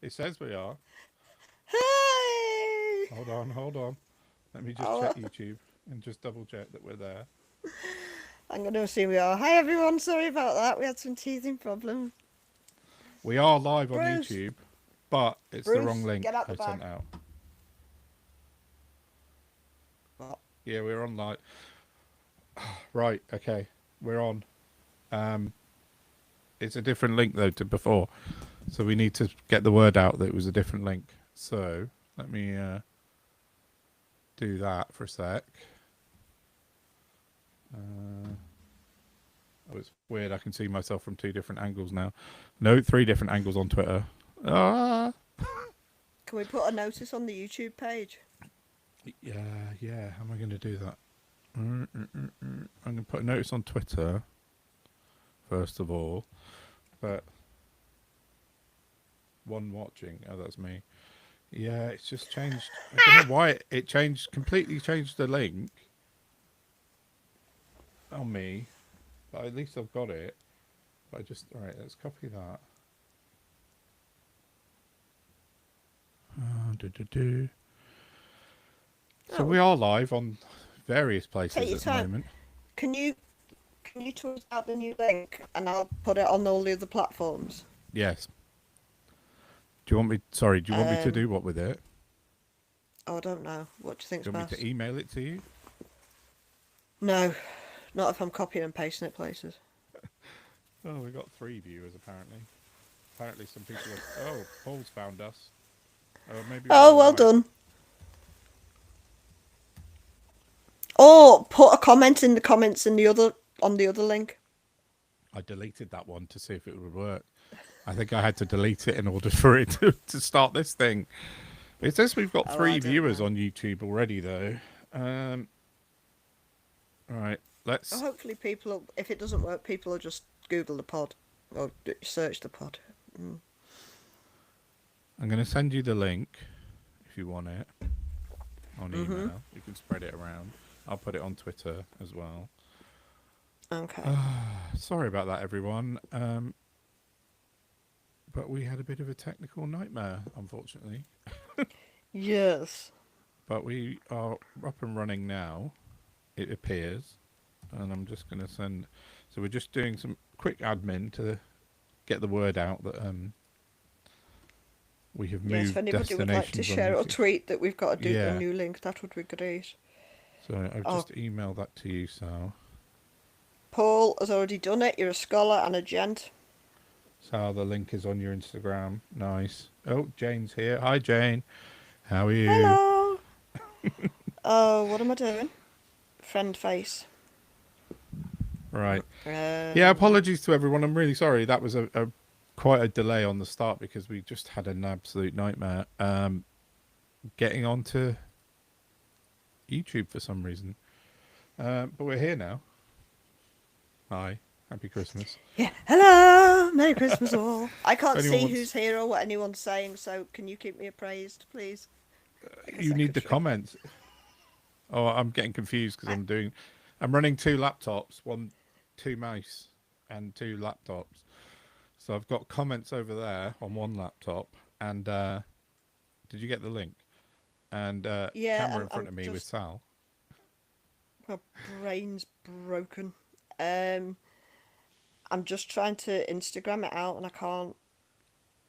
It says we are. Hey! Hold on. Let me just Oh, check YouTube and just double check that we're there. I'm going to assume we are. Hi, everyone. Sorry about that. We had some teething problems. We are live on Bruce! YouTube, but it's the wrong Bruce, link get out I the sent bag. out. What? Yeah, we're on live. Right, okay. We're on. Um, it's a different link though to before. So we need to get the word out that it was a different link. So let me do that for a sec. Oh, it's weird. I can see myself from two different angles now. No, three different angles on Twitter. Ah. Can we put a notice on the YouTube page? Yeah. How am I going to do that? I'm going to put a notice on Twitter, first of all. But one watching. Oh, that's me. Yeah, it's just changed. I don't know why it changed, completely changed the link on me. But at least I've got it. But all right, let's copy that. Do. So Oh, we are live on various take places your at the time. moment. Can you can you tweet out the new link and I'll put it on all the other platforms? Yes. Do you want me? Sorry, do you want me to Um, do what with it? oh, I don't know. What do you think's Do you want me to best? email it to you? No, not if I'm copying and pasting it places. Oh, we got 3 viewers apparently. Apparently, some people have. Oh, Paul's found us. Oh, maybe we're Oh, all well right. done. Or put a comment in the comments in the other on the other link. I deleted that one to see if it would work. I think I had to delete it in order for it to start this thing. It says we've got Oh, I three don't viewers know. on YouTube already, though. All right, Well, let's. hopefully, if it doesn't work, people will just Google the pod or search the pod. Mm. I'm going to send you the link if you want it on Mm-hmm. email. You can spread it around. I'll put it on Twitter as well. Okay. Sorry about that, everyone. But we had a bit of a technical nightmare, unfortunately. Yes. But we are up and running now, it appears. And I'm just going to send. So we're just doing some quick admin to get the word out that we have Yes. If moved anybody would like to destinations on share or YouTube. tweet that we've got a Yeah. new link, that would be great. So I've Oh, just emailed that to you, Sal. Paul has already done it. You're a scholar and a gent. Sal, the link is on your Instagram. Nice. Oh, Jane's here. Hi, Jane. How are you? Hello. Oh, what am I doing? Friend face. Right. Yeah, Um. apologies to everyone. I'm really sorry. That was a quite a delay on the start because we just had an absolute nightmare getting onto YouTube for some reason. But we're here now. Hi. Happy Christmas. Yeah. Hello. Merry Christmas all. I If can't anyone see wants, who's here or what anyone's saying, so can you keep me appraised, please? Like a you need the secretary. comments. Oh, I'm getting confused because I'm running two laptops, two mouse and two laptops. So I've got comments over there on one laptop, and did you get the link? And Yeah, camera I'm, in front I'm of me with just Sal. my brain's broken. Um, I'm just trying to Instagram it out and I can't.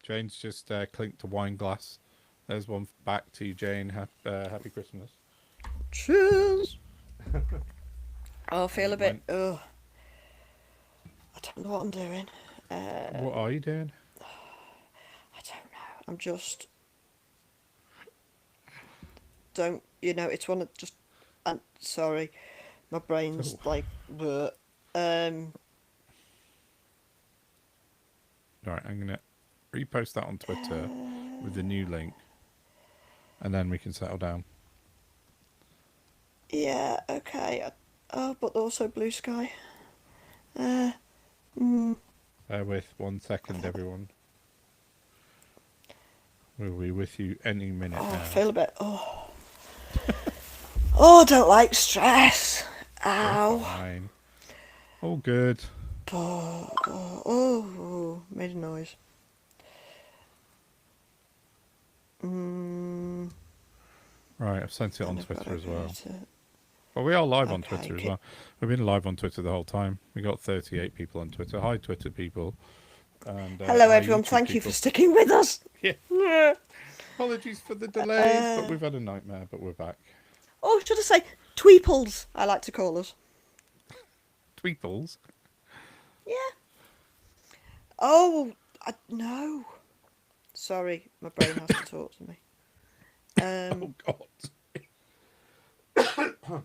Jane's just clinked to wine glass. There's one back to you, Jane. Happy Christmas. Cheers. Oh, I feel a And bit. when, Ugh. I don't know what I'm doing. what are you doing? I don't know. I'm just don't. It's one of just. I'm sorry. My brain's So, like. Bleh. Um. all right, I'm gonna repost that on Twitter with the new link, and then we can settle down. Yeah. Okay. Oh, but also blue sky. Uh. Mm, Bear with 1 second, everyone. We'll be with you any minute oh, I now. feel a bit. Oh. Oh, I don't like stress. You're Ow. fine. All good. Oh, oh, made a noise. Right, I've sent it on Then I've got Twitter to as go well. to... Well, we are live on Okay, Twitter as ki- well. We've been live on Twitter the whole time. We got 38 people on Twitter. Hi, Twitter people. And Hello, hi, everyone. YouTube Thank you for people. sticking with us. Yeah. Yeah. Apologies for the delays, but we've had a nightmare, but we're back. Oh, should I say Tweeples, I like to call us. Tweeples? Yeah. Oh, no. Sorry, my brain has to talk to me. Oh, God.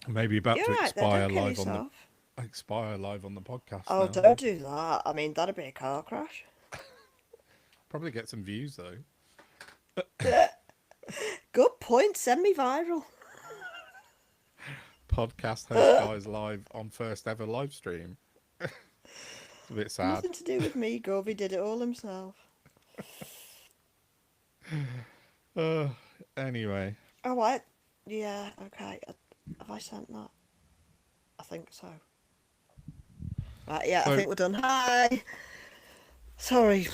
Maybe about You're to right there, expire don't kill live on yourself. the podcast Oh, now. don't do that. I mean, that'd be a car crash. Probably get some views, though. Good point. Send me viral. Podcast host guys live on first ever live stream. It's a bit sad. Nothing to do with me. Govey did it all himself. Anyway. Oh, what? Yeah, okay. Have I sent that? I think so. Right, yeah, So- I think we're done. Hi. Sorry.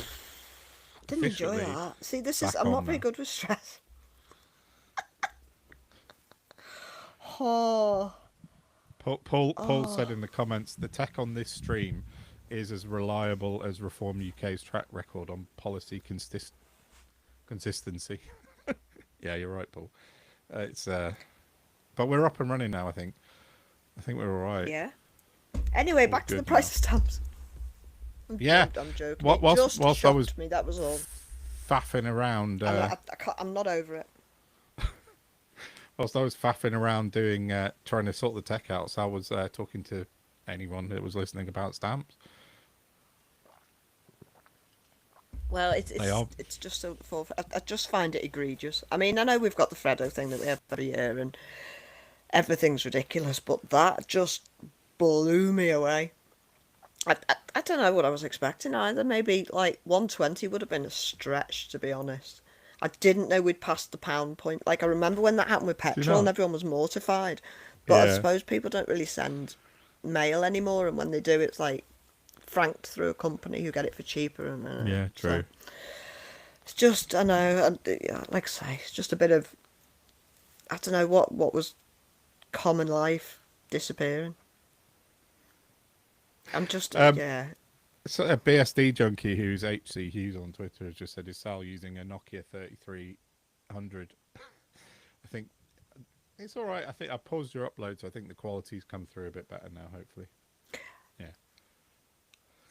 Didn't enjoy Officially that. See, this is... back I'm not on very now. good with stress. Oh. Paul said in the comments, the tech on this stream is as reliable as Reform UK's track record on policy consistency. Yeah, you're right, Paul. It's but we're up and running now. I think we're all right. Yeah. Anyway, All back to the good price now. of stamps. Yeah. I'm joking. Whilst- It just whilst I shocked was me, that was all. Faffing around. I can't, I'm not over it. Whilst I was faffing around doing trying to sort the tech out, so I was talking to anyone that was listening about stamps. Well, They are. it's just so I just find it egregious. I mean, I know we've got the Freddo thing that we have every year, and everything's ridiculous, but that just blew me away. I don't know what I was expecting either. Maybe like 120 would have been a stretch, to be honest. I didn't know we'd passed the pound point. Like, I remember when that happened with petrol and not? everyone was mortified. But I Yeah. suppose people don't really send mail anymore, and when they do, it's like franked through a company who get it for cheaper. And Yeah, true. So it's just, I know, yeah, like I say, it's just a bit of, I don't know what was common life disappearing. I'm just, yeah. So a BSD junkie who's HC Hughes on Twitter has just said is Sal using a Nokia 3300. I think it's all right. I think I paused your upload, so I think the quality's come through a bit better now, hopefully. Yeah.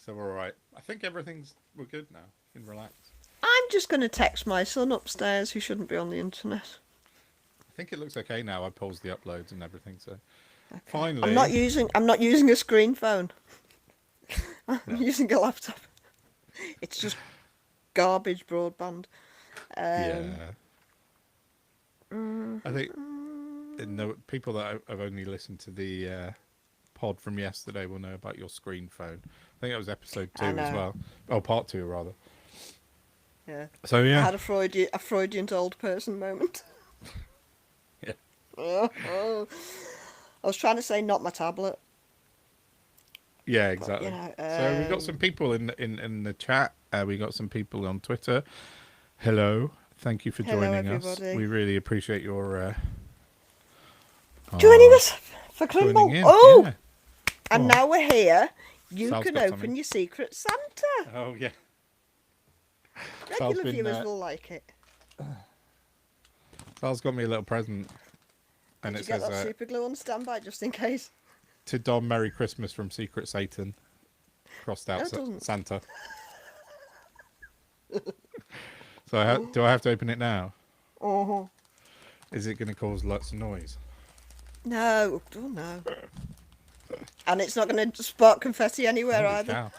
So we're all right. I think we're good now. You can relax. I'm just going to text my son upstairs who shouldn't be on the internet. I think it looks okay now. I paused the uploads and everything, so Okay. finally. I'm not using a screen phone. I'm using a laptop. It's just garbage broadband. Yeah. I think people that have only listened to the pod from yesterday will know about your screen phone. I think that was episode 2 I as know. well. Oh, part 2 rather. Yeah. So I yeah, had a Freudian old person moment. Yeah. Oh. I was trying to say not my tablet. yeah, exactly. know, So we've got some people in the chat. We got some people on Twitter. Hello, thank you for Hello, joining us. everybody. We really appreciate your Joining us for joining Crimble. in. Oh, Yeah. and on. now we're here. You Sal's can got open something. your secret Santa. Oh yeah. Regular been, viewers will like it. Sal's got me a little present, and Did it you get says that super glue on standby just in case? to Dom, Merry Christmas from Secret Satan. Crossed out No, it doesn't. Santa. So do I have to open it now? Uh-huh. Is it going to cause lots of noise? No, oh no. And it's not going to spark confetti anywhere Holy either. cow.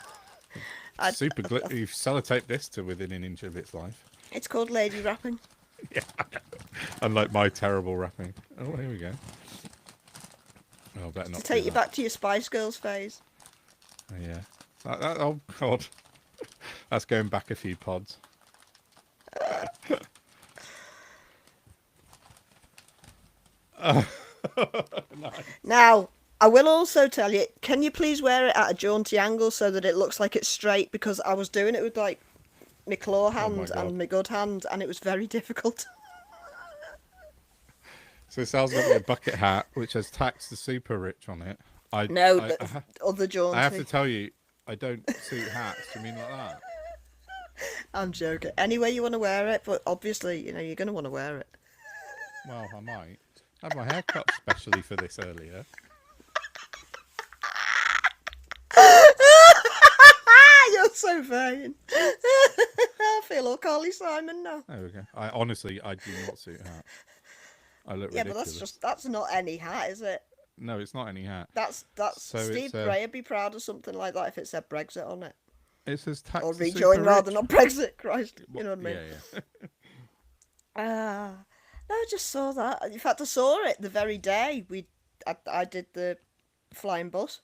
I- Super glue. You've sellotaped this to within an inch of its life. It's called lady wrapping. Unlike my terrible wrapping. Oh, here we go. Oh, better not To take do you that. back to your Spice Girls phase. Oh, yeah. Oh, God. That's going back a few pods. Now, I will also tell you, can you please wear it at a jaunty angle so that it looks like it's straight? Because I was doing it with like my claw hand God. and my good hand, and it was very difficult. So Sal's got me a bucket hat which has tax the super rich on it. I No, I, the I, ha- other I have to jaunty. tell you, I don't suit hats. Do you mean like that? I'm joking. Any way you want to wear it, but obviously, you're going to want to wear it. Well, I might. I had my hair cut specially for this earlier. You're so vain. I feel all Carly Simon now. There we go. I do not suit hats. I look Yeah, but ridiculous. that's not any hat, is it? No, it's not any hat. That's So Steve Gray would be proud of something like that if it said Brexit on it. it says Or tax the super rejoin rather, rich. not Brexit. Christ, you know what I mean? Yeah, yeah. Ah, no, I just saw that. In fact, I saw it the very day I did the flying bus.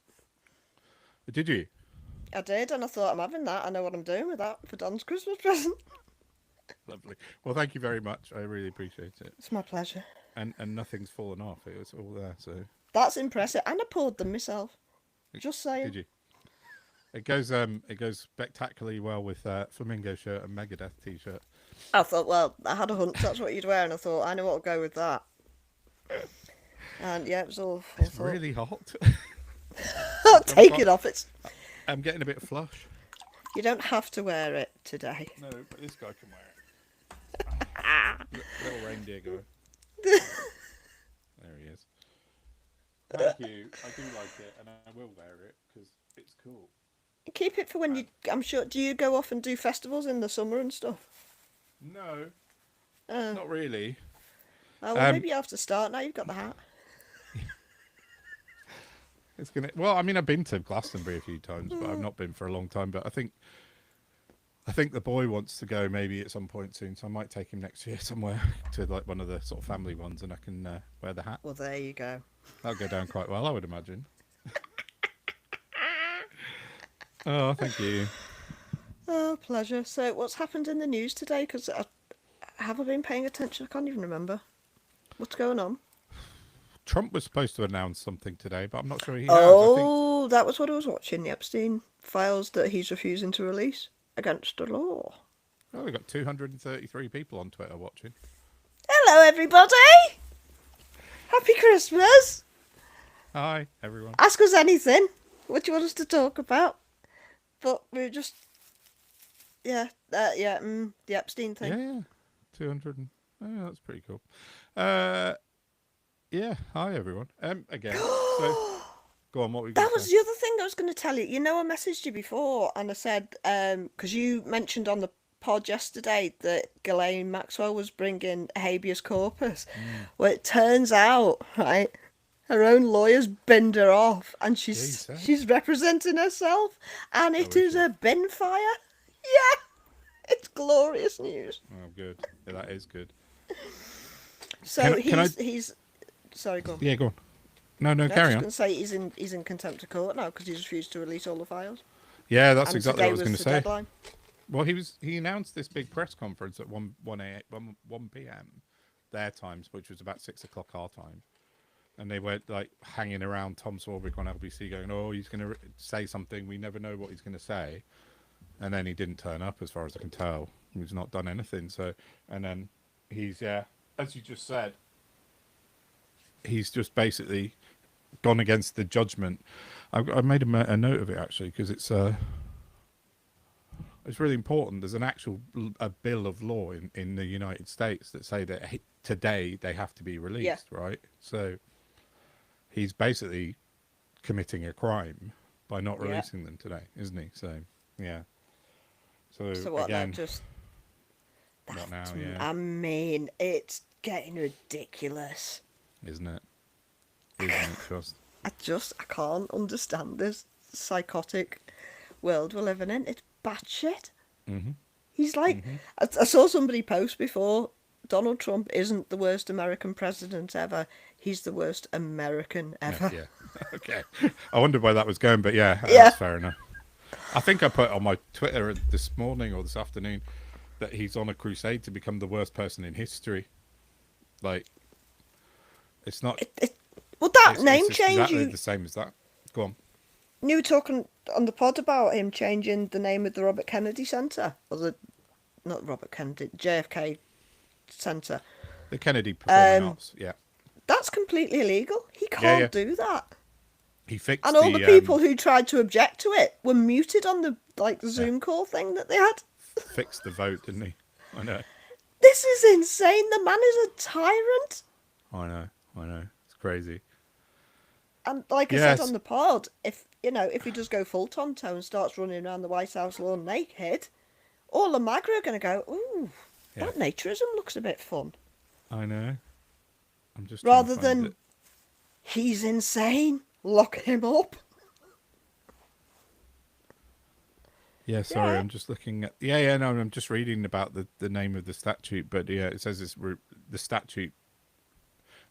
Did you? I did, and I thought I'm having that. I know what I'm doing with that for Don's Christmas present. Lovely. Well, thank you very much. I really appreciate it. It's my pleasure. And nothing's fallen off. It was all there. So That's impressive, and I poured them myself. Just saying. did you? It goes spectacularly well with flamingo shirt and Megadeth t-shirt. I thought, well, I had a hunch that's what you'd wear, and I thought, I know what'll go with that. And yeah, it was all. It's really hot. Take it off. I'm getting a bit flush. You don't have to wear it today. No, but this guy can wear it. Little reindeer guy. There he is. Thank you. I do like it, and I will wear it because it's cool. Keep it for when you. I'm sure. Do you go off and do festivals in the summer and stuff? No, Oh, not really. well, maybe you have to start now. You've got the hat. It's gonna. Well, I mean, I've been to Glastonbury a few times, but I've not been for a long time. But I think the boy wants to go maybe at some point soon, so I might take him next year somewhere to like one of the sort of family ones, and I can wear the hat. Well, there you go. That'll go down quite well, I would imagine. Oh, thank you. Oh, pleasure. So, what's happened in the news today? Because have I been paying attention? I can't even remember. What's going on? Trump was supposed to announce something today, but I'm not sure he has. I think Oh, that was what I was watching. The Epstein files that he's refusing to release against the law. oh, we've got 233 people on Twitter watching. Hello, everybody. Happy Christmas. Hi, everyone. Ask us anything. What do you want us to talk about? But we're just, the Epstein thing. Yeah, 200. Oh, that's pretty cool. Yeah, hi, everyone. Again. So, go on, what were you going That to was say? the other thing I was going to tell you. I messaged you before and I said, because you mentioned on the pod yesterday that Ghislaine Maxwell was bringing habeas corpus. Well, it turns out, right, her own lawyers binned her off and Yeah, you said. she's representing herself and it is is she? a bin fire. Yeah, it's glorious news. Oh, good. Yeah, that is good. So Can I- he's sorry, go on. Yeah, go on. No, No, I was carry just on. going to say he's in contempt of court now because he's refused to release all the files. Yeah, that's And exactly what I today was going to the say. deadline. Well, he announced this big press conference at 1 p.m. their times, which was about 6 o'clock our time. And they were like hanging around Tom Swarbrick on LBC going, oh, he's going to say something. We never know what he's going to say. And then he didn't turn up as far as I can tell. He's not done anything. So, and then he's, as you just said, he's just basically gone against the judgment. I made a note of it actually because it's really important. There's an actual a bill of law in the United States that say that today they have to be released, right? So he's basically committing a crime by not releasing them today, isn't he? So yeah. So what again, now? Just what now? that's- Yeah, I mean, it's getting ridiculous. isn't it? Isn't it just? I can't understand this psychotic world we're living in. It's batshit. Mm-hmm. He's like, I saw somebody post before. Donald Trump isn't the worst American president ever. He's the worst American ever. Yeah. Okay. I wondered where that was going, but yeah, Yeah. that's fair enough. I think I put on my Twitter this morning or this afternoon that he's on a crusade to become the worst person in history. Like, it's not. Well, that It's name just change, exactly the same as that. Go on. you were talking on the pod about him changing the name of the Robert Kennedy Center, or not Robert Kennedy, JFK Center. The Kennedy Performing Arts. Yeah. That's completely illegal. He Yeah, can't yeah. do that. He fixed And all the the people who tried to object to it were muted on the yeah, Zoom call thing that they had. fixed the vote, didn't he? I know. This is insane. The man is a tyrant. I know. I know. It's crazy. And like I said Yes. on the pod, if he does go full Tonto and starts running around the White House lawn naked, all the MAGA are going to go, ooh, Yeah. that naturism looks a bit fun. I know. I'm just Rather trying to find than, he's insane, lock him up. Yeah, sorry, Yeah. I'm just looking at. Yeah, yeah, no, I'm just reading about the name of the statute, but yeah, it says the statute.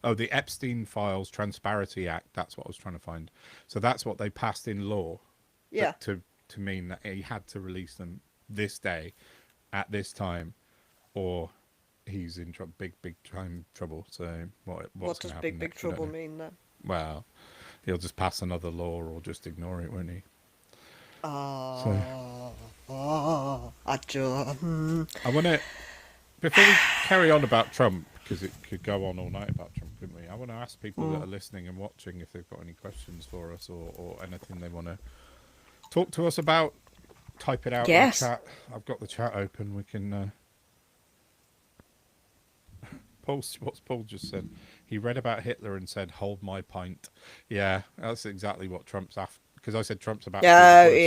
Oh, the Epstein Files Transparency Act. That's what I was trying to find. So that's what they passed in law. Yeah. To mean that he had to release them this day, at this time, or he's in big time trouble. So what's What going does to happen big next? I don't trouble know. mean then? Well, he'll just pass another law or just ignore it, won't he? So I just, I want to. Before we carry on about Trump, because it could go on all night about Trump, couldn't we? I want to ask people that are listening and watching if they've got any questions for us or anything they want to talk to us about. Type it out Yes. in the chat. I've got the chat open. We can. What's Paul just said? He read about Hitler and said, "Hold my pint." Yeah, that's exactly what Trump's after. Because I said Trump's about to be yeah, the worst.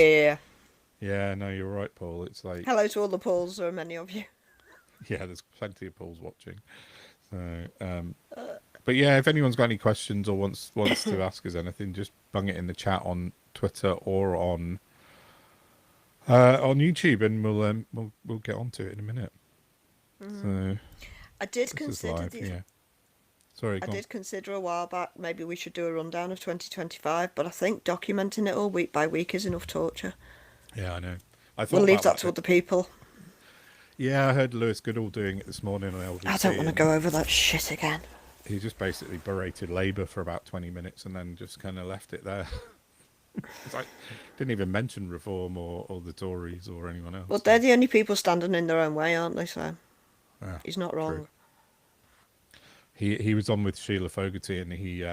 yeah. Yeah, no, you're right, Paul. It's like, Hello to all the Pauls, there are many of you. yeah, there's plenty of Pauls watching. So, but yeah, if anyone's got any questions or wants to ask us anything, just bung it in the chat on Twitter or on YouTube, and we'll get onto it in a minute. So I did this is consider live. Yeah. Sorry, I go on. did consider a while back maybe we should do a rundown of 2025, but I think documenting it all week by week is enough torture. Yeah, I know. I thought We'll leave about that to other people. Yeah, I heard Lewis Goodall doing it this morning on LBC. I don't want to and go over that shit again. He just basically berated Labour for about 20 minutes and then just kind of left it there. It's like, didn't even mention Reform or the Tories or anyone else. But they're the only people standing in their own way, aren't they? So Yeah, he's not wrong. true. He was on with Sheila Fogarty and he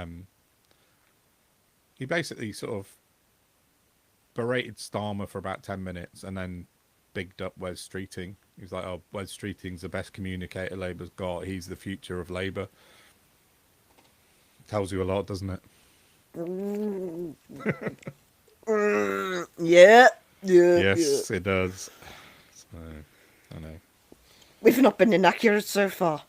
basically sort of berated Starmer for about 10 minutes and then bigged up Wes Streeting. He was like, "Oh, Wes Streeting's the best communicator Labour's got. He's the future of Labour." Tells you a lot, doesn't it? Yeah, yeah, Yes, yeah. it does. So, I know. We've not been inaccurate so far.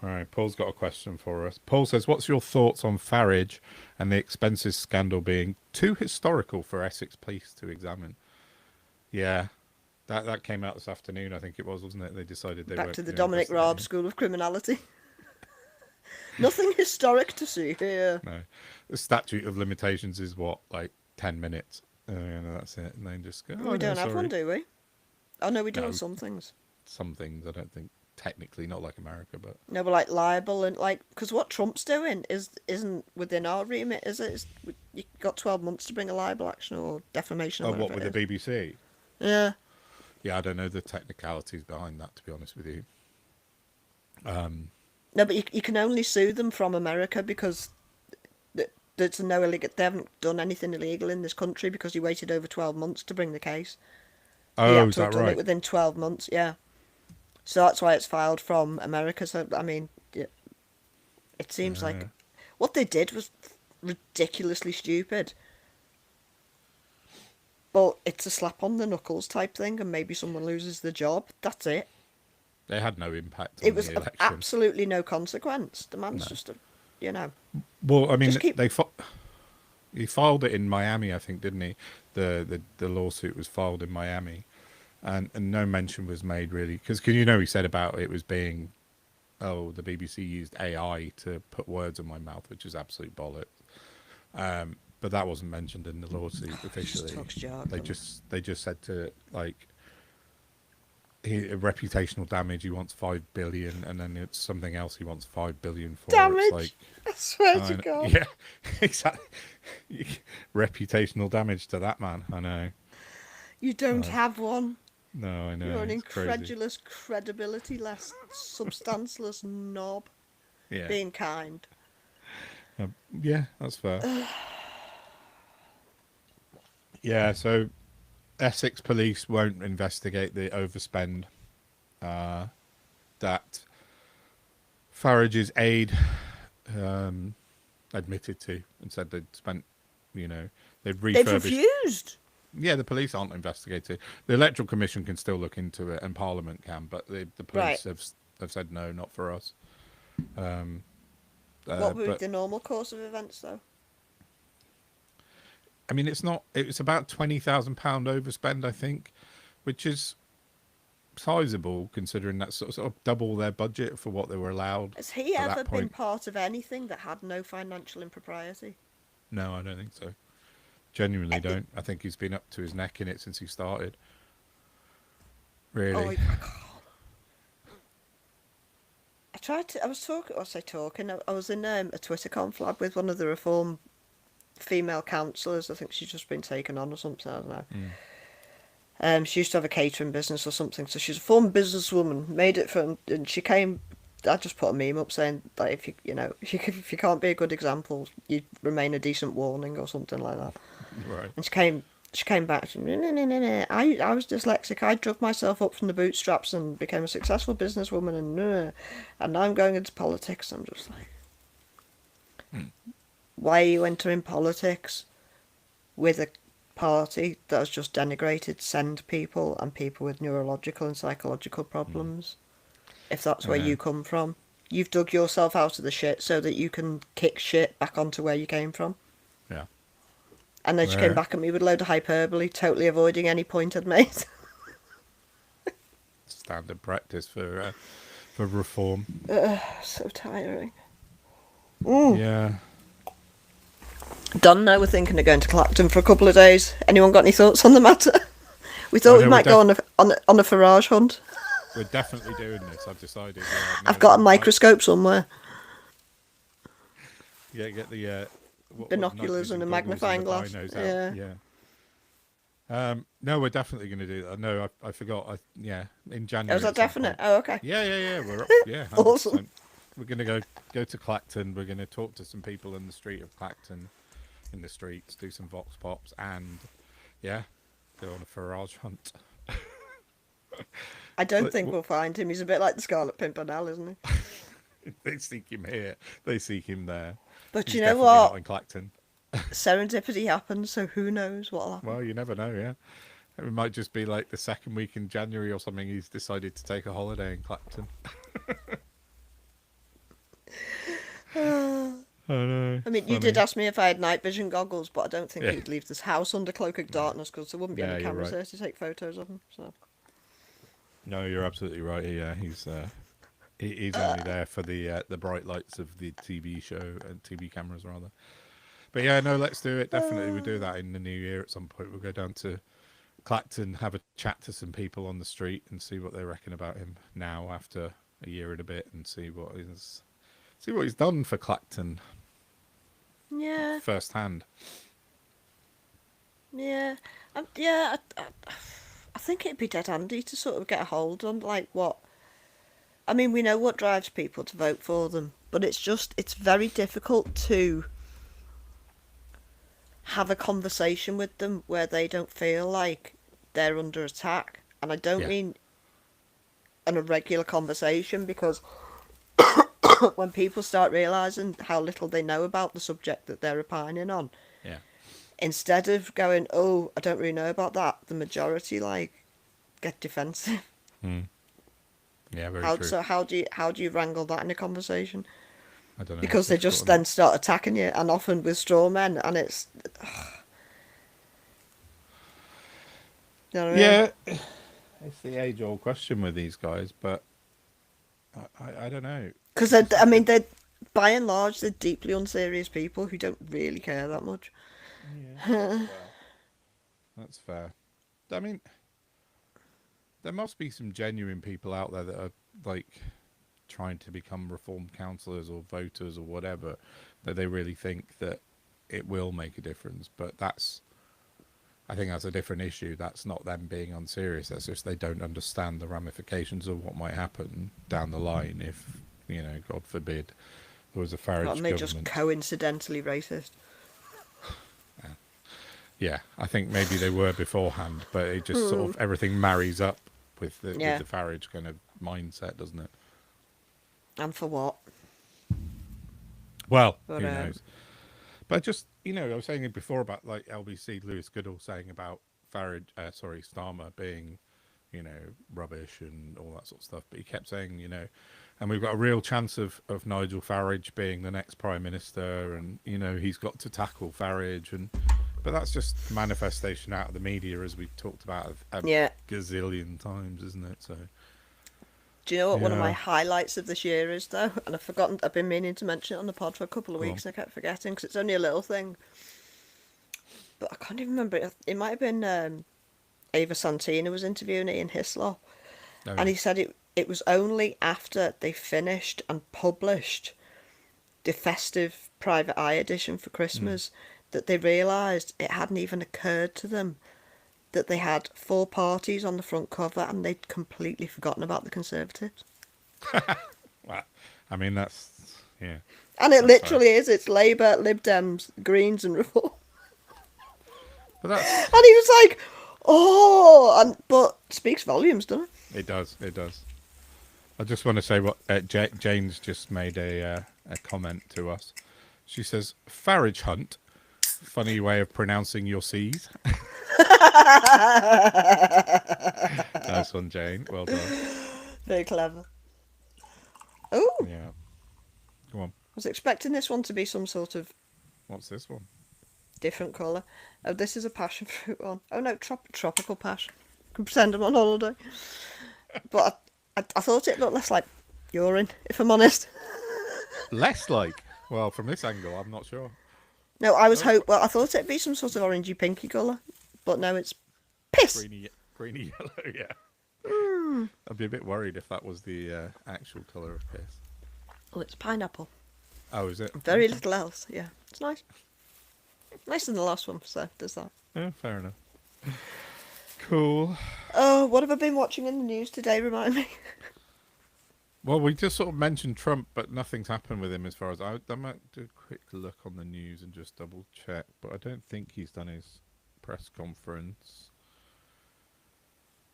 All right, Paul's got a question for us. Paul says, "What's your thoughts on Farage and the expenses scandal being too historical for Essex Police to examine?" Yeah, that came out this afternoon. I think it was, wasn't it? They decided they Back weren't to the gonna Dominic investigate Raab it. School of Criminality. Nothing historic to see here. No, the statute of limitations is what, like 10 minutes, and that's it. And then just go. Oh, We don't no, have one, sorry. do we? Oh no, we do No. on some things. Some things I don't think technically, not like America, but No, but like libel and like, because what Trump's doing isn't within our remit, is it? You got 12 months to bring a libel action or defamation or oh, what whatever with it the is. BBC? Yeah. Yeah, I don't know the technicalities behind that, to be honest with you. No, but you can only sue them from America because there's no illegal. They haven't done anything illegal in this country because you waited over 12 months to bring the case. He Oh, had is to have that done right? it within 12 months, yeah. So that's why it's filed from America. So, I mean, yeah, it seems Yeah. like what they did was ridiculously stupid. But it's a slap on the knuckles type thing, and maybe someone loses the job. That's it. They had no impact It on was the of election. absolutely no consequence. The man's just a, you know. Well, I mean, Just keep- he filed it in Miami, I think, didn't he? The lawsuit was filed in Miami, and no mention was made really because he said about it was being, oh, the BBC used AI to put words in my mouth, which is absolute bollocks. But that wasn't mentioned in the lawsuit officially. talks jargon. They just said to like reputational damage. He wants 5 billion, and then it's something else. He wants 5 billion for. Damage. It's like, I swear I to know- God. yeah, exactly. Reputational damage to that man. I know. You don't have one. No, I know. You're an it's crazy. incredulous, credibility-less, substanceless knob. Yeah. being kind. Yeah, that's fair. Yeah, so Essex police won't investigate the overspend that Farage's aide admitted to and said they'd spent, they'd They've refurbished. refused. Yeah, the police aren't investigating. The Electoral Commission can still look into it, and Parliament can, but the Right. police have said no, not for us. What would be But the normal course of events, though? I mean, it's not. It's about £20,000 overspend, I think, which is sizable considering that's sort of double their budget for what they were allowed Has he at ever that been point. part of anything that had no financial impropriety? No, I don't think so. Genuinely Eh, don't. I think he's been up to his neck in it since he started. Oh, Really? I tried to. I was talking. I say talking. I was in a Twitter conflab with one of the Reform female councillors. I think she's just been taken on or something. I don't know. She used to have a catering business or something, so she's a former businesswoman. Made it from, and she came. I just put a meme up saying that if if you can't be a good example, you remain a decent warning or something like that. Right. And she came back to me. No. I was dyslexic. I drove myself up from the bootstraps and became a successful businesswoman, and now I'm going into politics. I'm just like, why are you entering politics with a party that has just denigrated send people and people with neurological and psychological problems? If that's where Yeah. you come from, you've dug yourself out of the shit so that you can kick shit back onto where you came from. Yeah. And then she Where- came back at me with a load of hyperbole, totally avoiding any point I'd made. Standard practice for reform. So tiring. Yeah. Don and I were thinking of going to Clacton for a couple of days. Anyone got any thoughts on the matter? We I thought we know, might we're go on a Farage hunt. We're definitely doing this. I've decided. I've got a microscope somewhere. Yeah, get the Binoculars and a magnifying glass. Yeah. No, we're definitely going to do that. No, I forgot. In January. Oh, is that at some definite? point. Oh, okay. Yeah. We're up. Yeah, 100%. Awesome. We're going to go to Clacton. We're going to talk to some people in the street of Clacton, in the streets, do some vox pops, and go on a Farage hunt. I don't But think we'll find him. He's a bit like the Scarlet Pimpernel, isn't he? They seek him here. They seek him there. But He's you know definitely what? Not in Clacton. Serendipity happens, so who knows what'll happen. Well, you never know. Yeah, it might just be like the second week in January or something. He's decided to take a holiday in Clacton. I know. I mean, you did ask me if I had night vision goggles, but I don't think Yeah. he'd leave this house under cloak of darkness because there wouldn't be Yeah, any you're cameras right. there to take photos of him. So No, you're absolutely right. Yeah, he's only there for the bright lights of the TV show and TV cameras rather. But yeah, no, let's do it. Definitely, we'll do that in the new year at some point. We'll go down to Clacton, have a chat to some people on the street, and see what they reckon about him now after a year and a bit, and see what he's done for Clacton yeah, firsthand. yeah, I think it'd be dead handy to sort of get a hold on like what. I mean, we know what drives people to vote for them, but it's very difficult to have a conversation with them where they don't feel like they're under attack. And I don't Yeah. mean an irregular conversation, because when people start realising how little they know about the subject that they're opining on, Yeah. instead of going, oh, I don't really know about that, the majority get defensive. Yeah, very How true. so? How do you wrangle that in a conversation? I don't know. Because they just Difficult, then start attacking you, and often with straw men, and it's. You know what I mean? Yeah, it's the age-old question with these guys, but I don't know. Because I mean, they're by and large they're deeply unserious people who don't really care that much. Yeah, that's fair. I mean, there must be some genuine people out there that are like trying to become reformed councillors or voters or whatever, that they really think that it will make a difference. But I think that's a different issue. That's not them being unserious. That's just they don't understand the ramifications of what might happen down the line if God forbid, there was a Well, Farage they're just government. coincidentally racist. Yeah, I think maybe they were beforehand, but it just sort of everything marries up with Yeah. the Farage kind of mindset, doesn't it? And for what? Well, But who knows? But just I was saying it before about like LBC Lewis Goodall saying about Farage, Starmer being, rubbish and all that sort of stuff. But he kept saying, and we've got a real chance of Nigel Farage being the next prime minister, and he's got to tackle Farage, but that's just manifestation out of the media, as we've talked about a yeah. gazillion times, isn't it? So Do you know what one of my yeah, highlights of this year is, though? And I've forgotten, I've been meaning to mention it on the pod for a couple of go weeks on. and I kept forgetting because it's only a little thing. But I can't even remember. It might have been Ava Santina was interviewing Ian Hislop. Oh, And yeah. he said it was only after they finished and published the festive Private Eye edition for Christmas that they realised it hadn't even occurred to them that they had 4 parties on the front cover and they'd completely forgotten about the Conservatives. Well, I mean yeah, And it that's fair. literally is. It's Labour, Lib Dems, Greens and Reform. But that's And he was like, oh, but speaks volumes, doesn't it? it. Does it does? I just want to say what Jane's just made a comment to us. She says, Farage Hunt, funny way of pronouncing your C's. Nice one, Jane. Well done. Very clever. Oh, I Yeah. Go on. was expecting this one to be some sort of What's this one? different colour. Oh, this is a passion fruit one. Oh no, tropical passion. Can pretend I'm on holiday. But I thought it looked less like urine, if I'm honest. Less like. Well, from this angle, I'm not sure. No, I I thought it'd be some sort of orangey pinky colour. But no, it's piss. Greeny yellow. Yeah. I'd be a bit worried if that was the actual colour of piss. Oh, it's pineapple. Oh, is it? Very little else. Yeah, it's nice. Nicer than the last one, so there's that. Yeah, fair enough. Cool. Oh, what have I been watching in the news today? Remind me. Well, we just sort of mentioned Trump, but nothing's happened with him as far as I might do a quick look on the news and just double check, but I don't think he's done his press conference.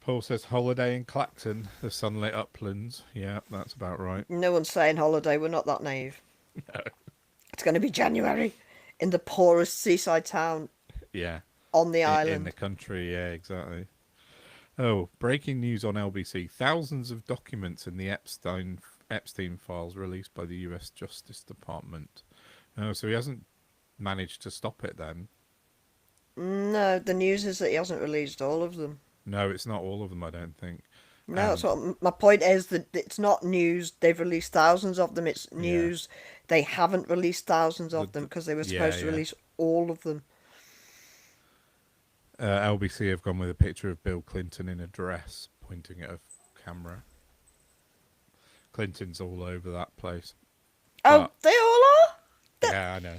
Paul says holiday in Clacton, the sunlit uplands. Yeah, that's about right. No one's saying holiday. We're not that naive. No. It's going to be January in the poorest seaside town Yeah, on the in island. the country. Yeah, exactly. Oh, breaking news on LBC: thousands of documents in the Epstein files released by the U.S. Justice Department. Oh, so he hasn't managed to stop it then. No, the news is that he hasn't released all of them. No, it's not all of them, I don't think. No, that's And what my point is, that it's not news. They've released thousands of them. It's yeah, news they haven't released thousands of them the because they were yeah, supposed to yeah. release all of them. LBC have gone with a picture of Bill Clinton in a dress, pointing at a camera. Clinton's all over that place. Oh, But they all are. yeah, I know.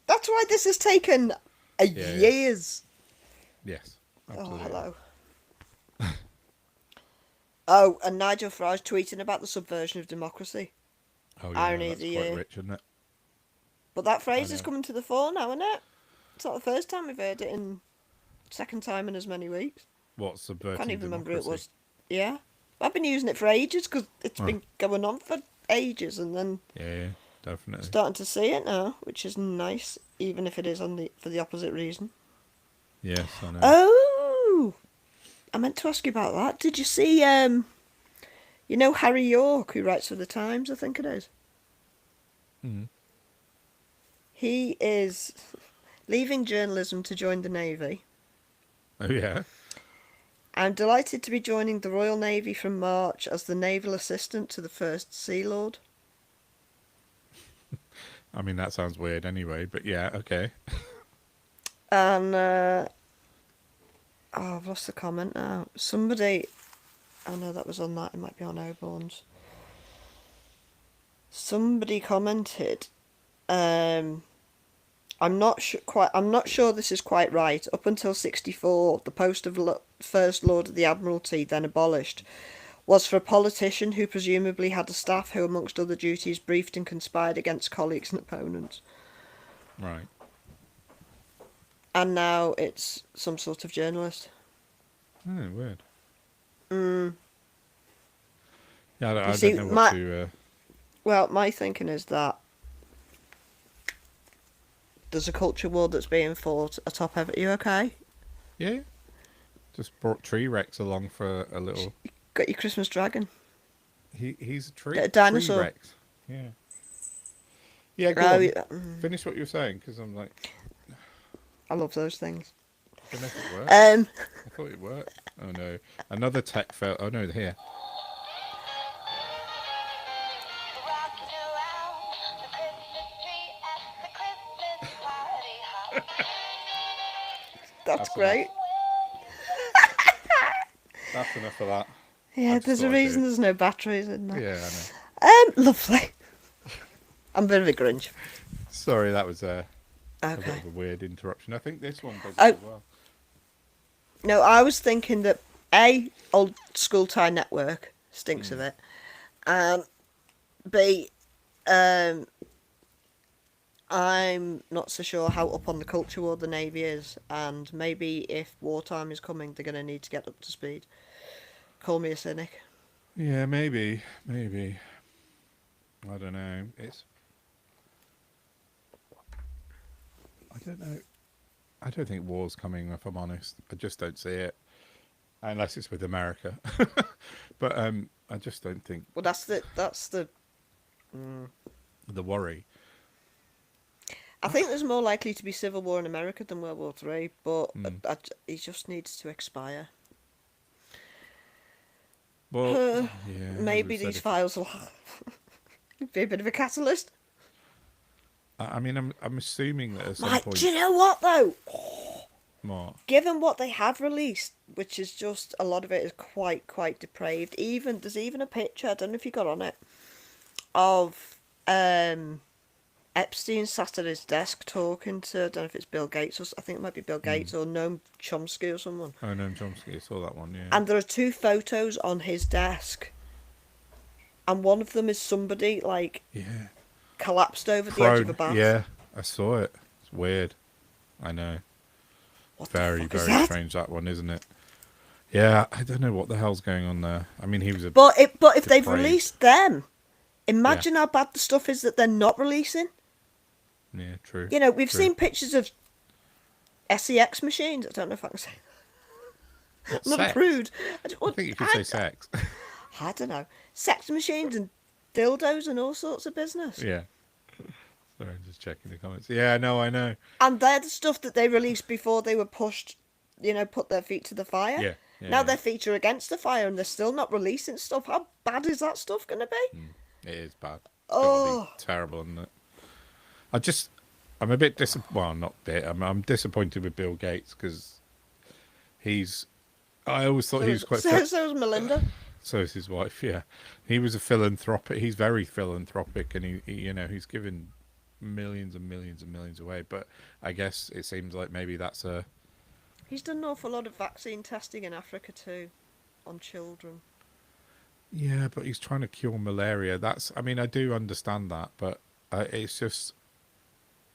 That's why this has taken Yeah. years. Yes, Oh, absolutely. hello. Oh, and Nigel Farage tweeting about the subversion of democracy. Oh yeah, Irony of that's the quite year. rich, isn't it? But that I phrase is know. coming to the fore now, isn't it? It's not the first time we've heard it in second time in as many weeks. What, Can't subverting even remember who it democracy? was. Yeah. I've been using it for ages because it's Oh, been going on for ages and then yeah, definitely. starting to see it now, which is nice, even if it is for the opposite reason. Yes, I know. Oh! I meant to ask you about that. Did you see, you know Harry York, who writes for The Times, I think it is? Mm. He is leaving journalism to join the Navy. Oh yeah. I'm delighted to be joining the Royal Navy from March as the naval assistant to the First Sea Lord. I mean, that sounds weird anyway, but yeah, okay. And, oh, I've lost the comment now. Somebody, oh no, that was on that, it might be on Oborn's. Somebody commented, I'm not sure this is quite right. Up until 64, the post of First Lord of the Admiralty, then abolished, was for a politician who presumably had a staff who, amongst other duties, briefed and conspired against colleagues and opponents. Right. And now it's some sort of journalist. Oh, weird. Mm. Yeah, I You see, don't know what to. Well, my thinking is that there's a culture war that's being fought atop Are you okay? Yeah. Just brought Tree Rex along for a little. Got your Christmas dragon. He's a tree. A dinosaur. Tree Rex. Yeah. Yeah, go Oh, on. yeah, Finish what you were saying, because I'm like, I love those things. I don't know if it worked. I thought it worked. Oh no, another tech fail. Oh no, here. That's great. That's enough of that. Yeah, just there's a thought I'd do reason it. there's no batteries in there. Yeah, I know. Lovely. I'm a bit of a Grinch. Sorry, that was a bit Okay. of a weird interruption. I think this one does Oh. as well. No, I was thinking that old school Thai network stinks of it. B, I'm not so sure how up on the culture war the Navy is, and maybe if wartime is coming, they're going to need to get up to speed. Call me a cynic. Yeah, maybe. I don't know. I don't know. I don't think war's coming, if I'm honest. I just don't see it. Unless it's with America. But I just don't think Well, that's the. the worry. I think there's more likely to be civil war in America than World War Three, but it just needs to expire. Well, yeah. Maybe as I these said, files will be a bit of a catalyst. I mean, I'm assuming that at some Mike, point. do you know what though? What? Given what they have released, which is just a lot of it is quite depraved. There's even a picture, I don't know if you got on it, of Epstein sat at his desk talking to, I don't know if it's Bill Gates or I think it might be Bill Gates or Noam Chomsky or someone. Oh, Noam Chomsky. I saw that one. Yeah. And there are two photos on his desk, and one of them is somebody like Yeah. collapsed over the edge of a bath. Yeah, I saw it. It's weird. I know. What the Very, fuck is very that? strange, that one, isn't it? Yeah, I don't know what the hell's going on there. I mean, he was a. But if they've depraved. released them, imagine how bad the stuff is that they're not releasing. Yeah, true. You know, we've True. seen pictures of SEX machines. I don't know if I can say. What, I'm not a sex? prude. I think you could say sex. I don't know. Sex machines and dildos and all sorts of business. Yeah. Sorry, I'm just checking the comments. Yeah, no, I know. And they're the stuff that they released before they were pushed, put their feet to the fire. Yeah. yeah Now yeah. their feet are against the fire and they're still not releasing stuff. How bad is that stuff going to be? It is bad. It's Oh. gotta be terrible, isn't it? I'm a bit well, not bit. I'm disappointed with Bill Gates because I always thought he was quite. So was Melinda. So is his wife. Yeah, he was a philanthropic. He's very philanthropic, and he's given millions and millions and millions away. But I guess it seems like maybe that's a. He's done an awful lot of vaccine testing in Africa too, on children. Yeah, but he's trying to cure malaria. I mean, I do understand that, but it's just.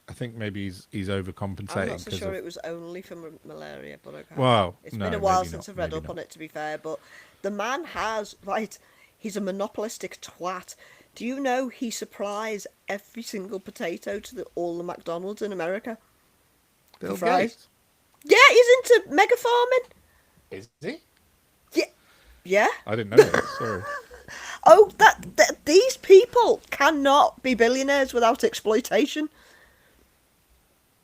I think maybe he's overcompensating. I'm not so sure it was only for malaria, but okay. Well, It's no, been a while maybe since not, I've read maybe up not. on it, to be fair, but the man has, right, he's a monopolistic twat. Do you know he supplies every single potato to all the McDonald's in America? Bill fries. Gates. Yeah, he's into mega farming. Is he? Yeah. I didn't know that. Sorry. Oh, that these people cannot be billionaires without exploitation.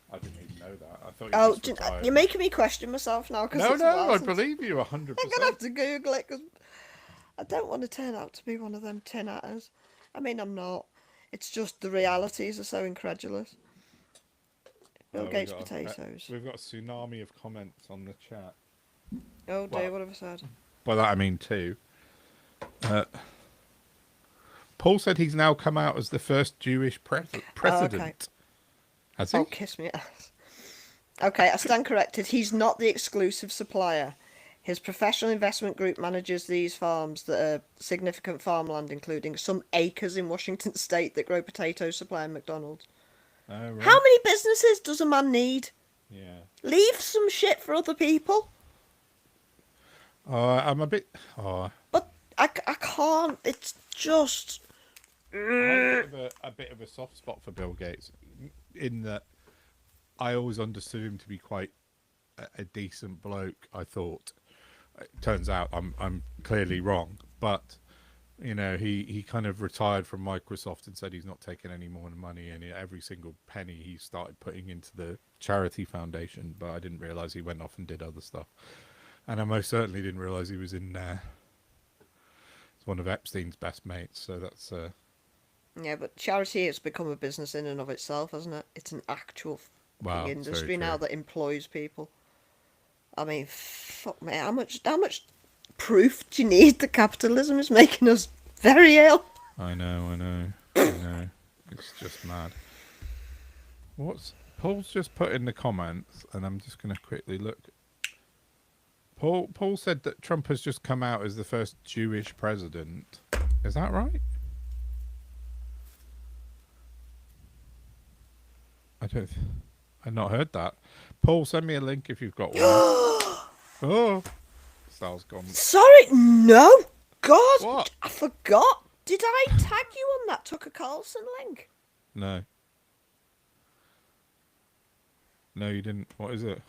I didn't even know that. I thought. Oh, Just retired. you're making me question myself now. Cause No, it's a while I since- believe you 100%. I'm gonna have to Google it because I don't want to turn out to be one of them tin hatters. I mean, I'm not. It's just the realities are so incredulous. Bill Gates potatoes. We've got a tsunami of comments on the chat. Oh dear, well- what have I said? By that I mean two. Paul said he's now come out as the first Jewish president. Has he? Oh, kiss me ass. Okay, I stand corrected. He's not the exclusive supplier. His professional investment group manages these farms that are significant farmland, including some acres in Washington state that grow potatoes supplying McDonald's. Oh, How right. many businesses does a man need? Yeah. Leave some shit for other people. I'm a bit. Oh, But I can't. It's just. I had a bit of a soft spot for Bill Gates, in that I always understood him to be quite a decent bloke. I thought. It turns out I'm clearly wrong, but he kind of retired from Microsoft and said he's not taking any more money, and every single penny he started putting into the charity foundation. But I didn't realize he went off and did other stuff, and I most certainly didn't realize he was in there. It's one of Epstein's best mates, so that's Yeah, but charity has become a business in and of itself, hasn't it? It's an actual fucking wow, it's very industry now true. that employs people. I mean, fuck me, how much proof do you need that capitalism is making us very ill? I know, I know, I know. It's just mad. What's Paul's just put in the comments, and I'm just going to quickly look. Paul said that Trump has just come out as the first Jewish president. Is that right? I don't. I've not heard that. Paul, send me a link if you've got one. Oh, Sal's gone. Sorry, no, God, What? I forgot. Did I tag you on that Tucker Carlson link? No. No, you didn't. What is it?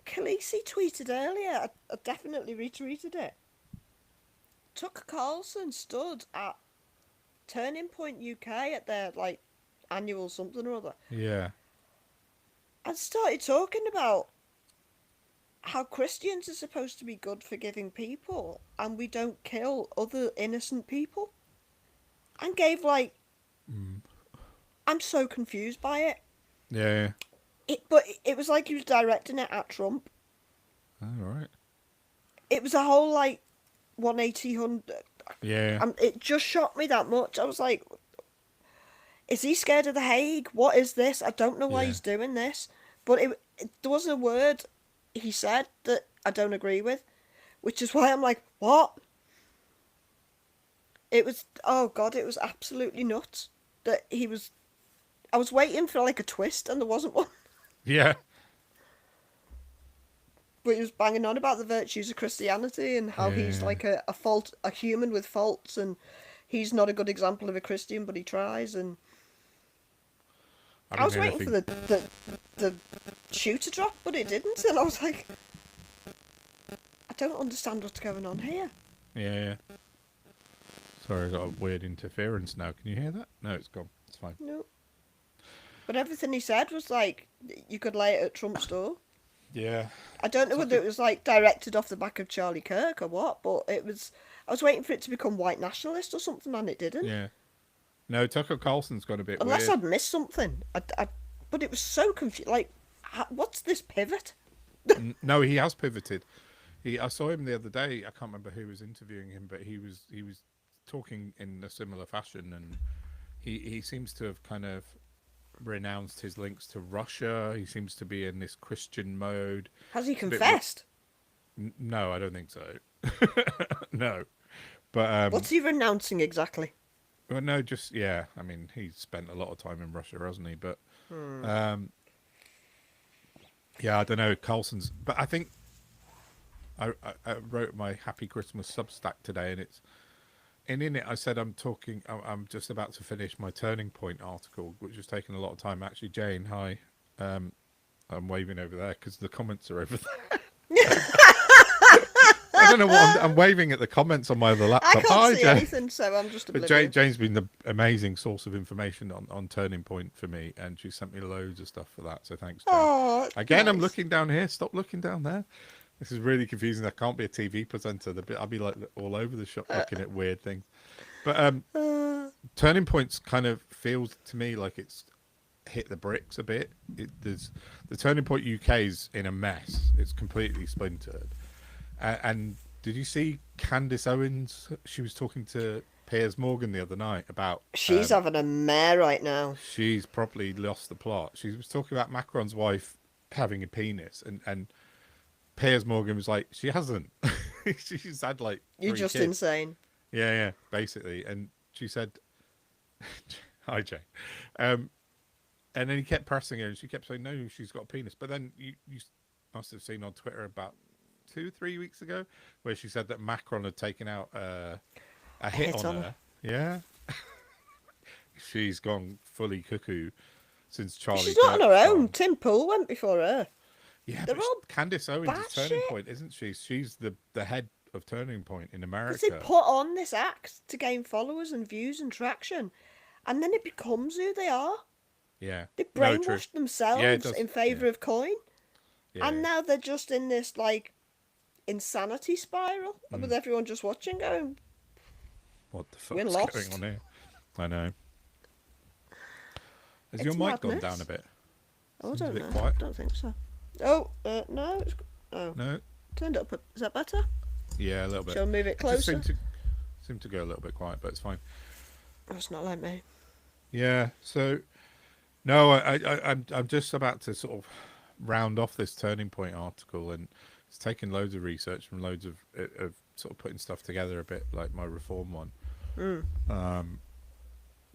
Khaleesi tweeted earlier. I definitely retweeted it. Tucker Carlson stood at Turning Point UK at their annual something or other Yeah. and started talking about how Christians are supposed to be good, forgiving people, and we don't kill other innocent people. And gave I'm so confused by it. Yeah. But it was like he was directing it at Trump. All right. It was a whole 180 100. Yeah. It just shocked me that much. I was like, is he scared of the Hague? What is this? I don't know why Yeah. he's doing this. But there wasn't a word he said that I don't agree with, which is why I'm like, what? It was, oh God, it was absolutely nuts that he was. I was waiting for a twist and there wasn't one. Yeah. But he was banging on about the virtues of Christianity and how he's Yeah. a human with faults, and he's not a good example of a Christian, but he tries. And I I mean, was waiting for anything. the shoe to drop, but it didn't, and I was like, I don't understand what's going on here. Yeah. Sorry, I got a weird interference now. Can you hear that? No, it's gone. It's fine. No. But everything he said was you could lay it at Trump's door. Yeah. I don't know whether it was directed off the back of Charlie Kirk or what, but it was. I was waiting for it to become white nationalist or something, and it didn't. Yeah. No, Tucker Carlson's got a bit Unless weird. I'd missed something. But it was so confused. What's this pivot? No, he has pivoted. I saw him the other day. I can't remember who was interviewing him, but he was talking in a similar fashion, and he seems to have kind of renounced his links to Russia. He seems to be in this Christian mode. Has he It's a bit confessed? no, I don't think so. No, but What's he renouncing exactly? well, no, just yeah. I mean, he's spent a lot of time in Russia, hasn't he? But yeah, I don't know. Carlson's, but I think I wrote my Happy Christmas Substack today, and in it I said I'm just about to finish my Turning Point article, which has taken a lot of time. Actually, Jane, hi. I'm waving over there because the comments are over there. I don't know what I'm waving at the comments on my other I laptop. can't Hi, see Jane. anything, so I'm just But oblivious. Jane's been the amazing source of information on Turning Point for me, and she sent me loads of stuff for that. So thanks, Jane. Oh, Again, I'm nice. looking down here. Stop looking down there. This is really confusing. I can't be a TV presenter. I'll be all over the shop looking at weird things. But Turning Point's kind of feels to me like it's hit the bricks a bit. There's the Turning Point UK's in a mess. It's completely splintered. And did you see Candace Owens? She was talking to Piers Morgan the other night about She's having a mare right now. she's probably lost the plot. She was talking about Macron's wife having a penis, and Piers Morgan was like, she hasn't. She's had like You're 3 just kids. insane. Yeah, basically. And she said, "Hi, Jane." Um, and then he kept pressing her, and she kept saying, "No, she's got a penis." But then you must have seen on Twitter about 2-3 weeks ago where she said that Macron had taken out a hit hit on on her. her. Yeah, she's gone fully cuckoo since Charlie She's not on Kirk's her own. gone. Tim Pool went before her. Yeah, They're but all Candice Owens is Turning batshit. Point, isn't she? She's the head of Turning Point in Because they America. put on this act to gain followers and views and traction. And then it becomes who they are. Yeah, They no, true. brainwashed Yeah, it themselves does. in Yeah, favour of coin. yeah. And now they're just in this, like, insanity spiral with everyone just watching going, What the we're fuck's going lost. on here? I know. Has your It's mic gone madness. down a bit? Oh, I Seems a don't bit know. quiet. I don't think so. Oh, no. Oh, No. turned it up. Is that better? Yeah, a little bit. Shall we move it It just closer? seemed to go a little bit quiet, but it's fine. Oh, it's not like me. Yeah. So no, I'm just about to sort of round off this Turning Point article, and it's taken loads of research from loads of sort of putting stuff together a bit like my reform one.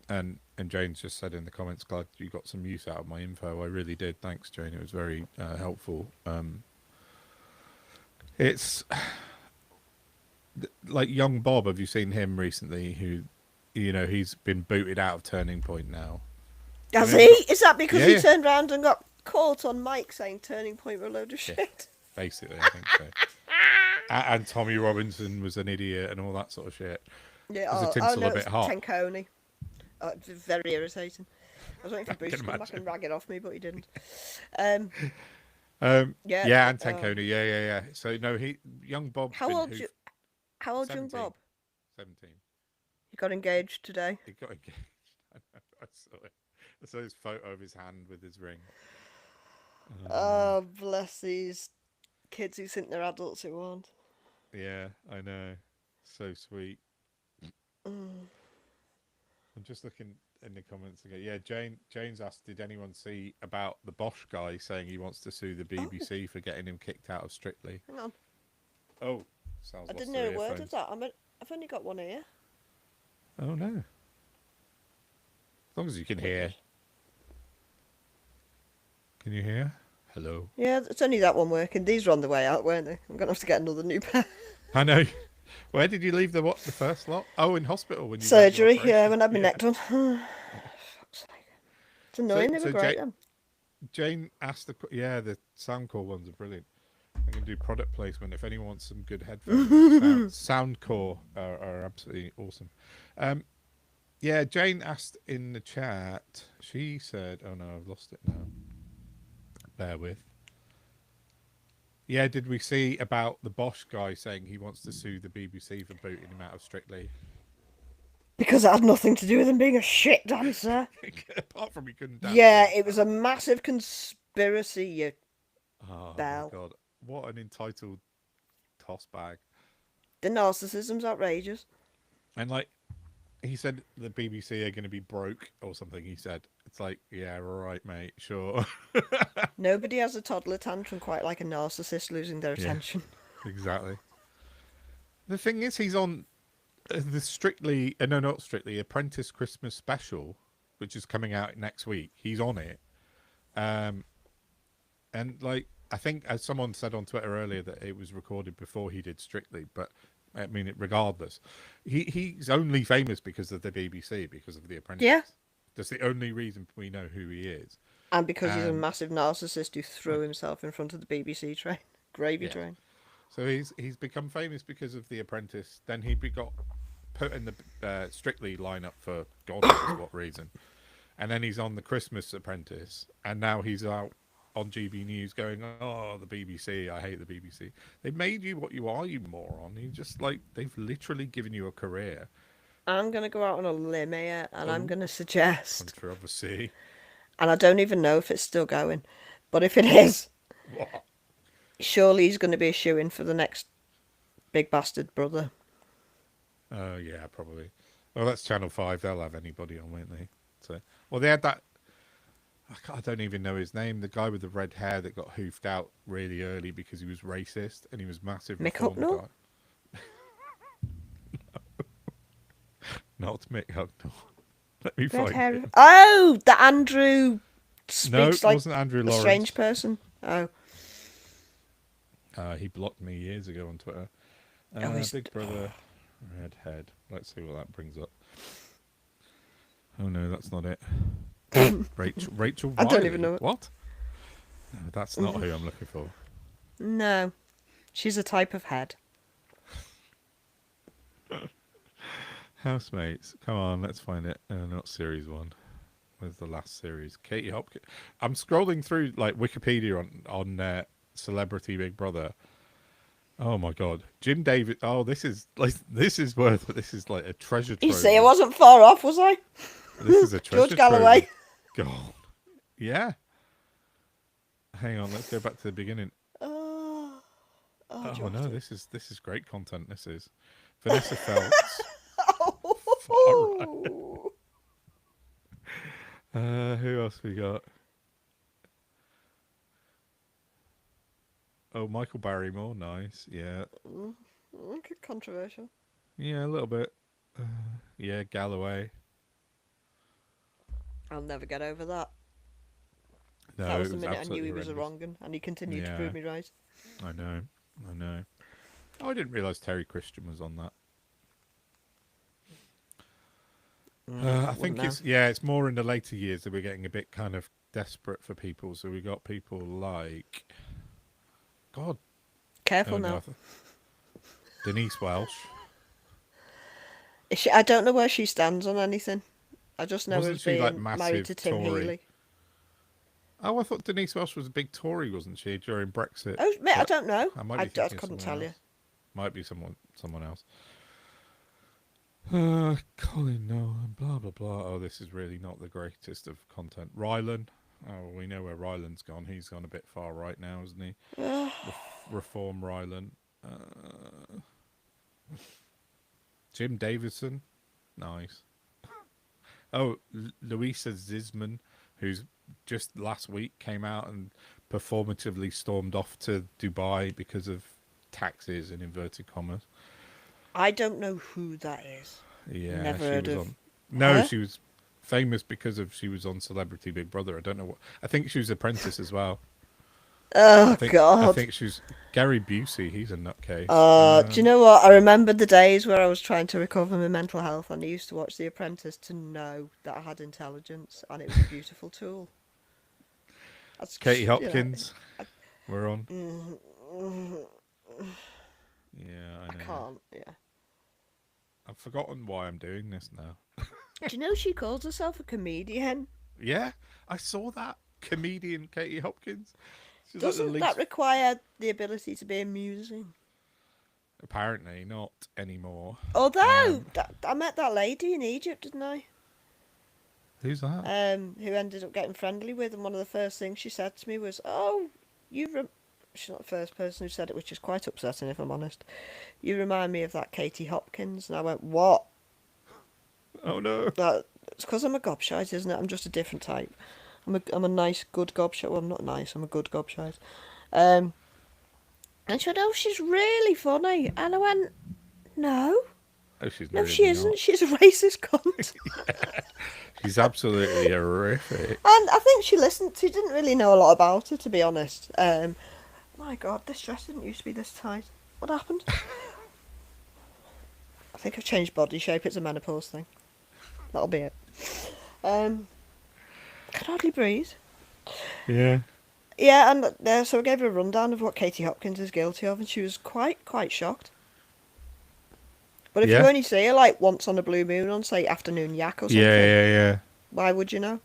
And Jane's just said in the comments, glad you got some use out of my info. I really did. Thanks, Jane. It was very helpful. It's like young Bob. Have you seen him recently? Who, he's been booted out of Turning Point now. Does Yeah, he? he got- Is that because Yeah, he yeah. turned round and got caught on mic saying Turning Point were a load of Yeah. shit? Basically, I think so. And Tommy Robinson was an idiot and all that sort of shit. Yeah. Was the Oh, tinsel no, a bit it's hot? Tanconi. Oh, it's very irritating. I was waiting for Bruce can to come back imagine. and rag it off me, but he didn't. Yeah. Yeah, and Oh. Tanconi. Yeah. So no, young Bob. How old young 17. Bob? 17. He got engaged today. He got engaged. I know. I saw it. I saw his photo of his hand with his ring. Oh, bless these kids who think they're adults who aren't. Yeah, I know. So sweet. I'm just looking in the comments again. Yeah, Jane's asked, did anyone see about the Bosch guy saying he wants to sue the BBC for getting him kicked out of Strictly? Hang on. Oh, Sal's I lost didn't her know a word of earphones. that. I've only got one ear. Oh no. As long as you can hear. Can you hear? Hello. Yeah, it's only that one working. These were on the way out, weren't they? I'm going to have to get another new pair. I know. Where did you leave the first lot? Oh, in hospital when you had your Surgery, yeah, operation. when I had my neck done. Fuck's sake. It's annoying, they were so great Ja- then. Jane asked the Soundcore ones are brilliant. I'm going to do product placement if anyone wants some good headphones. Soundcore are absolutely awesome. Yeah, Jane asked in the chat. She said, "Oh no, I've lost it now. Bear with." Yeah, did we see about the Bosch guy saying he wants to sue the BBC for booting him out of Strictly? Because it had nothing to do with him being a shit dancer. Apart from he couldn't dance. Yeah, it was a massive conspiracy, you Oh bell. my god, what an entitled toss bag! The narcissism's outrageous. And like he said, the BBC are going to be broke or something. He said, it's like, yeah, right, mate, sure. Nobody has a toddler tantrum quite like a narcissist losing their Yeah. attention. Exactly. The thing is, he's on the Strictly, no, not Strictly, Apprentice Christmas special, which is coming out next week. He's on it. And like, I think as someone said on Twitter earlier that it was recorded before he did Strictly, but I mean, regardless, he's only famous because of the BBC, because of The Apprentice. Yeah. That's the only reason we know who he is. And because he's a Um, massive narcissist who threw himself in front of the BBC train, gravy Yeah. train. So he's become famous because of The Apprentice. Then he got put in the Strictly lineup for God knows what reason, and then he's on the Christmas Apprentice, and now he's out on GB News going, "Oh, the BBC! I hate the BBC. They made you what you are, you moron. You just like they've literally given you a career." I'm going to go out on a limb here, and I'm Oh. going to suggest, Controversy. and I don't even know if it's still going, but if it is, What? surely he's going to be a shoo-in for the next big bastard brother. Oh yeah, probably. Well, that's Channel 5. They'll have anybody on, won't they? So, well, they had that. I don't even know his name. The guy with the red hair that got hoofed out really early because he was racist and he was massive Mick reform Hucknall? guy. Not Mick Hucknall. Let me Red find hair. him. Oh, the Andrew No, speaks it like wasn't Andrew a Lawrence. strange person. Oh. He blocked me years ago on Twitter. Oh, he's... Big Brother, redhead. Let's see what that brings up. Oh no, that's not it. Rachel Riley. I don't even know it. What? No, that's not who I'm looking for. No. She's a type of head. Housemates. Come on, let's find it. Not series 1. Where's the last series? Katie Hopkins. I'm scrolling through like Wikipedia on Celebrity Big Brother. Oh my god, Jim David. Oh, this is like this is like a treasure trove. You see, I wasn't far off, was I? This is a treasure George Galloway. trove. God. Yeah. Hang on, let's go back to the beginning. Oh, Oh no, this is great content. This is Vanessa Feltz. Oh. Who else we got? Oh, Michael Barrymore, nice. Yeah, Okay, controversial. yeah, a little bit. Yeah, Galloway. I'll never get over that. No, That was it the was minute I knew absolutely he was a horrendous. wrong and he continued to Yeah. prove me right. I know. Oh, I didn't realise Terry Christian was on that. I think it's more in the later years that we're getting a bit kind of desperate for people. So we got people like, God, Careful oh, now. no, Denise Welsh. I don't know where she stands on anything. I just know her Wasn't as she, being like, married massive to Tim Tory? Healy. Oh, I thought Denise Welsh was a big Tory, wasn't she, during Brexit? Oh, mate, I But don't know. I might I be thinking of couldn't someone tell you. else. Might be someone else. Colin Nolan, blah blah blah. Oh, this is really not the greatest of content. Rylan. Oh, we know where Rylan's gone. He's gone a bit far right now, isn't he? Reform Rylan. Jim Davidson. Nice. Oh, Louisa Zisman, who's just last week came out and performatively stormed off to Dubai because of taxes in inverted commas. I don't know who that is. Yeah, Never she heard was of on. No, her? she was famous because she was on Celebrity Big Brother. I don't know what. I think she was Apprentice as well. Oh, I God. think she was Gary Busey. He's a nutcase. Do you know what? I remember the days where I was trying to recover my mental health and I used to watch The Apprentice to know that I had intelligence and it was a beautiful tool. That's, Katie you know, Hopkins. We're on. Yeah, I I know. can't, yeah. I've forgotten why I'm doing this now. Do you know she calls herself a comedian? Yeah, I saw that comedian Katie Hopkins. She's like the Doesn't least. that require the ability to be amusing? Apparently not anymore. Although, I met that lady in Egypt, didn't I? Who's that? Who ended up getting friendly with, and one of the first things she said to me was, "Oh, she's not the first person who said it, which is quite upsetting if I'm honest. You remind me of that Katie Hopkins." And I went, "What?" Oh no. It's because I'm a gobshite, isn't it? I'm just a different type. I'm a nice, good gobshite. Well, I'm not nice. I'm a good gobshite. And she went, "Oh, she's really funny," and I went, "No." Oh, she's No, really she not. isn't. She's a racist cunt. She's absolutely horrific. And I think she listened. She didn't really know a lot about her, to be honest. My God, this dress didn't used to be this tight. What happened? I think I've changed body shape. It's a menopause thing. That'll be it. I can hardly breathe. Yeah. Yeah, and so I gave her a rundown of what Katie Hopkins is guilty of, and she was quite shocked. But if you Yeah. only see her like once on a blue moon on, say, Afternoon Yak or something, Yeah. why would you know?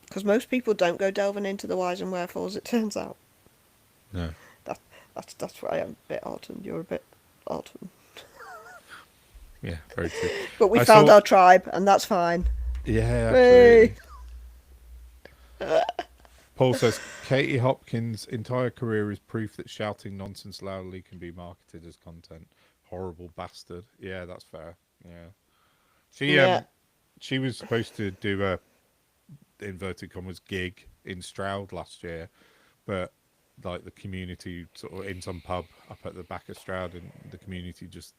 Because most people don't go delving into the whys and wherefores, it turns out. No. That's why I'm a bit odd and you're a bit odd. Yeah, very true. But we I found saw- our tribe, and that's fine. Yeah, Hey. absolutely. Paul says Katie Hopkins' entire career is proof that shouting nonsense loudly can be marketed as content. Horrible bastard. Yeah, that's fair. Yeah. Yeah. She was supposed to do a inverted commas gig in Stroud last year, but like the community sort of in some pub up at the back of Stroud, and the community just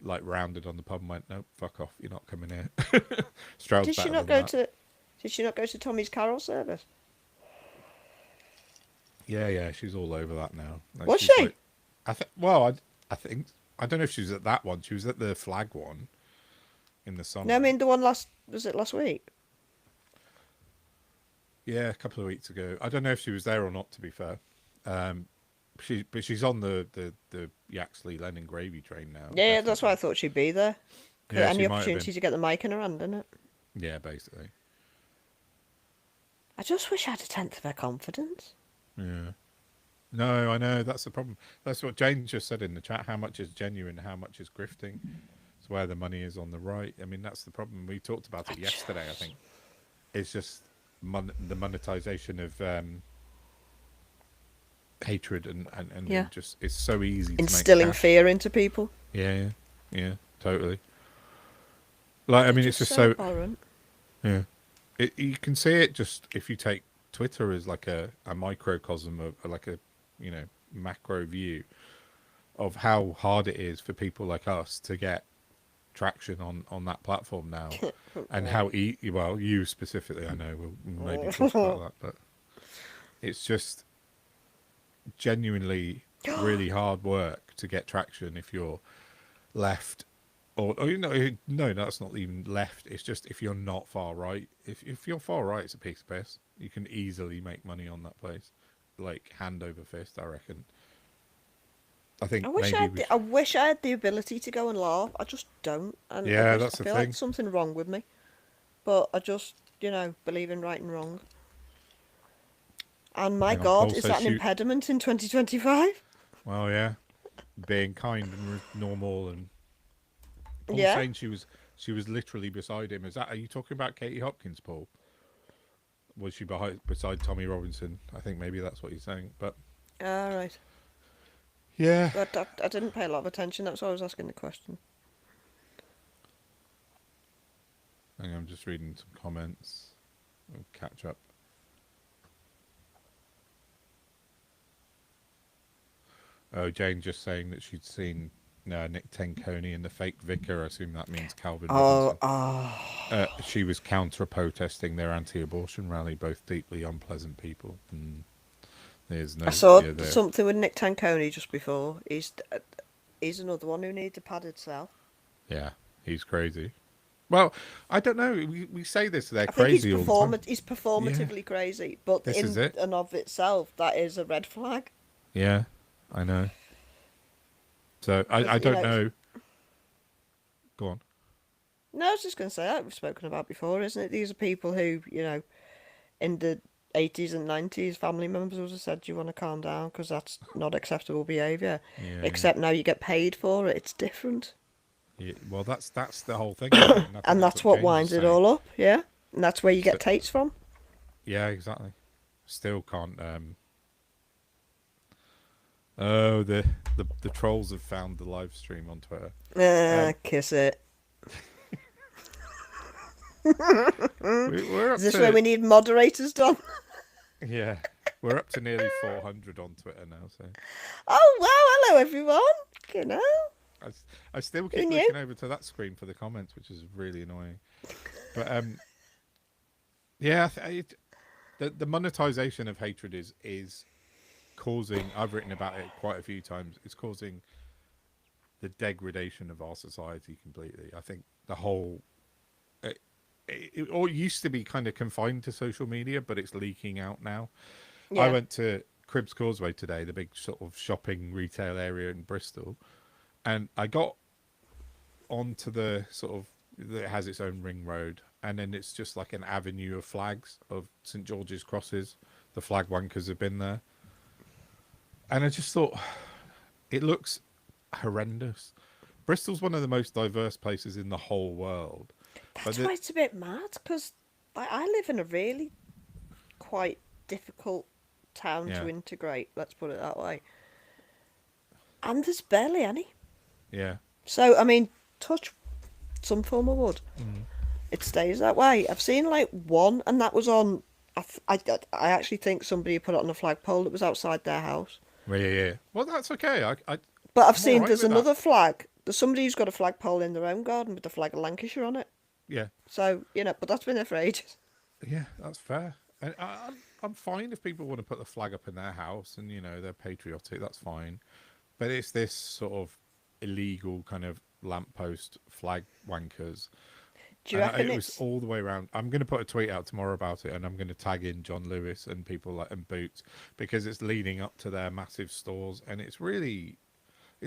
like rounded on the pub and went, "Nope, fuck off, you're not coming here." Stroud's Did she better not than go that. to? Did she not go to Tommy's carol service? Yeah, she's all over that now. Like, Was she's she? like, I think. Well, I think I don't know if she was at that one. She was at the flag one in the summer. No, I mean the one last week? Yeah, a couple of weeks ago. I don't know if she was there or not. To be fair, but she's on the Yaxley Lennon gravy train now. Yeah, that's why I definitely. thought she'd be there. Yeah, she Any might have opportunity been. to get the mic in her hand, isn't it? Yeah, basically. I just wish I had a tenth of her confidence. Yeah. No, I know that's the problem. That's what Jane just said in the chat. How much is genuine? How much is grifting? It's where the money is on the right. I mean, that's the problem. We talked about it yesterday. I think it's just the monetization of hatred and Yeah. just it's so easy to make Instilling cash. fear into people. Yeah, totally. Like, I They're mean, it's just just so so abhorrent. yeah. You can see it just if you take Twitter as like a microcosm of like a macro view of how hard it is for people like us to get traction on that platform now, and how well you specifically, I know we'll maybe talk about that, but it's just genuinely really hard work to get traction if you're left or no, that's not even left. It's just if you're not far right. If you're far right, it's a piece of piss. You can easily make money on that place, like hand over fist. I reckon. I think I wish I had the ability to go and laugh. I just don't, and yeah, I that's the feel like thing. something wrong with me. But I just, believe in right and wrong. And my Hang on, God, Paul is says that an impediment in 2025? well, yeah, being kind and normal, and Paul Yeah. saying she was literally beside him. Are you talking about Katie Hopkins, Paul? Was she beside Tommy Robinson? I think maybe that's what he's saying. But All right. yeah, But I didn't pay a lot of attention. That's why I was asking the question. hang on, I'm just reading some comments. We'll catch up. Oh, Jane just saying that she'd seen Nick Tenconi and the fake vicar. I assume that means Calvin Oh, Robinson. She was counter-protesting their anti-abortion rally, both deeply unpleasant people. And there's no. I saw Yeah, something with Nick Tanconi just before. He's another one who needs a padded cell. yeah, he's crazy. Well, I don't know. We say this, they're I think crazy all the time. he's performatively crazy, but This is in it. and of itself, that is a red flag. Yeah, I know. So I You don't know- know. Go on. No, I was just going to say that we've spoken about before, isn't it? These are people who, in the 80s and 90s, family members would have said, "Do you want to calm down? Because that's not acceptable behaviour." Yeah, Except now you get paid for it. It's different. yeah. Well, that's the whole thing. Isn't it? And I think And that's what James was winds it saying. all up, yeah? And that's where you So- get Tates from. Yeah, exactly. Still can't. Oh, the trolls have found the live stream on Twitter. Kiss it. We're up Is this to where we need moderators, Don? yeah, we're up to nearly 400 on Twitter now. So Oh, wow, hello, everyone. You know. I still Who keep knew? looking over to that screen for the comments, which is really annoying. But yeah, the monetization of hatred is causing. I've written about it quite a few times. It's causing the degradation of our society completely. I think the whole it all used to be kind of confined to social media, but it's leaking out now. Yeah. I went to Cribbs Causeway today, the big sort of shopping retail area in Bristol, and I got onto the sort of it has its own ring road, and then it's just like an avenue of flags of St George's crosses. The flag wankers have been there, and I just thought it looks horrendous. Bristol's one of the most diverse places in the whole world. That's why it's a bit mad, because I live in a really quite difficult town Yeah. to integrate, let's put it that way. And there's barely any. Yeah, So, I mean, touch some form of wood. It stays that way. I've seen like one, and that was on. I actually think somebody put it on a flagpole that was outside their house. Well, yeah. Well, that's okay. But I've I'm all seen right there's with that. another flag. There's somebody who's got a flagpole in their own garden with the flag of Lancashire on it. Yeah, So, but that's been there for ages. yeah, that's fair. And I'm fine if people want to put the flag up in their house and they're patriotic. That's fine. But it's this sort of illegal kind of lamppost flag wankers. Do you And reckon it was it's. all the way around. I'm going to put a tweet out tomorrow about it, and I'm going to tag in John Lewis and people like and Boots because it's leading up to their massive stores, and it's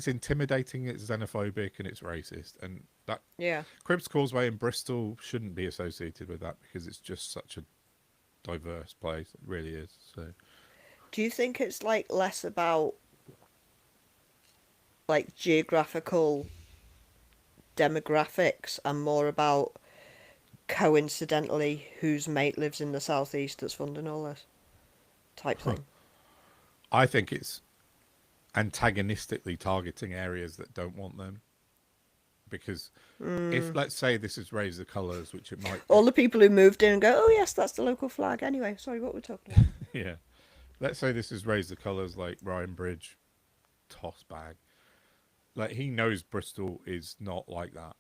intimidating, it's xenophobic, and it's racist. And that Yeah. Cribs Causeway in Bristol shouldn't be associated with that because it's just such a diverse place. It really is. So Do you think it's like less about like geographical demographics and more about coincidentally whose mate lives in the southeast that's funding all this type thing? I think it's antagonistically targeting areas that don't want them because if let's say this is Raise the Colours, which it might be, All the people who moved in and go, oh yes, that's the local flag. Anyway, sorry, what we're talking about? yeah, let's say this is Raise the Colours like Ryan Bridge, toss bag. Like he knows Bristol is not like that.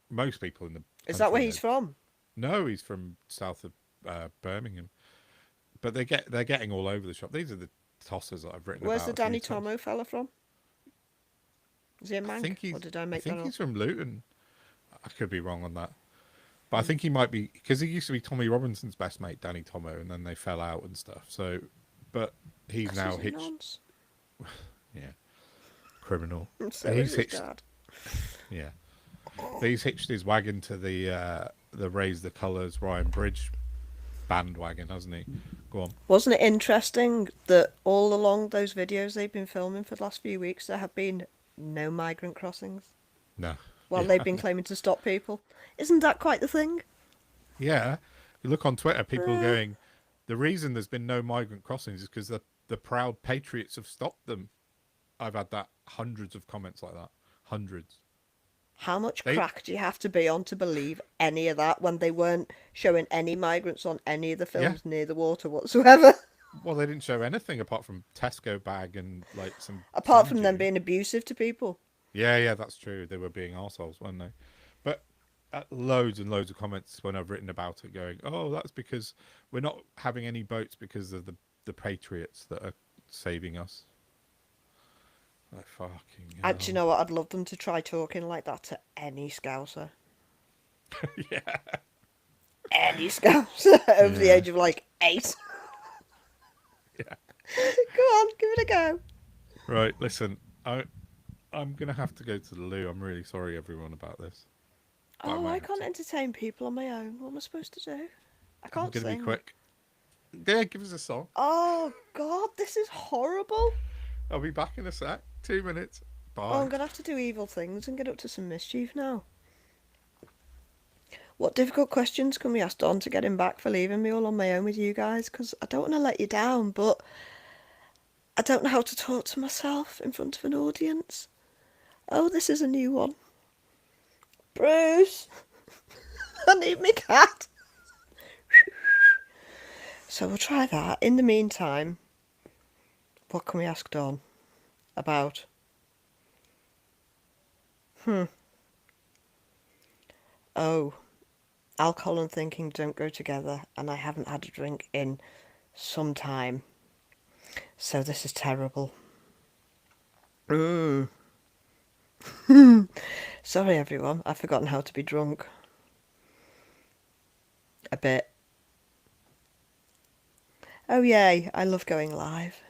Most people in the Is that country where know. he's from? No, he's from south of Birmingham, but they're getting all over the shop. These are the tossers that I've written Where's about the a few Danny times. Tomo fella from? Is he a I Manc? think he's Or did I I make think that up? he's from Luton. I could be wrong on that, but I Mm. think he might be because he used to be Tommy Robinson's best mate, Danny Tomo, and then they fell out and stuff. So, but he's 'Cause now he's a hitched. nonce. Yeah, criminal. So He's is his hitched. dad. Yeah, but he's hitched his wagon to the Raise the Colours Ryan Bridge bandwagon, hasn't he? Go on. Wasn't it interesting that all along those videos they've been filming for the last few weeks, there have been no migrant crossings No. while Yeah. they've been claiming to stop people? Isn't that quite the thing? Yeah. You look on Twitter, people Uh, going, the reason there's been no migrant crossings is because the proud patriots have stopped them. I've had that hundreds of comments like that. Hundreds. How much They crack do you have to be on to believe any of that when they weren't showing any migrants on any of the yeah. films near the water whatsoever? Well, they didn't show anything apart from Tesco bag and like some Apart sand from them dunes. being abusive to people. Yeah, yeah, that's true. They were being arseholes, weren't they? But loads and loads of comments when I've written about it going, oh, that's because we're not having any boats because of the patriots that are saving us. Like, fucking And do you hell. know what? I'd love them to try talking like that to any Scouser. Yeah. Any Scouser over the Yeah. age of like 8. Yeah. Go on, give it a go. Right, listen, I'm gonna have to go to the loo. I'm really sorry, everyone, about this. But I Oh, might I have can't to. entertain people on my own. What am I supposed to do? I I'm can't gonna be sing. quick. Yeah, give us a song. Oh, God, this is horrible. I'll be back in a sec. 2 minutes. Oh, I'm Bye. going to have to do evil things and get up to some mischief now. What difficult questions can we ask Don to get him back for leaving me all on my own with you guys? Because I don't want to let you down, but I don't know how to talk to myself in front of an audience. Oh, this is a new one. Bruce, I need my cat. So we'll try that. In the meantime, what can we ask Don about? Oh, alcohol and thinking don't go together, and I haven't had a drink in some time. So this is terrible. Mm. Sorry, everyone. I've forgotten how to be drunk. A bit. Oh, yay. I love going live.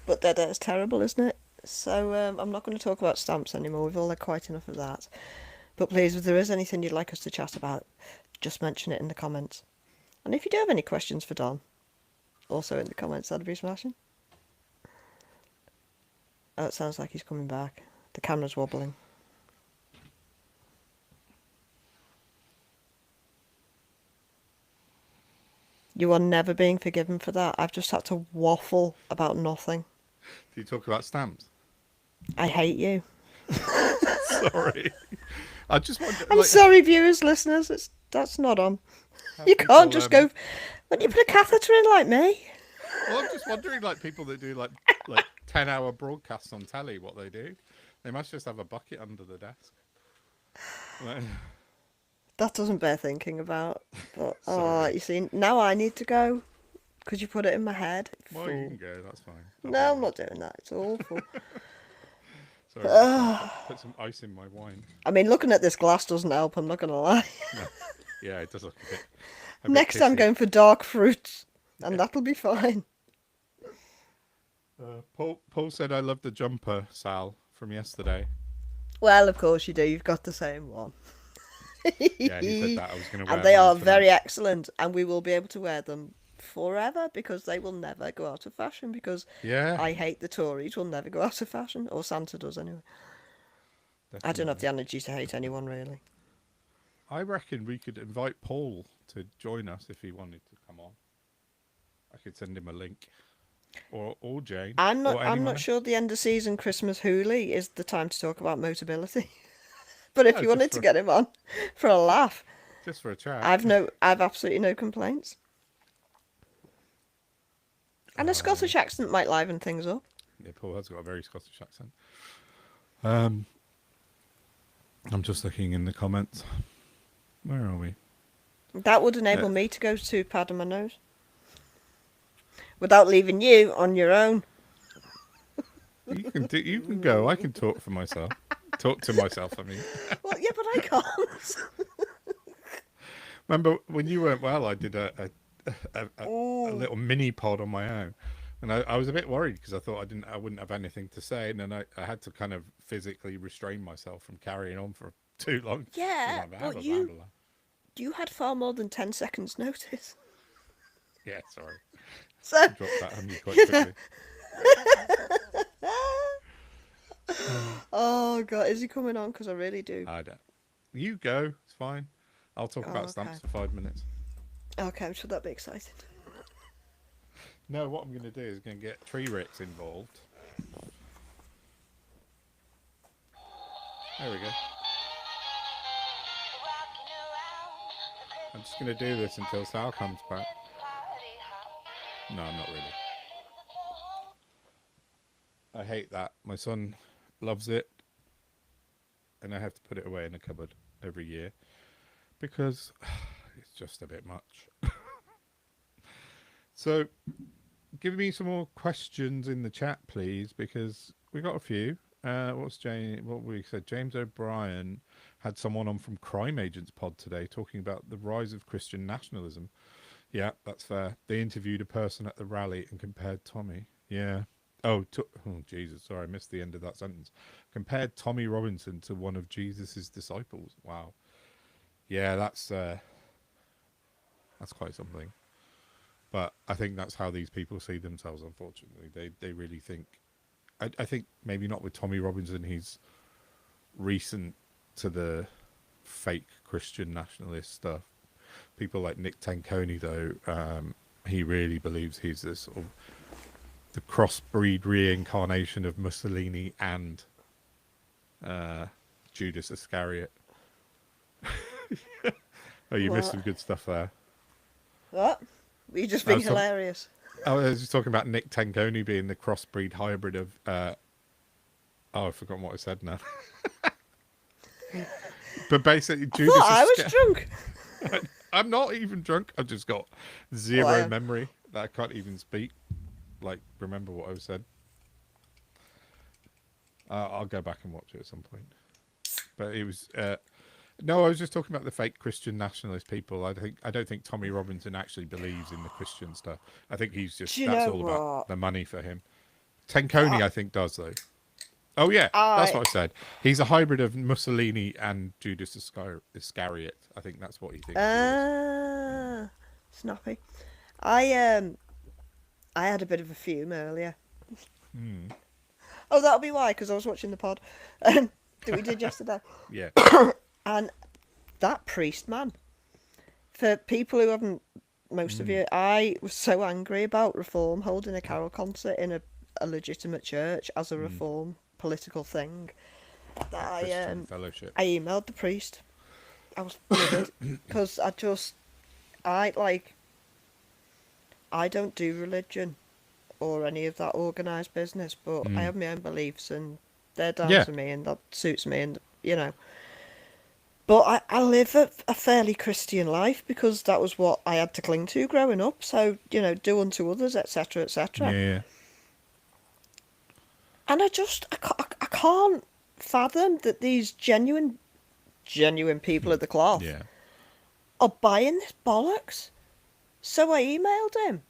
But it's terrible, isn't it? So I'm not going to talk about stamps anymore. We've all had quite enough of that. But please, if there is anything you'd like us to chat about, just mention it in the comments. And if you do have any questions for Don, also in the comments, that'd be smashing. Oh, it sounds like he's coming back. The camera's wobbling. You are never being forgiven for that. I've just had to waffle about nothing. Do you talk about stamps? I hate you. Sorry. I just wonder, I'm like, sorry, viewers, listeners. That's not on. how You people, can't just go. When you put a catheter in like me. Well, I'm just wondering, like, people that do like 10-hour broadcasts on telly, what they do. They must just have a bucket under the desk. Like, That doesn't bear thinking about. But sorry. you see, now I need to go because you put it in my head. Well, you Fool. can go. That's fine. I'll be No, I'm alright. not doing that. It's awful. Sorry, I'm just gonna put some ice in my wine. I mean, looking at this glass doesn't help. I'm not gonna lie. No. Yeah, it does look a bit Next, I'm pissy. going for dark fruits, and that'll be fine. Paul said I love the jumper, Sal, from yesterday. Well, of course you do. You've got the same one. Yeah, he said that I was going to wear And they mine are tonight. very excellent, and we will be able to wear them forever because they will never go out of fashion. Because Yeah, I hate the Tories will never go out of fashion, or Santa does anyway. I don't have definitely. the energy to hate anyone really. I reckon we could invite Paul to join us if he wanted to come on. I could send him a link, or Jane, or I'm anyone not else. sure the end of season Christmas hoolie is the time to talk about Motability. But if No, you wanted to get him on for a laugh, just for a chat. I've absolutely no complaints. And a Scottish accent might liven things up. Yeah, Paul has got a very Scottish accent. Um, I'm just looking in the comments. Where are we? That would enable me to go to pad on my nose. Without leaving you on your own. You can do. You can go. I can talk for myself. Talk to myself. I mean, Well, yeah, but I can't. remember when you weren't well? I did a little mini pod on my own, and I was a bit worried because I thought I wouldn't have anything to say, and then I had to kind of physically restrain myself from carrying on for too long. Yeah, Blah, blah, but blah, you blah, blah. you had far more than 10 seconds notice. Yeah, sorry, So, dropped that on you quite you know, quickly. oh god, is he coming on? Because I really do. I don't. You go. It's fine. I'll talk about Okay. stamps for 5 minutes. Okay, I'm sure that'd be exciting. No, what I'm going to do is going to get Tree Ricks involved. There we go. I'm just going to do this until Sal comes back. No, I'm not really. I hate that. My son loves it, and I have to put it away in the cupboard every year because it's just a bit much. So, give me some more questions in the chat, please, because we got a few. What we said? James O'Brien had someone on from Crime Agents Pod today talking about the rise of Christian nationalism. Yeah, that's fair. They interviewed a person at the rally and compared Tommy. Yeah. Oh, Jesus. Sorry, I missed the end of that sentence. Compared Tommy Robinson to one of Jesus's disciples. Wow. Yeah, that's quite something. But I think that's how these people see themselves, unfortunately. They really think... I think maybe not with Tommy Robinson. He's recent to the fake Christian nationalist stuff. People like Nick Tanconi, though, he really believes he's this sort of the crossbreed reincarnation of Mussolini and Judas Iscariot. Oh, you missed What? some good stuff there. What? Were you just being some- hilarious? I was just talking about Nick Tanconi being the crossbreed hybrid of... oh, I've forgotten what I said now. But basically, I Judas thought I was Iscariot... drunk. I'm not even drunk. I've just got zero Wow. memory that I can't even speak. Like, remember what I said. I'll go back and watch it at some point. But it was... no, I was just talking about the fake Christian nationalist people. I don't think Tommy Robinson actually believes in the Christian stuff. I think he's just... Do you That's know all about what? the money for him. Tanconi, I think, does, though. Oh, yeah, that's what I said. He's a hybrid of Mussolini and Judas Iscariot. I think that's what he thinks he is. Snappy. I had a bit of a fume earlier. Oh, that'll be why, because I was watching the pod that we did yesterday. Yeah. And that priest man, for people who haven't, most of you, I was so angry about Reform holding a carol concert in a legitimate church as a Reform political thing. that Christian Fellowship. I emailed the priest. I was livid because I like, I don't do religion or any of that organised business, but I Mm. have my own beliefs and they're down Yeah. to me and that suits me and you know. But I live a fairly Christian life because that was what I had to cling to growing up. So, you know, do unto others, etc., Yeah. etc. Yeah. And I can't fathom that these genuine people of the cloth Yeah. are buying this bollocks. So I emailed him.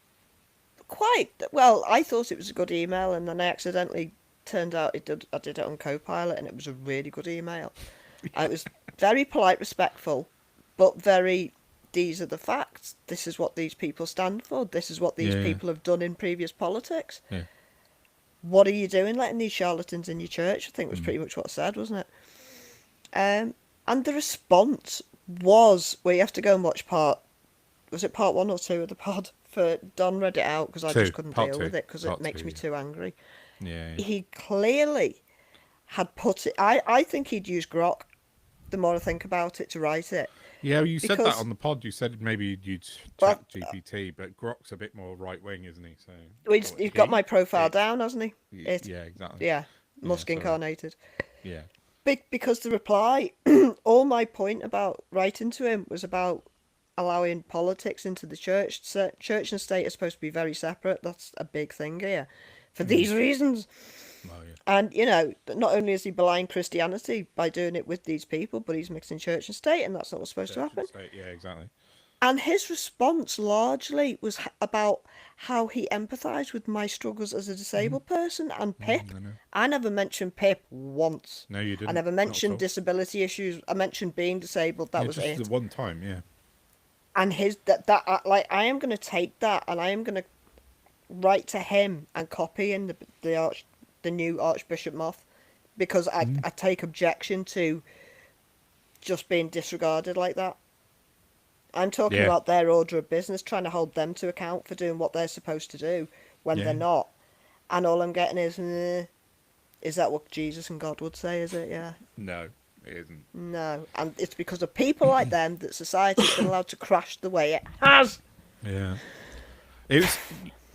Quite well, I thought it was a good email, and then I accidentally turned out I did it on Copilot, and it was a really good email. It was very polite, respectful, but very. These are the facts. This is what these people stand for. This is what these Yeah. people have done in previous politics. Yeah. What are you doing, letting these charlatans in your church? I think was Mm. pretty much what I said, wasn't it? And the response was, well, you have to go and watch was it part 1 or 2 of the pod? For Don read it out because I Two. just couldn't Part deal two. with it because it Part makes two. me too angry. Yeah. He clearly had put it. I think he'd used Grok. The more I think about it, to write it, Yeah, you said that because on the pod. You said maybe you'd well, chat GPT, but Grok's a bit more right wing, isn't he? So he's got my profile it, down, hasn't he? yeah, exactly. Yeah, Yeah, Musk sorry. incarnated. Yeah, Because the reply, all my point about writing to him was about allowing politics into the church. Church and state are supposed to be very separate. That's a big thing here, for these reasons. well, yeah, And you know, not only is he belying Christianity by doing it with these people, but he's mixing church and state, and that's not what's supposed to church and happen. state, yeah, exactly. And his response largely was about how he empathised with my struggles as a disabled person and Pip. I know. I never mentioned Pip once. No, you I didn't. never Not at mentioned all. disability issues. I mentioned being disabled. That Yeah, was just it. the one time. Yeah, And like I am going to take that and I am going to write to him and copy in the new Archbishop Moth, because I take objection to just being disregarded like that. I'm talking yeah, about their order of business, trying to hold them to account for doing what they're supposed to do when yeah. they're not. And all I'm getting is that what Jesus and God would say, is it? Yeah. No, it isn't. No. And it's because of people like them that society's been allowed to crash the way it has. Yeah, it was.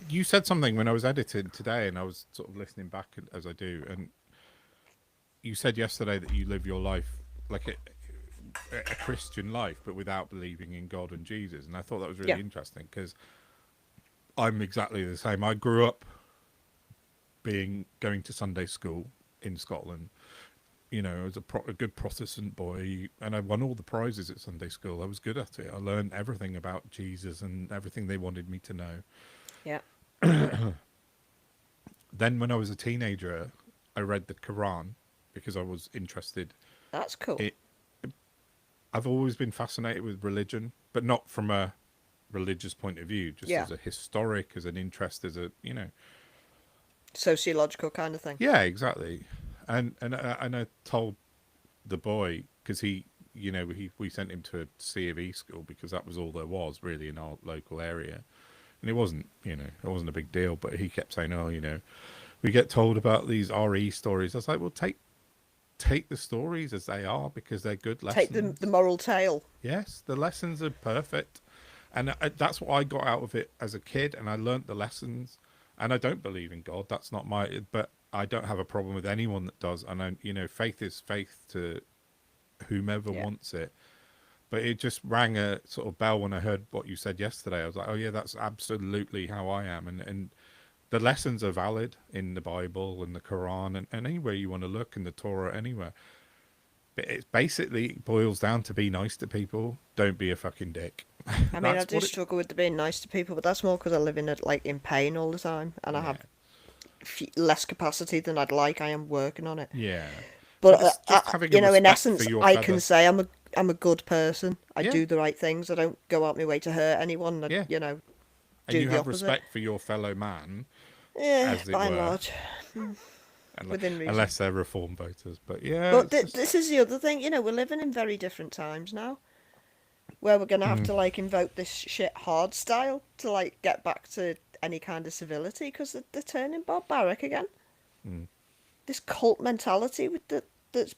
You said something when I was editing today, and I was sort of listening back as I do, and you said yesterday that you live your life like a Christian life, but without believing in God and Jesus. And I thought that was really Yeah. interesting because I'm exactly the same. I grew up going to Sunday school in Scotland. You know, as a good Protestant boy, and I won all the prizes at Sunday school. I was good at it. I learned everything about Jesus and everything they wanted me to know. Yeah. Then, when I was a teenager, I read the Quran because I was interested. That's cool. I've always been fascinated with religion, but not from a religious point of view, just Yeah. as a historic, as an interest, as a, Sociological kind of thing. yeah, exactly. And I told the boy, because we sent him to a C of E school because that was all there was really in our local area, and it wasn't a big deal. But he kept saying, "Oh, we get told about these RE stories." I was like, "Well, take the stories as they are because they're good lessons." Take the moral tale. Yes, the lessons are perfect, and that's what I got out of it as a kid, and I learnt the lessons. And I don't believe in God. That's not but I don't have a problem with anyone that does. And faith is faith to whomever Yeah. wants it. But it just rang a sort of bell when I heard what you said yesterday. I was like, oh yeah, that's absolutely how I am. And the lessons are valid in the Bible and the Quran and anywhere you want to look, in the Torah, anywhere. But it basically boils down to be nice to people. Don't be a fucking dick. I mean, I That's do what struggle with being nice to people, but that's more because I live in pain all the time, and I have less capacity than I'd like. I am working on it. Yeah. But Just having a in respect essence, for your I feather. can say I'm a good person. I Yeah. do the right things. I don't go out my way to hurt anyone. Yeah. Do And you the have opposite. respect for your fellow man, Yeah, as it by and were. large, within reason. Unless they're reform voters. But yeah, But it's just- this is the other thing. We're living in very different times now, where we're gonna have to invoke this shit hard style to get back to any kind of civility, because they're turning barbaric again. This cult mentality that's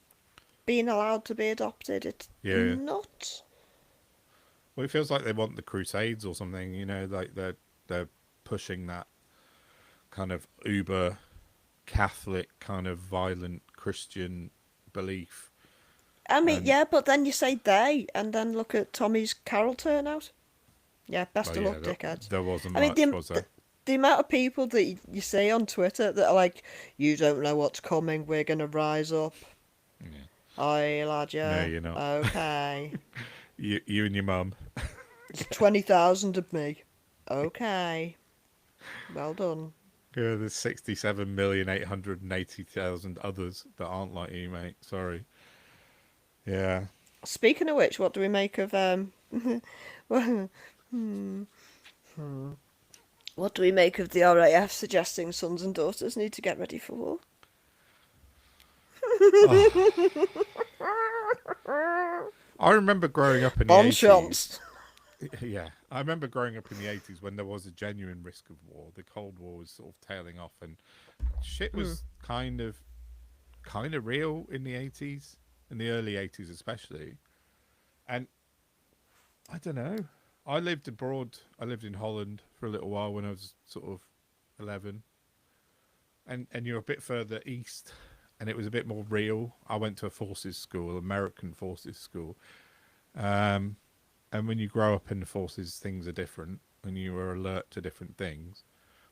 being allowed to be adopted. It's Yeah. nuts. Well, it feels like they want the Crusades or something. You know, like they're pushing that kind of uber Catholic kind of violent Christian belief. I mean, And yeah, but then you say they, and then look at Tommy's Carol turnout. Yeah, best well, of yeah, luck, dickheads. there wasn't I mean, much, was there? the amount of people that you see on Twitter that are like, you don't know what's coming, we're going to rise up. Yeah. Aye, lad, No, yeah. you're not. Okay. You and your mum. It's 20,000 of me. Okay. Well done. Yeah, there's 67,880,000 others that aren't like you, mate. Sorry. Yeah. Speaking of which, what do we make of what do we make of the RAF suggesting sons and daughters need to get ready for war? Oh, I remember growing up in the Bomb 80s. shots. Yeah, I remember growing up in the 80s when there was a genuine risk of war. The Cold War was sort of tailing off, and shit was kind of real in the 80s, in the early 80s especially. And I don't know. I lived abroad. I lived in Holland for a little while when I was sort of 11. And you're a bit further east, and it was a bit more real. I went to a forces school, American forces school. Um, and when you grow up in the forces, things are different, and you are alert to different things.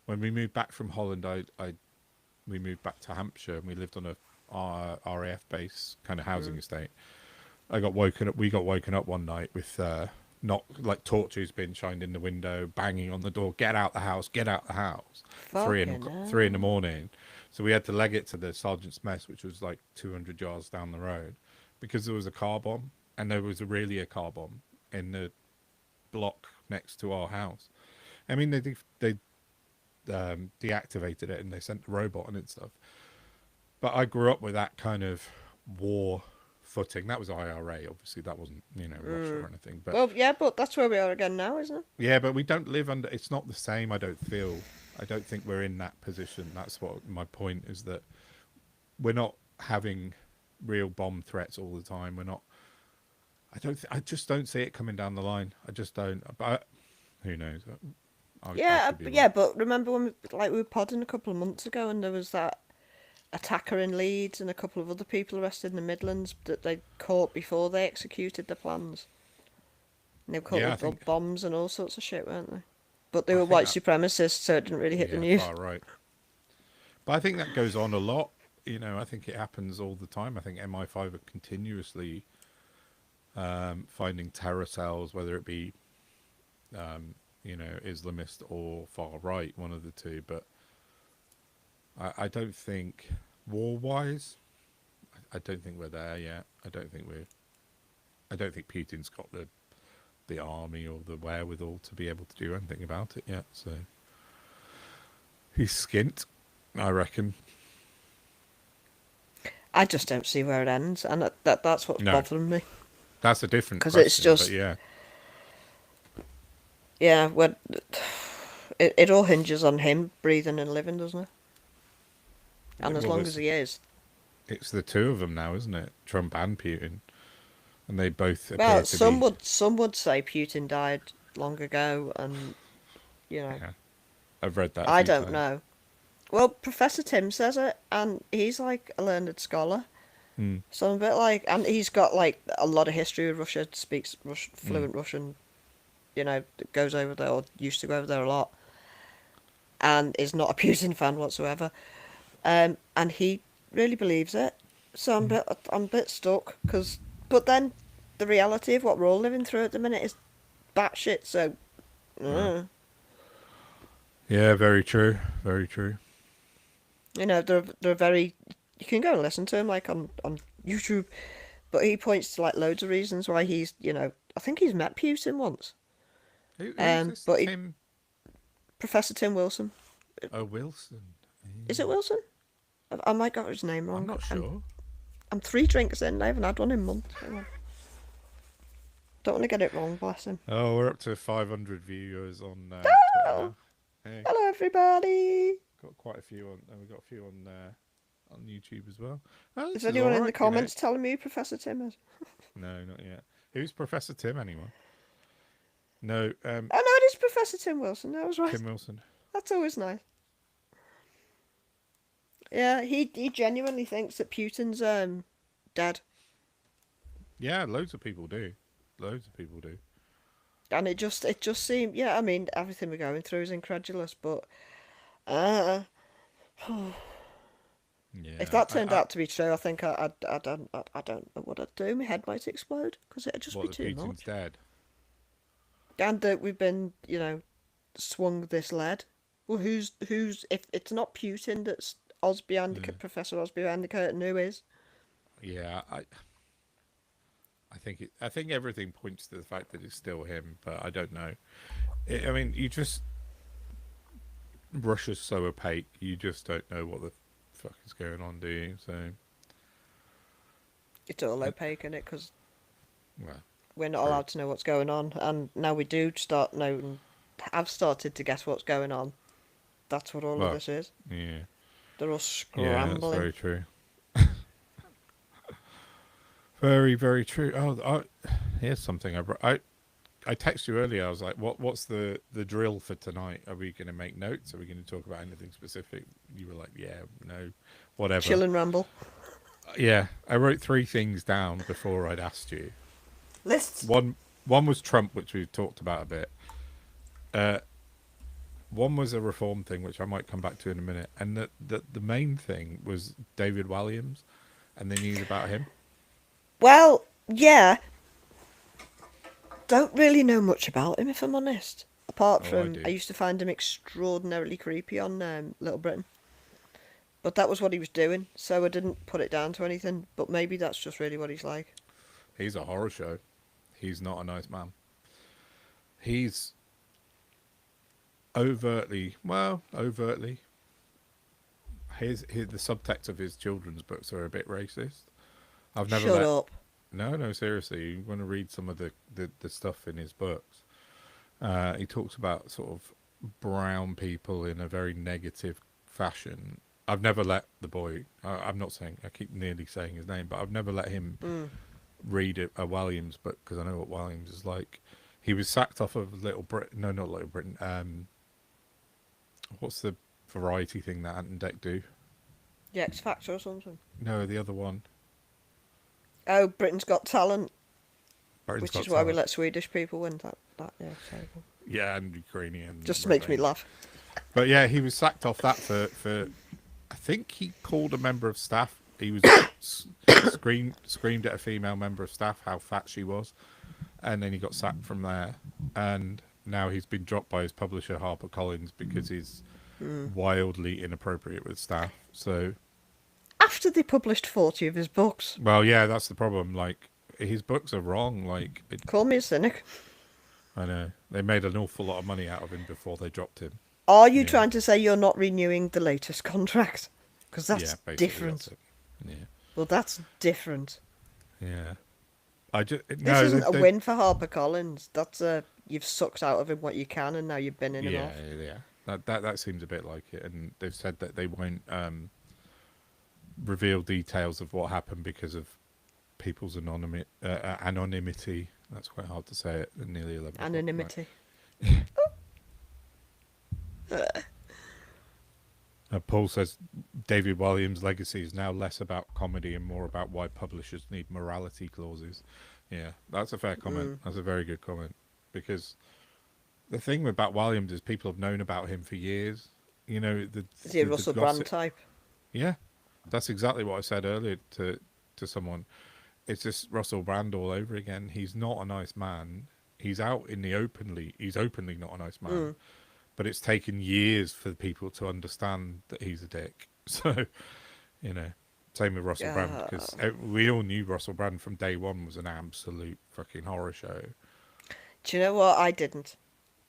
When we moved back from Holland, we moved back to Hampshire, and we lived on a RAF base kind of housing estate. I got woken up. We got woken up one night with not like torches being shined in the window, banging on the door. Get out the house! Get out the house! Fucking Three in the hell. morning. So we had to leg it to the sergeant's mess, which was like 200 yards down the road, because there was a car bomb, and there was really a car bomb in the block next to our house. I mean, they deactivated it and they sent the robot on it and stuff. But I grew up with that kind of war footing. That was IRA, obviously. That wasn't, Russia or anything. But Well, yeah, but that's where we are again now, isn't it? yeah, but we don't live under. It's not the same. I don't feel. I don't think we're in that position. That's what my point is, that we're not having real bomb threats all the time. We're not. I just don't see it coming down the line. I just don't. But who knows? I Yeah, could be yeah, wrong. but remember when we were podding a couple of months ago and there was that attacker in Leeds and a couple of other people arrested in the Midlands that they caught before they executed the plans. And they were caught Yeah, with bombs and all sorts of shit, weren't they? But they I were think white that. supremacists, so it didn't really hit the Yeah, news. far right. But I think that goes on a lot. I think it happens all the time. I think MI5 are continuously finding terror cells, whether it be, Islamist or far right, one of the two. But I don't think, war-wise, I don't think we're there yet. I don't think Putin's got the army or the wherewithal to be able to do anything about it yet. So he's skint, I reckon. I just don't see where it ends, and that's what's No, bothering me. that's a different Because it's question. But just, yeah, yeah, it all hinges on him breathing and living, doesn't it? And as well, long as he is. it's the two of them now, isn't it? Trump and Putin, and they both appear Well, to be. some would say Putin died long ago, and you know, Yeah, I've read that a I few don't times. know. Well, Professor Tim says it, and he's like a learned scholar. Mm, So I'm a bit like, and he's got like a lot of history with Russia, speaks mm. fluent Russian, goes over there or used to go over there a lot, and is not a Putin fan whatsoever. And he really believes it. So I'm a bit stuck but then the reality of what we're all living through at the minute is batshit. So, Yeah. uh, Yeah, very true. Very true. they're very. You can go and listen to him like on YouTube, but he points to like loads of reasons why he's I think he's met Putin once. Who's this? But Tim? Professor Tim Wilson, Oh, Wilson. is it Wilson? I might got his name I'm wrong. not sure. I'm 3 drinks in. I haven't had one in months. Hang on. Don't want to get it wrong. Bless him. Oh, we're up to 500 viewers on Twitter Oh, now. Hey, hello everybody. got quite a few on. We've got a few on on YouTube as well. Oh, Is this is anyone all in the right, you know. comments telling me who Professor Tim is? No, not yet. Who's Professor Tim? Anyone? No, Oh no, it is Professor Tim Wilson. That was right. Tim Wilson. That's always nice. Yeah, he genuinely thinks that Putin's dead, Yeah, loads of people do. Loads of people do. and it just seemed, yeah. I mean, everything we're going through is incredulous, but uh, Yeah, if that turned out to be true, I think I don't know what I'd do. My head might explode because it'd just be what, that too Putin's much. dead? And that we've been, swung this lead. Well, who's if it's not Putin that's Oz behind the Professor Oz behind the curtain, who is? Yeah, I think everything points to the fact that it's still him, but I don't know. I mean, you just Russia's so opaque, you just don't know what the fuck is going on, do you? So, It's all opaque in it because well, we're not true. allowed to know what's going on, and now we do start knowing. I've started to guess what's going on. That's what all of Well, this is. yeah, They're all yeah, that's scrambling. very true. Very, very true. Oh, here's something I texted you earlier. I was like, what's the drill for tonight? Are we going to make notes? Are we going to talk about anything specific? You were like, yeah, no, whatever. Chill and ramble. Yeah, I wrote 3 things down before I'd asked you. Lists. One was Trump, which we've talked about a bit. One was a reform thing, which I might come back to in a minute, and the main thing was David Walliams and the news about him. Well, yeah. Don't really know much about him, if I'm honest. Apart Oh, I from, do. I used to find him extraordinarily creepy on Little Britain. But that was what he was doing, so I didn't put it down to anything. But maybe that's just really what he's like. He's a horror show. He's not a nice man. He's overtly, the subtext of his children's books are a bit racist. I've never Shut let. up. No, seriously. You want to read some of the stuff in his books. He talks about sort of brown people in a very negative fashion. I've never let the boy. I'm not saying. I keep nearly saying his name, but I've never let him read a Williams book because I know what Williams is like. He was sacked off of Little Britain. No, not Little Britain. What's the variety thing that Ant and Dec do? The X Factor or something. No, the other one. Oh, Britain's Got Talent, Britain's which Got is why we Talent. let Swedish people win yeah, terrible. Yeah, and Ukrainian. Just makes me Romanian. laugh. But yeah, he was sacked off that for I think he called a member of staff. He was screamed at a female member of staff how fat she was, and then he got sacked from there. And now he's been dropped by his publisher HarperCollins because he's wildly inappropriate with staff. So, After they published 40 of his books. well, yeah, that's the problem. Like his books are wrong. Like Call me a cynic. I know they made an awful lot of money out of him before they dropped him. Are you Yeah. trying to say you're not renewing the latest contract? Because that's Yeah, basically, different. that's it. Yeah, Well, that's different. yeah. I just This isn't a win for HarperCollins. That's you've sucked out of him what you can, and now you're binning him off. Yeah. That seems a bit like it, and they've said that they won't reveal details of what happened because of people's anonymity. That's quite hard to say at nearly 11 o'clock, Anonymity. right. Paul says David Walliams' legacy is now less about comedy and more about why publishers need morality clauses. Yeah, that's a fair comment. That's a very good comment, because the thing about Walliams is people have known about him for years. You know, Is he a the Russell Brand gossip. type? Yeah, that's exactly what I said earlier to someone. It's just Russell Brand all over again. He's not a nice man. He's out in the openly. He's openly not a nice man. But it's taken years for people to understand that he's a dick. So, you know, same with Russell Brand, because we all knew Russell Brand from day one was an absolute fucking horror show. Do you know what? I didn't.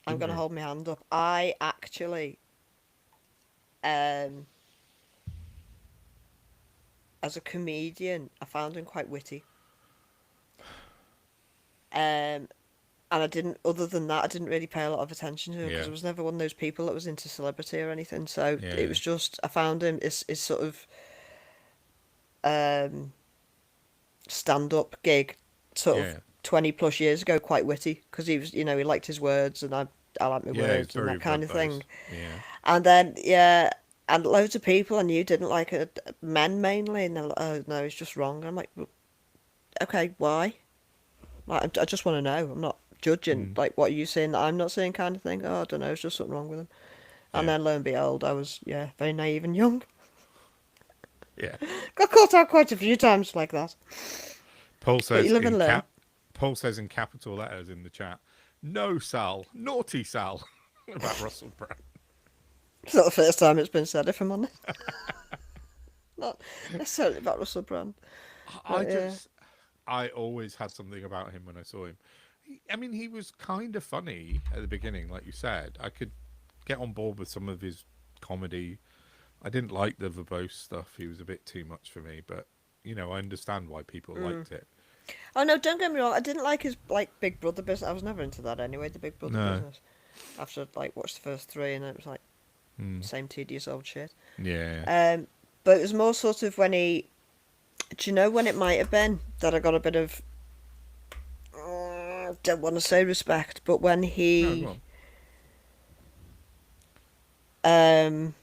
I'm Didn't going to you? hold my hand up. I actually, as a comedian, I found him quite witty. And I didn't, other than that, I didn't really pay a lot of attention to him because Yeah. I was never one of those people that was into celebrity or anything. So Yeah, it was just, I found him, is sort of, stand-up gig sort of Yeah. 20 plus years ago, quite witty, because he was, he liked his words, and I like my Yeah, he's words and very that kind of thing. verbose. Yeah. And then, yeah, and loads of people I knew didn't like it, men mainly, and they're like, oh no, it's just wrong. I'm like, "Well, okay, why? Like, I just want to know. I'm not judging. Mm. Like, what are you saying that I'm not saying, kind of thing? Oh, I don't know, it's just something wrong with him. And Yeah. then lo and behold, I was, yeah, very naive and young. Yeah. Got caught out quite a few times like that. Paul But you says live and in learn. cap. Paul says in capital letters in the chat. No, Sal. Naughty Sal. About Russell Brand. It's not the first time it's been said, if I'm honest. Not necessarily about Russell Brand. I But yeah. just. I always had something about him when I saw him. I mean, he was kind of funny at the beginning, like you said. I could get on board with some of his comedy. I didn't like the verbose stuff. He was a bit too much for me, but I understand why people liked it. Oh no, don't get me wrong. I didn't like his Big Brother business. I was never into that anyway. The Big Brother No. business. After watched the first three, and it was like Mm. same tedious old shit. Yeah. But it was more sort of when he. Do you know when it might have been that I got a bit of. Don't want to say respect, but when No, go he on. um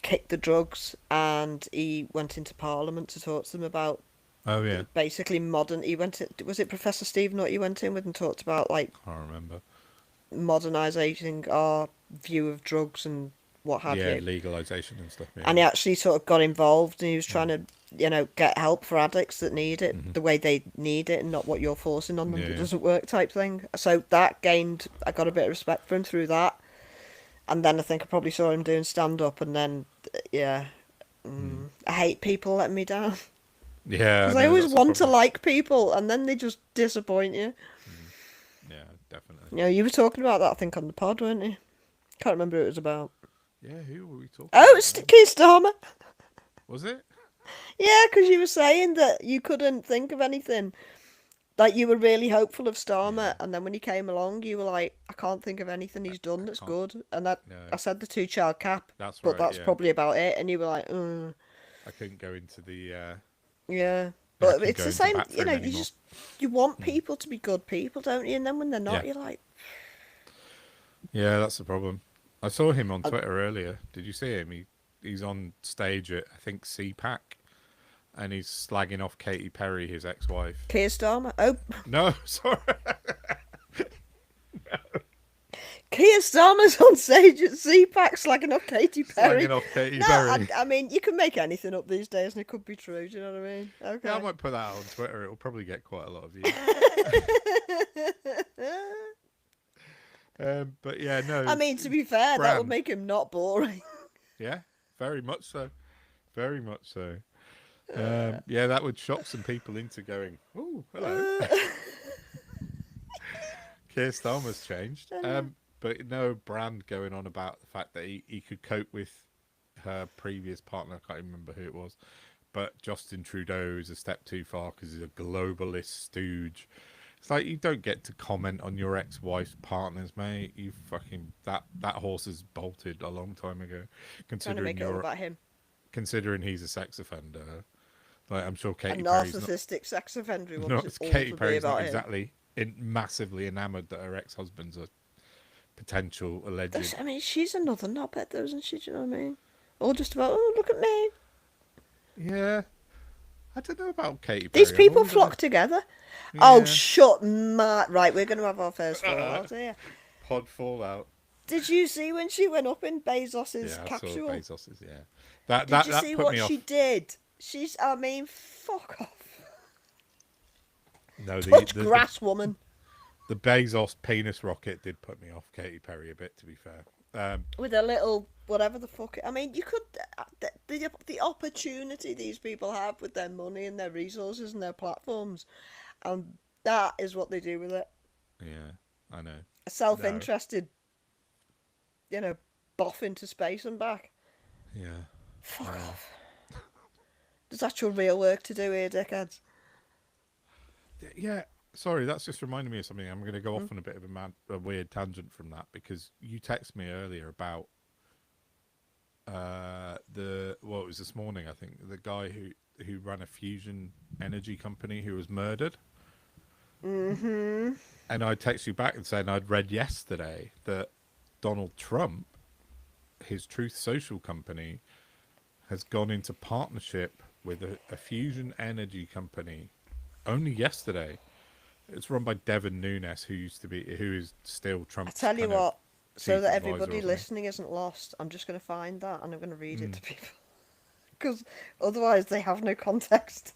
kicked the drugs and he went into Parliament to talk to them about Oh yeah. basically modern. He went to, was it Professor Stephen what he went in with and talked about Can't remember. modernising our view of drugs and what have Yeah, you. legalization and stuff. And Yeah. he actually sort of got involved and he was Mm. trying to, get help for addicts that need it Hmm. the way they need it and not what you're forcing on them that Yeah. doesn't work type thing. So I got a bit of respect for him through that. And then I think I probably saw him doing stand up and then, yeah, Mm. I hate people letting me down. Yeah, Because I no, always that's a want to problem. like people and then they just disappoint you. Mm. Yeah, definitely. You were talking about that, I think, on the pod, weren't you? Can't remember who it was about. Yeah, who were we talking Oh, about it's then? Keir Starmer. Was it? Yeah, because you were saying that you couldn't think of anything. Like, you were really hopeful of Starmer, Yeah. and then when he came along, you were like, I can't think of anything I, he's done I that's can't. good. And that No, I said the two-child cap, that's but right. that's Yeah, probably about it. And you were like, I couldn't go into the. yeah. Yeah, I But couldn't it's go the into same, bat for him anymore. you want Mm. people to be good people, don't you? And then when they're Yeah, not, you're like, yeah, that's the problem. I saw him on "Oh, Twitter earlier. Did you see him? He's on stage at I think CPAC, and he's slagging off Katy Perry, his ex-wife. Keir Starmer. Oh, No, sorry, Keir Starmer's on stage at CPAC slagging off Katy Perry. slagging off Katy No, Perry. I mean, you can make anything up these days and it could be true, do you know what I mean? Yeah, I Okay. might put that out on Twitter. It'll probably get quite a lot of views. But yeah, I no, mean, to be fair, that would Brand. make him not boring. Yeah, very much so. Very much so. Yeah, that would shock some people into going, oh, hello. Keir Starmer's changed. But no, Brand going on about the fact that he could cope with her previous partner. I can't remember who it was. But Justin Trudeau is a step too far because he's a globalist stooge. It's like you don't get to comment on your ex-wife's partners, mate. You fucking that horse has bolted a long time ago. Trying to Considering make it all you're about him. considering he's a sex offender, like I'm sure A Katy Perry's not. narcissistic sex offender who No, wants it it's all Katy to be Perry's not about him. exactly massively enamoured that her ex-husband's a potential alleged. I mean, she's another knobhead, though, isn't she? Do you know what I mean? All just about, oh, look at me. Yeah, I don't know about Katy These Perry. I've people always had flock together. Oh, yeah, shut my... Right, we're going to have our first fallout here. pod fallout. Did you see when she went up in Bezos's Yeah, I saw capsule? Bezos's. Yeah, that Did that you that see put what me off. she did? I mean, fuck off. No, Touch grass, woman. the Bezos penis rocket did put me off Katy Perry a bit. To be fair, With a little whatever the fuck. I mean, you could the opportunity these people have with their money and their resources and their platforms, and that is what they do with it. yeah, I know. A self-interested, boff into space and back. Yeah, Fuck off. There's actual real work to do here, dickheads. yeah. Sorry, that's just reminded me of something. I'm going to go off on a bit of a weird tangent from that because you texted me earlier about it was this morning, I think, the guy who ran a fusion energy company who was murdered. Mm-hmm. And I text you back and saying I'd read yesterday that Donald Trump, his Truth Social company, has gone into partnership with a fusion energy company only yesterday. It's run by Devin Nunes, who is still I Trump's tell you kind of what, so chief that advisor everybody or something. listening isn't lost, I'm just going to find that and I'm going to read it Mm. to people. Because otherwise they have no context.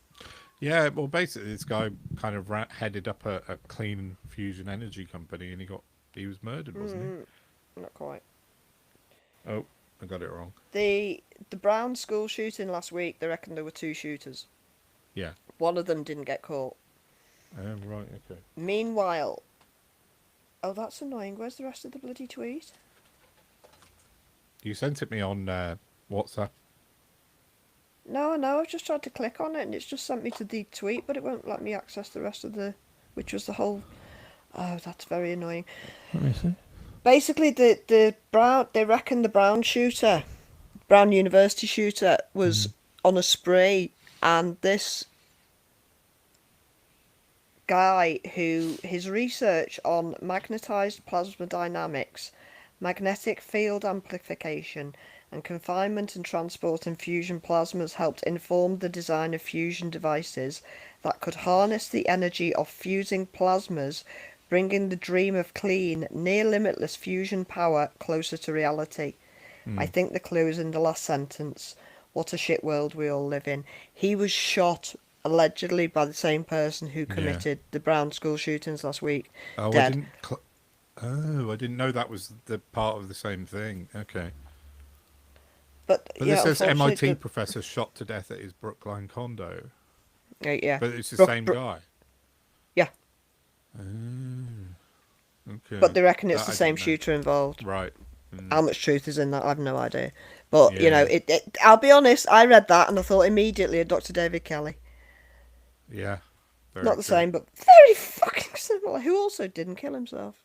Yeah, well, basically, this guy kind of headed up a clean fusion energy company, and he was murdered, wasn't Mm, not quite. he? Oh, I got it wrong. The Brown school shooting last week, they reckon there were two shooters. Yeah. One of them didn't get caught. Right. Okay. Meanwhile, oh, that's annoying. Where's the rest of the bloody tweet? You sent it me on WhatsApp. No, no, I've just tried to click on it and it's just sent me to the tweet, but it won't let me access the rest of the, which was the whole. Oh, that's very annoying. Let me see. Basically, they reckon the Brown shooter, Brown University shooter, was Mm. on a spree, and this guy who his research on magnetized plasma dynamics, magnetic field amplification, and confinement and transport in fusion plasmas helped inform the design of fusion devices that could harness the energy of fusing plasmas, bringing the dream of clean, near limitless fusion power closer to reality. I Mm. think the clue is in the last sentence. What a shit world we all live in. He was shot allegedly by the same person who Yeah. committed the Brown school shootings last week. Oh, Dead. I didn't know that was the part of the same thing. Okay. But But this yeah, says unfortunately, MIT professor shot to death at his Brookline condo. yeah, But it's the Brooke, same guy. yeah. Oh, But okay. they reckon it's That the I same didn't know. shooter involved. Right. Mm. How much truth is in that? I've no idea. But you know, Yeah. I'll be honest. I read that and I thought immediately of Dr. David Kelly. Yeah. Very Not the true. same, but very fucking similar. Who also didn't kill himself.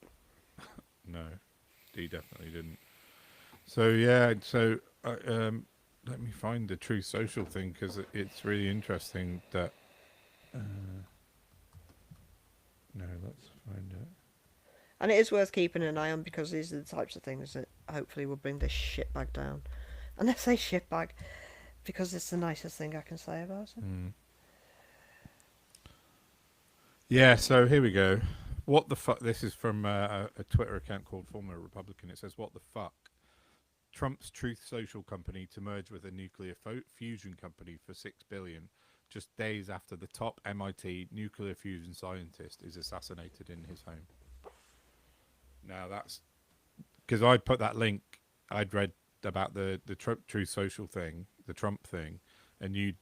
No, he definitely didn't. So yeah. So let me find the True Social thing because it's really interesting that. No, let's find it. And it is worth keeping an eye on because these are the types of things that hopefully will bring this shitbag down. And I say shitbag because it's the nicest thing I can say about it. Mm. Yeah, so here we go. What the fuck? This is from a Twitter account called Former Republican. It says, "What the fuck? Trump's Truth Social company to merge with a nuclear fusion company for $6 billion, just days after the top MIT nuclear fusion scientist is assassinated in his home." Now that's because I put that link. I'd read about the Truth Social thing, the Trump thing, and you'd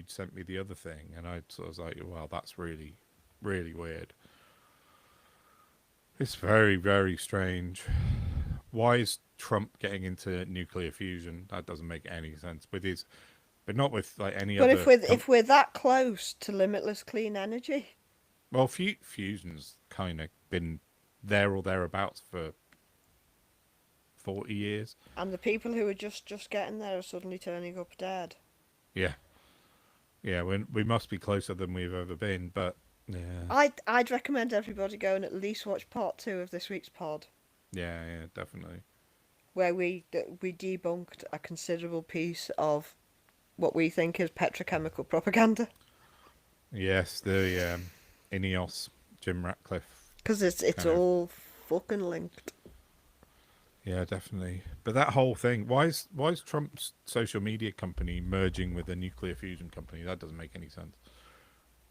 sent me the other thing, and I sort of was like, "Well, that's really, really weird." It's very, very strange. Why is Trump getting into nuclear fusion? That doesn't make any sense. But not with like any But if other. we're that close to limitless clean energy, Well, fusion's kind of been there or thereabouts for 40 years. and the people who are just getting there are suddenly turning up dead. Yeah, yeah. We must be closer than we've ever been. But yeah, I'd recommend everybody go and at least watch part 2 of this week's pod, yeah, definitely. where we debunked a considerable piece of what we think is petrochemical propaganda. Yes, the Ineos, Jim Ratcliffe Because it's kind of. all fucking linked. Yeah, definitely. But that whole thing, why is Trump's social media company merging with a nuclear fusion company? That doesn't make any sense.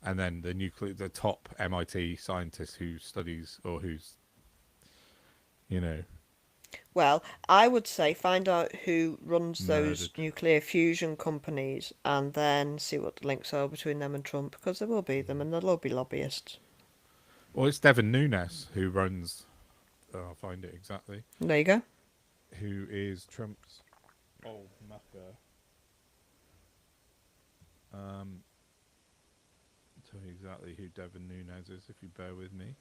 And then the top MIT scientist who studies or who's, you know, Well, I would say find out who runs those murdered. nuclear fusion companies and then see what the links are between them and Trump, because there will be them and there'll all be lobbyists. Well, it's Devin Nunes who runs. I'll find it exactly. There you go. Who is Trump's old mucker? I'll tell you exactly who Devin Nunes is if you bear with me.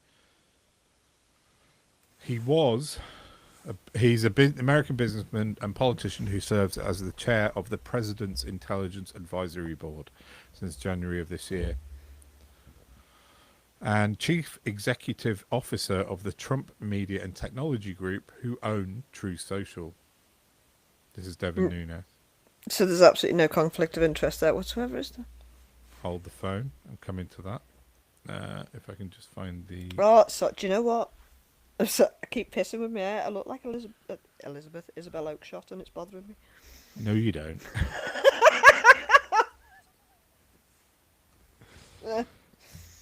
He was He's a American businessman and politician who serves as the chair of the President's Intelligence Advisory Board since January of this year, and chief executive officer of the Trump Media and Technology Group, who own Truth Social. This is Devin Nunes. So there's absolutely no conflict of interest there whatsoever, is there? Hold the phone. I'm coming to that. If I can just find the. Oh, so do you know what? So, I keep pissing with my hair. I look like Isabel Oakeshott, and it's bothering me. No, you don't.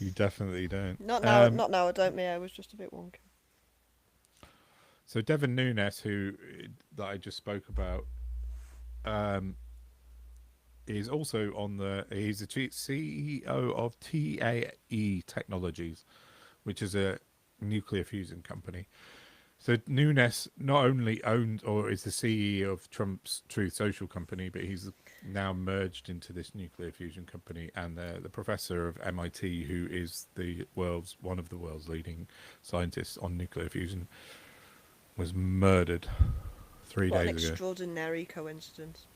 You definitely don't. Not now. Not now. I don't. My hair was just a bit wonky. So Devin Nunes, that I just spoke about, is also on the. He's the chief CEO of TAE Technologies, which is a nuclear fusion company. So Nunes not only owns or is the CEO of Trump's Truth Social company, but he's now merged into this nuclear fusion company. And the professor of MIT, who is one of the world's leading scientists on nuclear fusion, was murdered 3 What an days ago. extraordinary coincidence.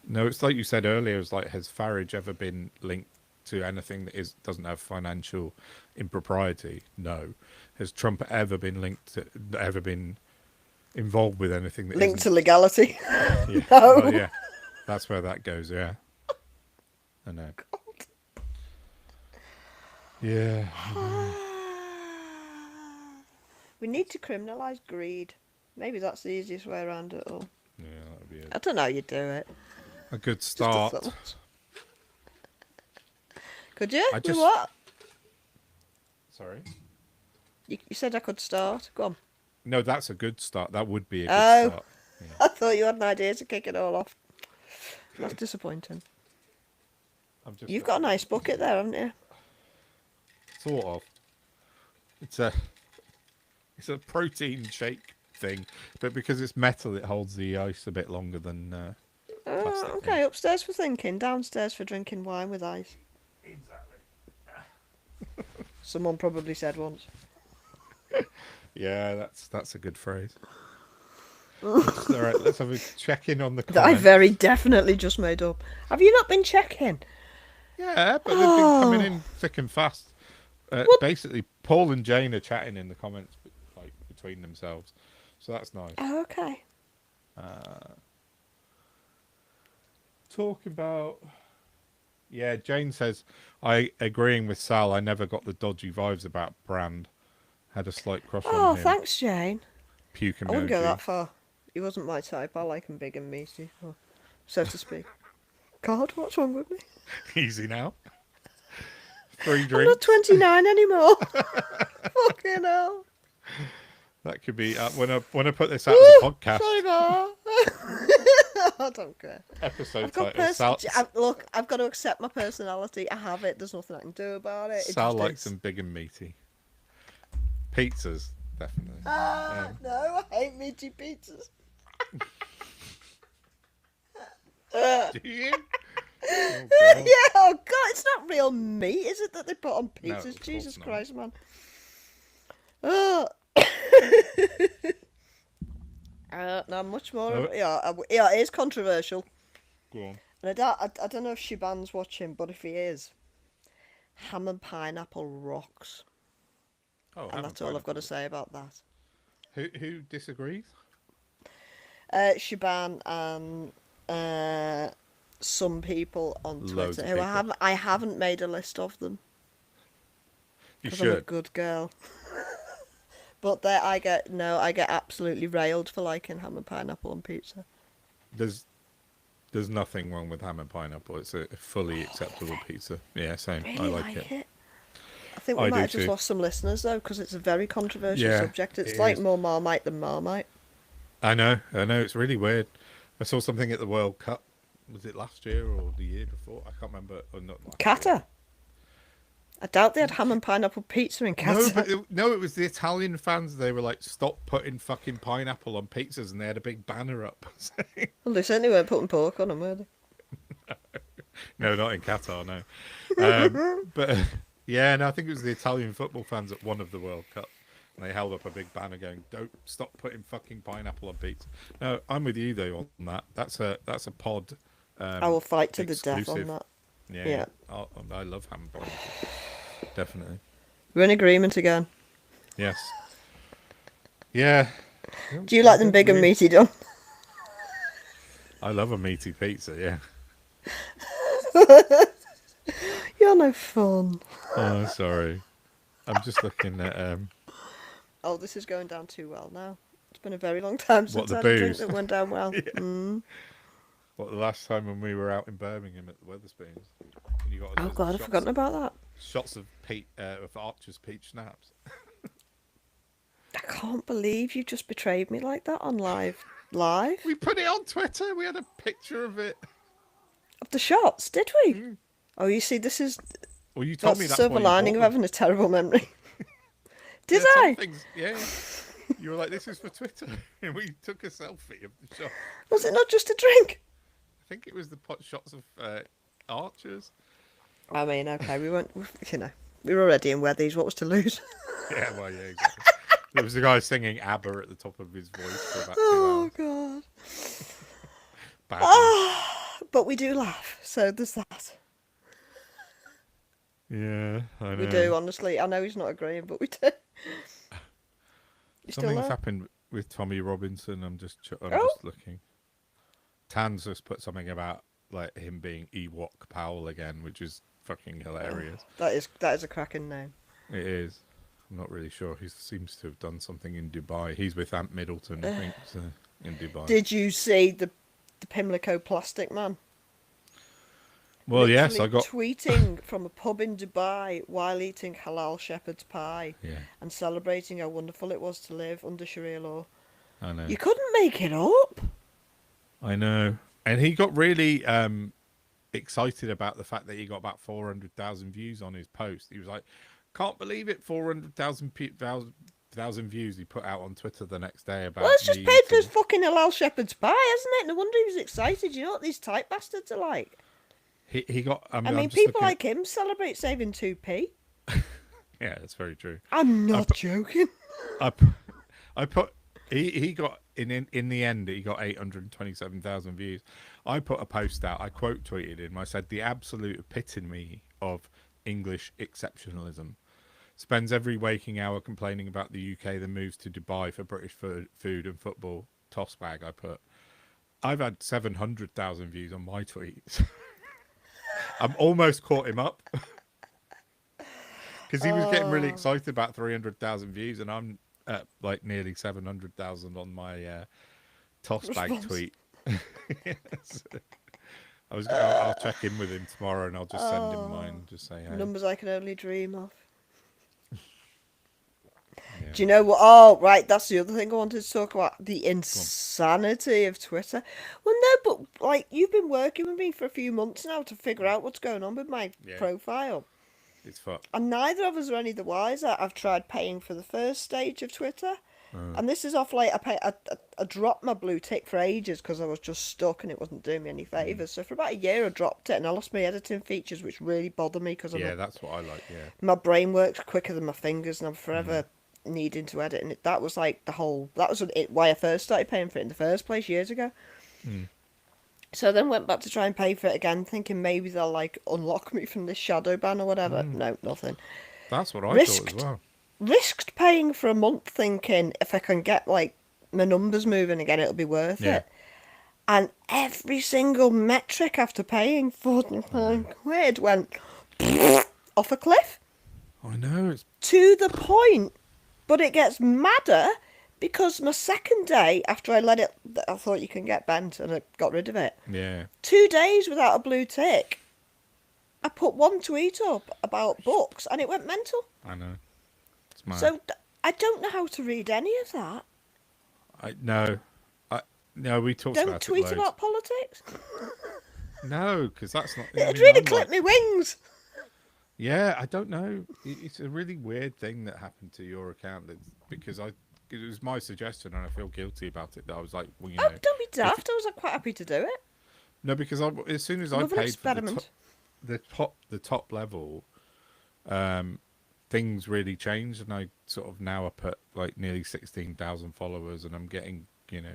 No, it's like you said earlier. It's like, has Farage ever been linked to anything that doesn't have financial impropriety? No. Has Trump ever been involved with anything that Linked to isn't? legality? Yeah. No. Well, yeah, that's where that goes. Yeah, I know. Yeah. We need to criminalise greed. Maybe that's the easiest way around it all. Yeah, that would be I don't know how you do it. a good Just a start. thought. Could you? I With just- what? Sorry. You said I could start. Go on. No, that's a good start. That would be a good Oh. start. I thought you had an idea to kick it all off. That's disappointing. You've got a nice bucket there, haven't you? Sort of. It's a protein shake thing, but because it's metal, it holds the ice a bit longer than plastic. Okay, upstairs for thinking, downstairs for drinking wine with ice. Exactly. Someone probably said once. Yeah, that's a good phrase. All right, let's have a check in on the That I comments. very definitely just made up. Have you not been checking? Yeah, but they've been coming in thick and fast. Basically, Paul and Jane are chatting in the comments, like between themselves, so that's nice. Oh, okay. Talking about, yeah, Jane says, I agreeing with Sal. I never got the dodgy vibes about Brand. Had a slight crush Oh, on him. thanks, Jane. Puke emoji. I wouldn't go that far. He wasn't my type. I like him big and meaty, so to speak. God, what's wrong with me? Easy now. 3 I'm drinks. not 29 anymore. Fucking hell. That could be when I put this out as a podcast. Sorry, Ma. I don't care. Episode I've got title. look, I've got to accept my personality. I have it. There's nothing I can do about it. It Sal just likes is. them big and meaty. Pizzas, definitely. No, I hate meaty pizzas. Do you? Oh, God. Yeah, oh God, it's not real meat, is it, that they put on No, pizzas? of course Jesus not. Christ, man. Oh. No, much more. Oh. Yeah, it is controversial. Go on. And I don't know if Shiban's watching, but if he is, ham and pineapple rocks. Oh, And that's all I've got to say about that. Who disagrees? Shiban and some people on Loads Twitter of who people. I haven't made a list of them You because I'm a should. good girl. But I get absolutely railed for liking ham and pineapple on pizza. There's nothing wrong with ham and pineapple. It's a fully acceptable pizza. Yeah, same. Really I like it. I think we I might do have just too. lost some listeners though, because it's a very controversial Yeah, subject. It's it like is. more Marmite than Marmite. I know. It's really weird. I saw something at the World Cup. Was it last year or the year before? I can't remember. Or not last year. Qatar. I doubt they had ham and pineapple pizza in No, Qatar. but it was the Italian fans. They were like, "Stop putting fucking pineapple on pizzas," and they had a big banner up. saying- Well, they certainly weren't putting pork on them, were they? no, not in Qatar. No, but yeah, no, I think it was the Italian football fans at one of the World Cup. They held up a big banner going, "Don't stop putting fucking pineapple on pizza." No, I'm with you though on that. That's a pod I will fight to the death on exclusive. that. Yeah, Yeah. I love ham and pineapple. Definitely. We're in agreement again. Yes. Yeah. Do you like them big and meaty done? I love a meaty pizza. Yeah. You're no fun. Oh, sorry. I'm just looking at Oh, this is going down too well now. It's been a very long time since the I had a drink booze? that went down well. Yeah. Mm. what the last time when we were out in Birmingham at the Weatherspoons. And you got Oh God, I've forgotten about that. shots of Archer's peach snaps. I can't believe you just betrayed me like that on live. Live? We put it on Twitter. We had a picture of it. Of the shots, did we? Oh, you see, this is Well, you told that's me the that's silver why you lining bought of them. having a terrible memory. Did Yeah, some I? things- yeah. You were like, "This is for Twitter," and we took a selfie of the shot. Was it not just a drink? I think it was the pot shots of Archers. I mean, okay, we weren't, you know, we were already in Weathies. What was to lose? Yeah, well, yeah, exactly. There was a guy singing ABBA at the top of his voice for about 2 Oh hours. God. Badly. But we do laugh, so there's that. Yeah, I know. We do, honestly. I know he's not agreeing, but we do. You still Something's there? happened with Tommy Robinson. I'm just Oh. looking. Tan's just put something about like him being Ewok Powell again, which is fucking hilarious. That is a cracking name. It is. I'm not really sure. He seems to have done something in Dubai. He's with Ant Middleton, I think, so, in Dubai. Did you see the Pimlico plastic man? Well, yes, I Literally got. tweeting from a pub in Dubai while eating halal shepherd's pie Yeah, and celebrating how wonderful it was to live under Sharia law. I know. You couldn't make it up. I know. And he got really excited about the fact that he got about 400,000 views on his post. He was like, "Can't believe it, 400,000 thousand views." He put out on Twitter the next day about. Well, it's just me paid for his eating- fucking halal shepherd's pie, hasn't it? No wonder he was excited. You know what these type bastards are like. He got. I I'm mean, just people looking like him celebrate saving 2p. Yeah, that's very true. I'm not joking. I put. He got in the end. He got 827,000 views. I put a post out. I quote tweeted him. I said, "The absolute epitome of English exceptionalism. Spends every waking hour complaining about the UK, then moves to Dubai for British food and football. Toss bag." I put. I've had 700,000 views on my tweets. I'm almost caught him up. Because he was getting really excited about 300,000 views, and I'm at like nearly 700,000 on my toss bag Response. tweet. Yes. I'll check in with him tomorrow, and I'll just send him mine. Just say, "Hey." Numbers I can only dream of. Yeah. Do you know what? Oh, right, that's the other thing I wanted to talk about. The insanity of Twitter. Well, no, but like you've been working with me for a few months now to figure out what's going on with my Yeah. profile. It's fucked. And neither of us are any the wiser. I've tried paying for the first stage of Twitter. And this is off like I dropped my blue tick for ages because I was just stuck and it wasn't doing me any favours. So for about a year I dropped it and I lost my editing features, which really bother me because Yeah, that's what I like. Yeah. my brain works quicker than my fingers and I'm forever needing to edit. And that was like that was why I first started paying for it in the first place years ago. So I then went back to try and pay for it again, thinking maybe they'll like unlock me from this shadow ban or whatever. No, nothing. That's what I Risked. thought as well. Risked paying for a month thinking if I can get like my numbers moving again it'll be worth Yeah. it. And every single metric after paying 45 quid went off a cliff I know. It's to the point. But it gets madder because my second day after I let it, I thought you can get bent and I got rid of it. yeah. 2 days without a blue tick. I put one tweet up about books and it went mental. I know. It's mad. So I don't know how to read any of that. No, we talked Don't about tweet it loads. about politics. No, because that's not. It'd mean, really I'm clip like- me wings. Yeah, I don't know. It's a really weird thing that happened to your account because it was my suggestion and I feel guilty about it. That I was like, well, Oh, don't be daft. I was quite happy to do it. no, because as soon as I Love an paid for experiment. the top level, things really changed, and I sort of now up at like nearly 16,000 followers, and I'm getting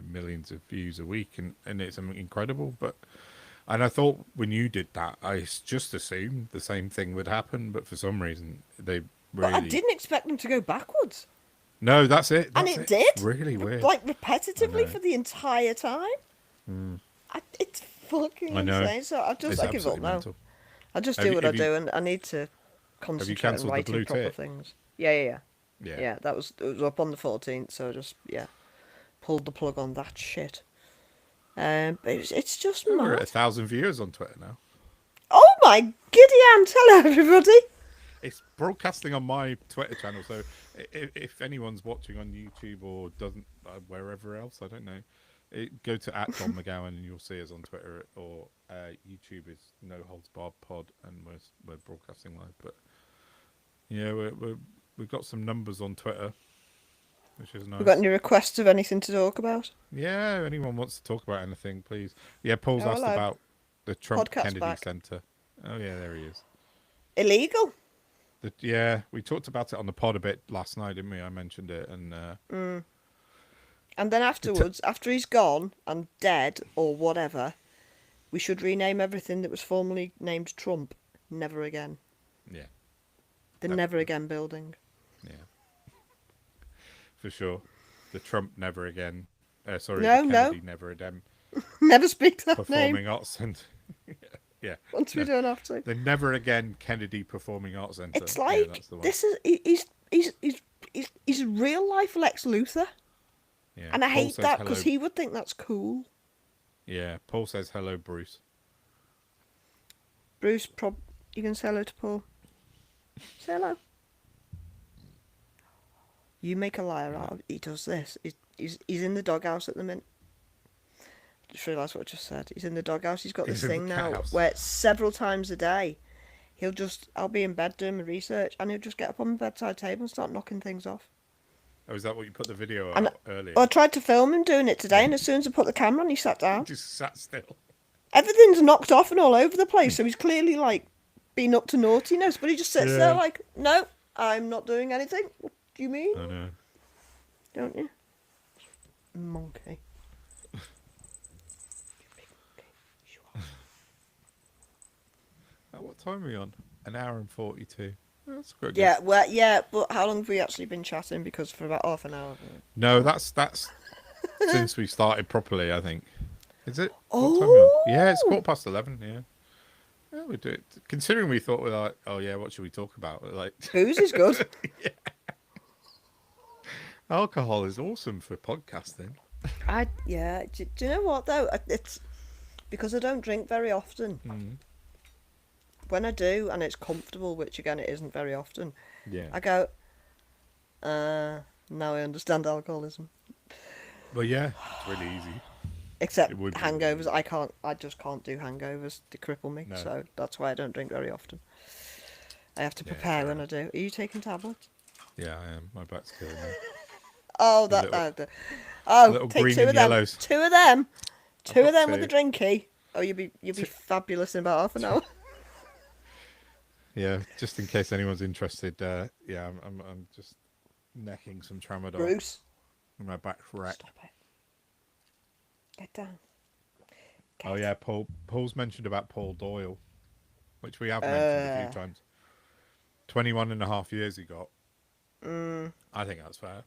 millions of views a week, and it's incredible. But and I thought when you did that, just assumed the same thing would happen, but for some reason they But I really didn't expect them to go backwards. no. That's it. And That's it it. did. It's really weird. Like, I repetitively know. for the entire time. It's fucking I know. insane. So I It's give up absolutely now. mental. I just Have do you- what have I you- do, and I need to Have you concentrate on cancelled the writing blue proper tick? things. Yeah. Yeah. Yeah, it was up on the 14th, so I just pulled the plug on that shit. But it's just We're at mad. 1,000 viewers on Twitter now. Oh my giddy aunt! Hello everybody. It's broadcasting on my Twitter channel, so if anyone's watching on YouTube or doesn't wherever else, I don't know, go to @Don McGowan and you'll see us on Twitter, or YouTube is No Holds Barred Pod, and we're broadcasting live. But yeah, we've got some numbers on Twitter, which is nice. We got any requests of anything to talk about? Yeah, anyone wants to talk about anything, please. Yeah, Paul's Oh, asked hello. about the Trump Podcast's Kennedy back. Center. Oh yeah, there he is. Illegal. Yeah, we talked about it on the pod a bit last night, didn't we? I mentioned it, and And then afterwards, after he's gone and dead or whatever, we should rename everything that was formerly named Trump. Never again. yeah, The Never Again building. yeah, for sure. The Trump Never Again. Sorry, No, the no. Kennedy Never Again Never speak that Performing name. Arts Center. Yeah, Once we don't have to. the Never Again Kennedy Performing Arts Center. It's Yeah, like that's the one. this is he's real life Lex Luthor, Yeah. and I Paul hate says that hello- because he would think that's cool. Yeah, Paul says hello, Bruce. Bruce, you can say hello to Paul. Say hello. You make a liar out of. He does this. He's in the doghouse at the minute. Just realised what I just said. He's in the doghouse. He's got He's this in thing the now cathouse. where several times a day, I'll be in bed doing my research, and he'll just get up on my bedside table and start knocking things off. Oh, is that what you put the video And out earlier? Well, I tried to film him doing it today, and as soon as I put the camera on, he sat down. Just sat still. Everything's knocked off and all over the place, so he's clearly like been up to naughtiness, but he just sits Yeah. there like, no, I'm not doing anything. What do you mean? I know. Don't you? Monkey. You big monkey. You are. What time are we on? An hour and 42. That's quite good. Yeah, but how long have we actually been chatting? Because for about half an hour. haven't we? No, that's since we started properly, I think. Is it? What time are we on? Yeah, it's 11:15. Yeah. Yeah, we do it. Considering we thought we're like, oh yeah, what should we talk about? We're like, Booze is good. alcohol is awesome for podcasting. Do you know what though? It's because I don't drink very often. Mm. When I do, and it's comfortable, which again it isn't very often, Yeah. I go, now I understand alcoholism. Well, yeah, it's really easy. Except It would be. hangovers, I just can't do hangovers. They cripple me, No. so that's why I don't drink very often. I have to Yeah, prepare fair when I do. Are you taking tablets? Yeah, I am. My back's killing me. Oh, Little- oh, little take green two and of them. yellows. Two of them. Two got of them with two. a drinky. Oh, you'll be fabulous in about half an hour. Yeah, just in case anyone's interested. Yeah, I'm just necking some tramadol. Bruce, My back's wrecked. stop it. Get down. Oh yeah, Paul's mentioned about Paul Doyle, which we have mentioned a few times. 21.5 years he got. I think that's fair.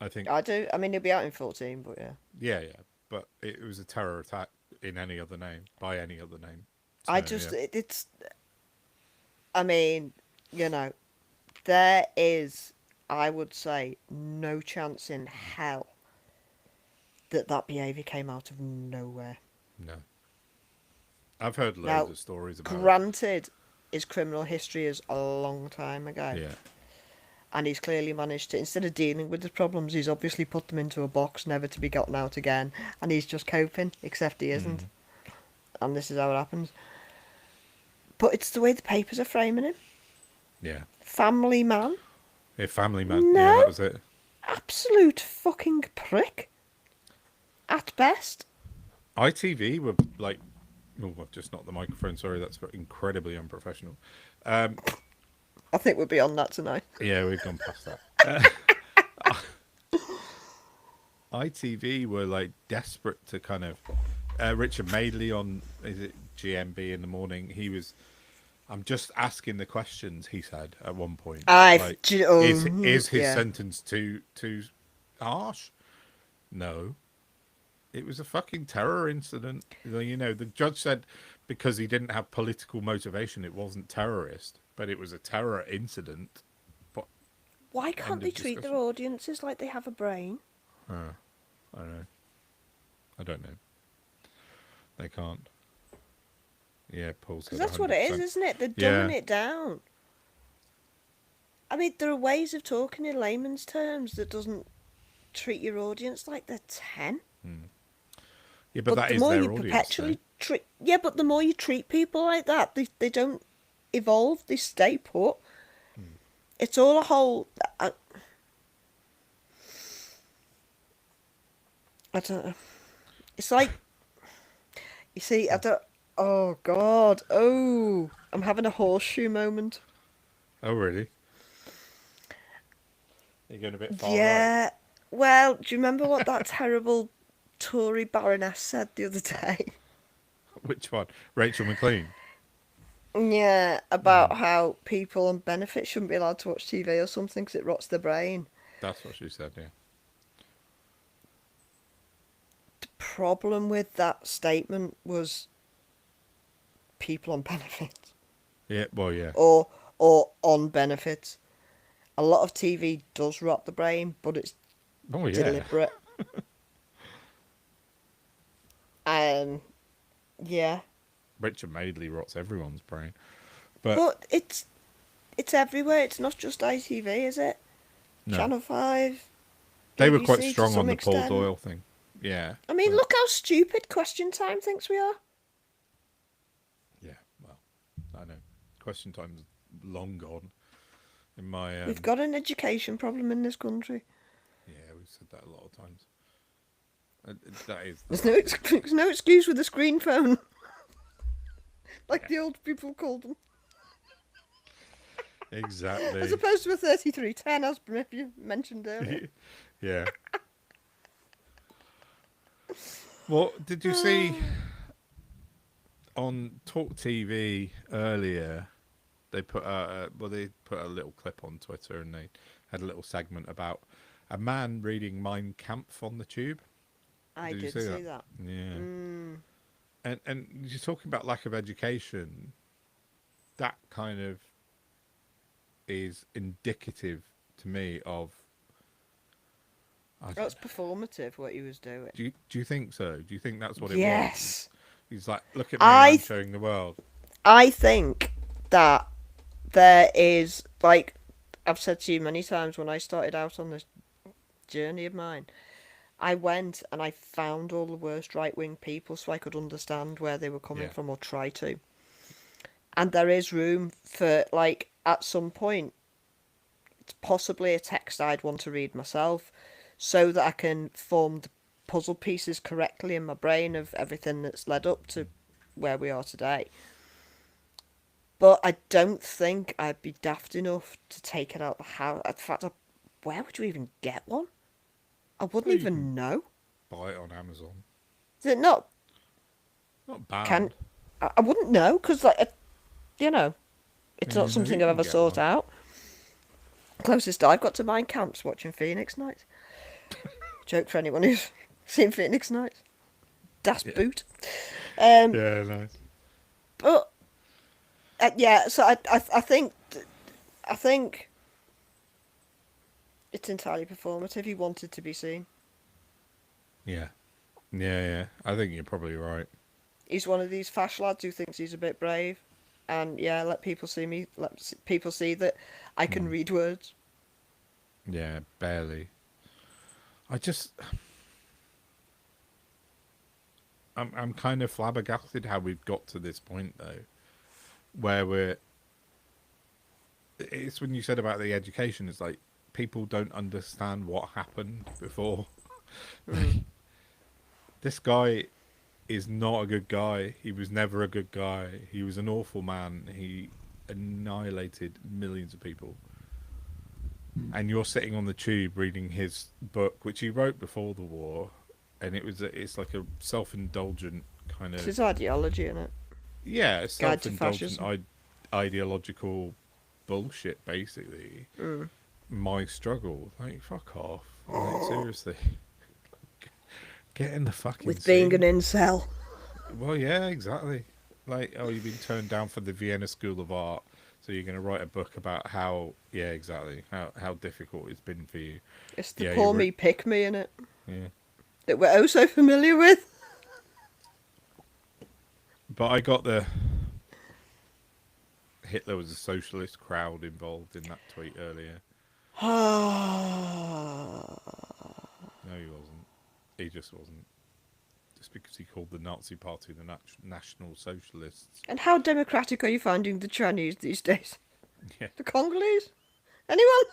I think I do. I mean, he'll be out in 14, but yeah. yeah, but it was a terror attack in any other name, by any other name. I So, just, yeah. it's, I mean, there is, I would say, no chance in hell that behaviour came out of nowhere. No. I've heard loads Now, of stories about Granted, his criminal history is a long time ago. it. Yeah. And he's clearly managed to, instead of dealing with the problems, he's obviously put them into a box, never to be gotten out again. And he's just coping, except he isn't. And this is how it happens. But it's the way the papers are framing him. Yeah. Family man. A family man. No. Yeah, that was it. Absolute fucking prick. At best. ITV were like, oh, I've just knocked the microphone. Sorry, that's incredibly unprofessional. I think we'll be on that tonight. Yeah, we've gone past that. ITV were like desperate to kind of Richard Madeley on, is it GMB in the morning? He was, I'm just asking the questions, he said at one point. Like, is his Yeah. sentence too harsh? No. It was a fucking terror incident. You know, the judge said because he didn't have political motivation, it wasn't terrorist, but it was a terror incident. But Why can't end they of treat their discussion. audiences like they have a brain? I don't know. I don't know. They can't. Yeah, Paul Because said that's what it is, 100%. isn't it? They're Yeah. dumbing it down. I mean, there are ways of talking in layman's terms that doesn't treat your audience like they're 10. Yeah, but But that the is more you their audience, though. perpetually treat... Yeah, but the more you treat people like that, they don't evolve, they stay put. It's all a whole... I don't know. It's like... You see, I don't... Oh, God. Oh, I'm having a horseshoe moment. Oh, really? You're going a bit far right. Yeah. Well, do you remember what that terrible Tory baroness said the other day? Which one? Rachel McLean. Yeah, about how people on benefits shouldn't be allowed to watch TV or something because it rots their brain. That's what she said, yeah. The problem with that statement was people on benefits Yeah, well, yeah. or on benefits. A lot of TV does rot the brain, but it's Oh, yeah. deliberate. Yeah. Richard Madeley rots everyone's brain. But, But it's everywhere. It's not just ITV, is it? no. Channel 5, They were quite BBC to strong on some the Paul extent. Doyle thing. Yeah. I mean, but- look how stupid Question Time thinks we are. Yeah, well, I know. Question time's long gone. In my... We've got an education problem in this country. Yeah, we've said that a lot of times. That is... There's no excuse with a screen phone. Like the old people called them. Exactly. As opposed to a 3310, as you mentioned earlier. Yeah. Well, did you see on Talk TV earlier? They put they put a little clip on Twitter, and they had a little segment about a man reading Mein Kampf on the tube. I Did you did see see that? that. Yeah. And you're talking about lack of education. That kind of is indicative to me of. That's performative, what he was doing. Do you think so? Do you think that's what it was? Yes. He's like, look at me, I'm showing the world. I think that there is, like, I've said to you many times when I started out on this journey of mine, I went and I found all the worst right-wing people so I could understand where they were coming Yeah. from or try to. And there is room for, like, at some point, it's possibly a text I'd want to read myself so that I can form the puzzle pieces correctly in my brain of everything that's led up to where we are today. But I don't think I'd be daft enough to take it out the house. In fact, where would you even get one? I wouldn't Well, you even can know. Buy it on Amazon. Is it not? Not bad. I wouldn't know because, like, you know, it's Yeah, not no, something you I've can ever get sought one. out. Closest I've got to Mein Kampf's watching Phoenix Nights. Joke for anyone who's seen Phoenix Nights. Das Yeah. Boot. Yeah, nice. But yeah, so I think it's entirely performative. He wanted to be seen. Yeah. Yeah. I think you're probably right. He's one of these fash lads who thinks he's a bit brave, and yeah, let people see me. People see that I can read words. Yeah, barely. I'm kind of flabbergasted how we've got to this point though, where it's when you said about the education, it's like people don't understand what happened before. This guy is not a good guy. He was never a good guy. He was an awful man. He annihilated millions of people, and you're sitting on the tube reading his book, which he wrote before the war, and it's like a self-indulgent kind It's of, his ideology in it. yeah, Guide to self-indulgent fascism. ideological bullshit, basically. Mm. My struggle, like, fuck off, like, seriously, get in the fucking With being an sea. incel. Well, yeah, exactly. Like, oh, you've been turned down for the Vienna School of Art, so you're going to write a book about how, yeah, exactly, how difficult it's been for you. It's the Yeah, poor me pick me in it yeah. that we're oh so familiar with. But I got the Hitler was a socialist crowd involved in that tweet earlier. No, he wasn't. He just wasn't. Just because he called the Nazi Party the National Socialists. And how democratic are you finding the Chinese these days? Yeah. The Congolese? Anyone?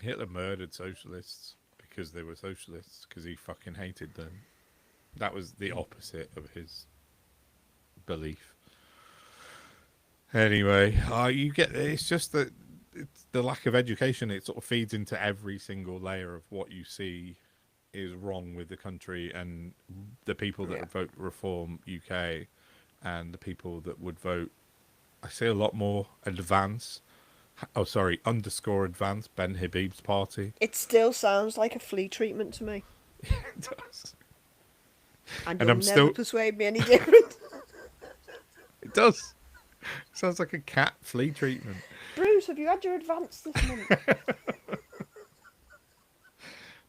Hitler murdered socialists because they were socialists, because he fucking hated them. That was the opposite of his belief. Anyway, you get it's just that it's the lack of education. It sort of feeds into every single layer of what you see is wrong with the country and the people that Yeah. vote Reform UK and the people that would vote. I see a lot more advance. Oh, sorry, underscore advance. Ben Habib's party. It still sounds like a flea treatment to me. It does. And And you'll I'm never still. persuade me any different. It does. Sounds like a cat flea treatment. Bruce, have you had your advance this month?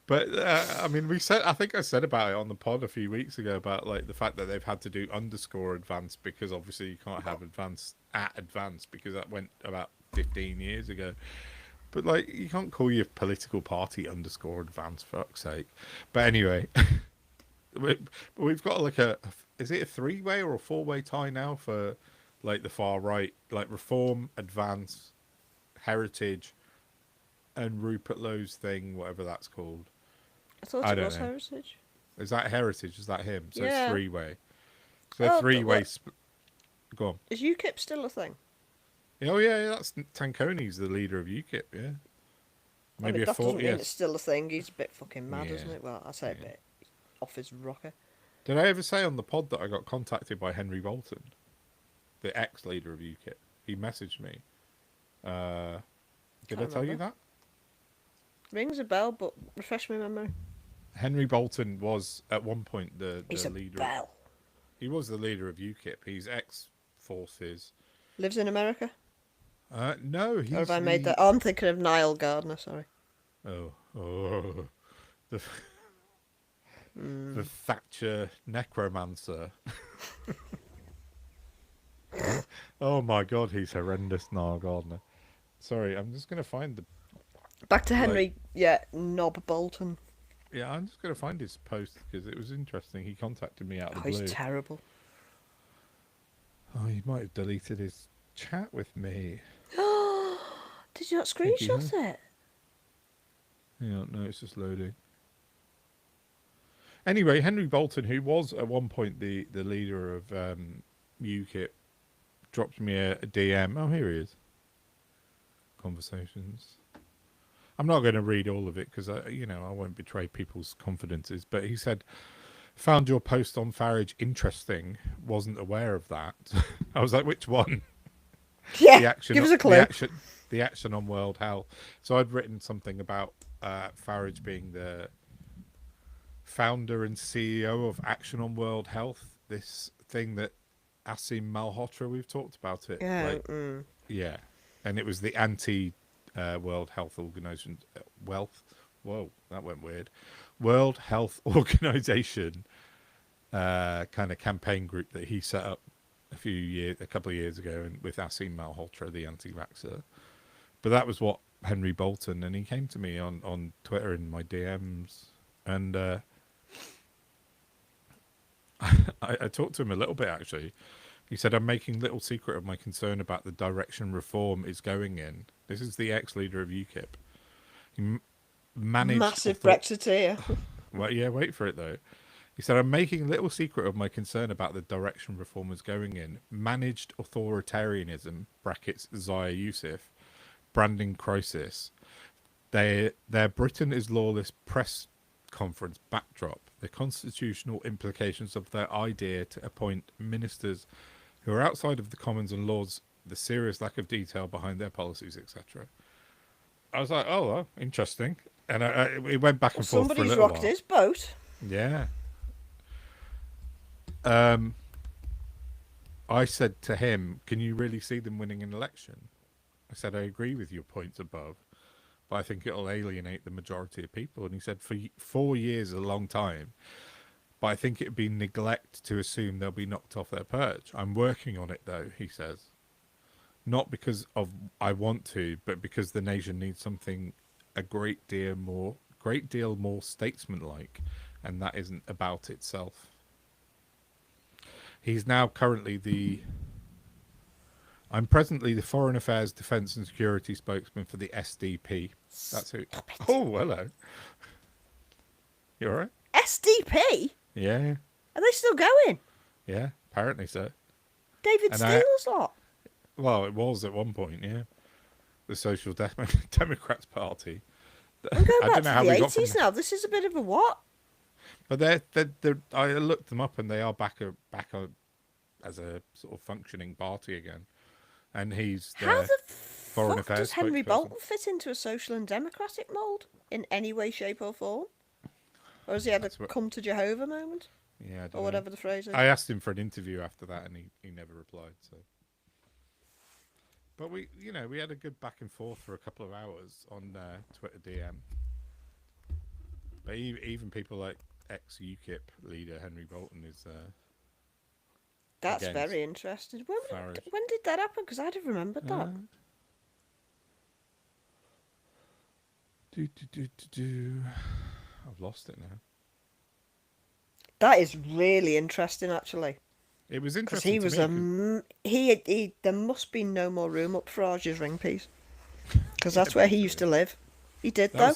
But I mean, I think I said about it on the pod a few weeks ago about like the fact that they've had to do underscore advance because obviously you can't have advance at advance because that went about 15 years ago. But like, you can't call your political party underscore advance, for fuck's sake. But anyway, we've got like is it a 3-way or a 4-way tie now for like the far right, like Reform, Advance, Heritage, and Rupert Lowe's thing, whatever that's called. I thought I it don't was know. heritage. Is that Heritage? Is that him? So Yeah. it's 3-way. So Oh, three-way. what? Go on. Is UKIP still a thing? Oh yeah, that's Tanconi's the leader of UKIP. Yeah, I maybe mean, a that 4. doesn't mean it's Yes. still a thing. He's a bit fucking mad, Yeah. isn't it? Well, I say a Yeah. bit off his rocker. Did I ever say on the pod that I got contacted by Henry Bolton, the ex-leader of UKIP? He messaged me. Did I Can't tell you remember. that? Rings a bell, but refresh my memory. Henry Bolton was at one point the He's a leader. bell. He was the leader of UKIP. He's ex-forces. Lives in America? No, he's Or have I made that? Oh, I'm thinking of Niall Gardner, sorry. Oh, the the Thatcher necromancer. Oh my God, he's horrendous, Niall Gardner. Sorry, I'm just gonna find the. Back to Henry, Like- yeah, Knob Bolton. Yeah, I'm just gonna find his post because it was interesting. He contacted me out of Oh, the blue. he's terrible. Oh, he might have deleted his chat with me. Did you not think he screenshot it? Yeah, no, it's just loading. Anyway, Henry Bolton, who was at one point the leader of UKIP, dropped me a DM. Oh, here he is. Conversations. I'm not going to read all of it because I won't betray people's confidences. But he said, "Found your post on Farage interesting. Wasn't aware of that." I was like, "Which one?" Yeah, The action. give us a clue. The action on World Health. So I'd written something about Farage being the founder and CEO of Action on World Health. This thing that Asim Malhotra, we've talked about it. Yeah, Like, yeah, and it was the anti World Health Organization. Whoa, that went weird. World Health Organization kind of campaign group that he set up a couple of years ago, and with Asim Malhotra, the anti-vaxxer. But that was what Henry Bolton, and he came to me on Twitter in my DMs, and I talked to him a little bit actually. He said, "I'm making little secret of my concern about the direction reform is going in." This is the ex-leader of UKIP. He managed massive author- Brexiteer. Well, yeah, wait for it though. He said, I'm making little secret of my concern about the direction reform is going in. Managed authoritarianism, brackets Zaya Yusuf, branding crisis. Their Britain is lawless press conference backdrop. The constitutional implications of their idea to appoint ministers who are outside of the Commons and Lords, the serious lack of detail behind their policies, etc. I was like, oh, well, interesting. And it went back Well, and forth for a somebody's little rocked while. his boat. Yeah. I said to him, can you really see them winning an election? I said, I agree with your points above, but I think it'll alienate the majority of people. And he said, for 4 years is a long time, but I think it'd be neglect to assume they'll be knocked off their perch. I'm working on it, though, he says. Not because of I want to, but because the nation needs something a great deal more statesmanlike, and that isn't about itself. He's now currently I'm presently the Foreign Affairs, Defence and Security spokesman for the SDP. That's who. Oh, hello. You all right? SDP? Yeah, Are they still going? yeah. Apparently so. David And Steele's lot. Well, it was at one point, yeah. The Social Democrats Party. I'm going I back don't know to how the we got from 80s now. This is a bit of a what? But I looked them up, and they are back as a sort of functioning party again. And he's How their the foreign fuck affairs does Henry spokesperson. Bolton fit into a social and democratic mould in any way, shape, or form? Or has he had a That's what- come to Jehovah moment? Yeah, I don't Or know. whatever the phrase is? I asked him for an interview after that, and he never replied. So, but we had a good back and forth for a couple of hours on Twitter DM. But even people like ex UKIP leader Henry Bolton is. That's again, very interesting. Farage. When did that happen? Because I'd have remembered that. I've lost it now. That is really interesting, actually. It was Because interesting. he was he. There must be no more room up for Arge's ring piece. Because that's where he used to live. He did though.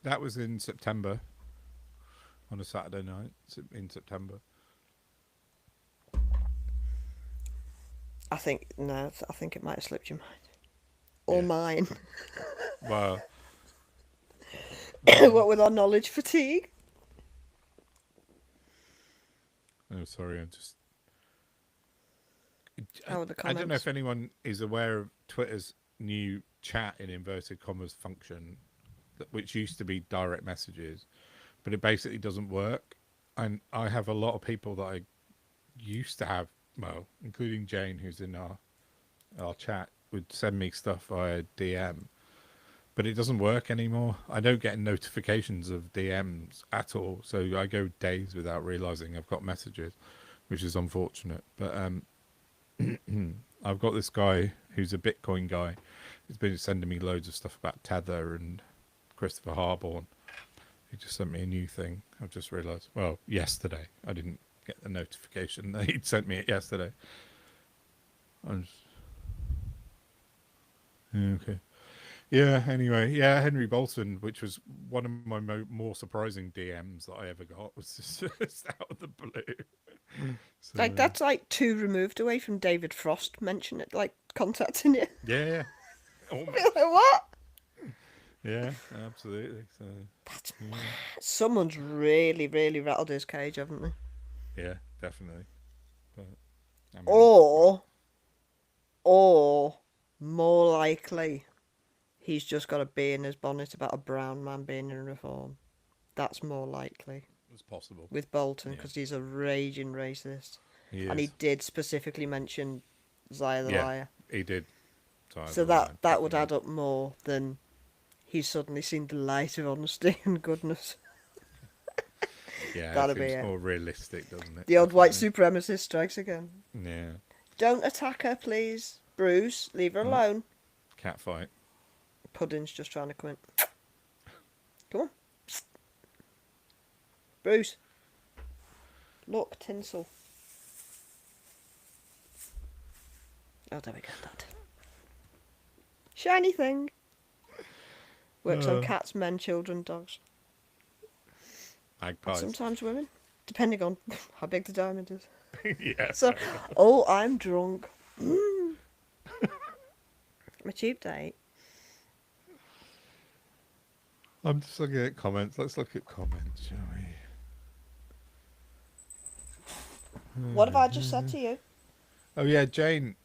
That was in September. On a Saturday night in September. I think it might have slipped your mind. Or Yeah. mine. Well, What with our knowledge fatigue? oh, sorry, I'm just. How are the I don't know comments? if anyone is aware of Twitter's new chat in inverted commas function, which used to be direct messages, but it basically doesn't work. And I have a lot of people that I used to have, well, including Jane, who's in our chat, would send me stuff via DM, but it doesn't work anymore. I don't get notifications of DMs at all, so I go days without realizing I've got messages, which is unfortunate. But I've got this guy who's a Bitcoin guy. He's been sending me loads of stuff about Tether and Christopher Harborn. He just sent me a new thing. I've just realised. Well, yesterday. I didn't get the notification that he'd sent me it yesterday. Okay. Yeah, anyway. Yeah, Henry Bolton, which was one of my more surprising DMs that I ever got, was just out of the blue. So, Like that's like 2 removed away from David Frost mentioning it, like contacting you. Yeah. Almost. Like, what? Yeah, absolutely. So, That's someone's really, really rattled his cage, haven't they? yeah, definitely. But, I mean, Or more likely, he's just got a bee in his bonnet about a brown man being in reform. That's more likely it's possible. with Bolton Yeah. because he's a raging racist, He and he is. did specifically mention Zaya the Yeah. liar. He did. So that would add up more than he's suddenly seen the light of honesty and goodness. Yeah, That'd it be seems it. more realistic, doesn't it? The old white Definitely. supremacist strikes again. Yeah. Don't attack her, please. Bruce, leave her alone. Cat fight. Pudding's just trying to quit. Come on. Bruce. Look, tinsel. Oh, there we go, that. Shiny thing. Works on cats, men, children, dogs. And Magpies. sometimes women. depending on how big the diamond is. Yeah. So, oh, I'm drunk. I'm a cheap date. I'm just looking at comments. Let's look at comments, shall we? What have I just said to you? Oh yeah, Jane.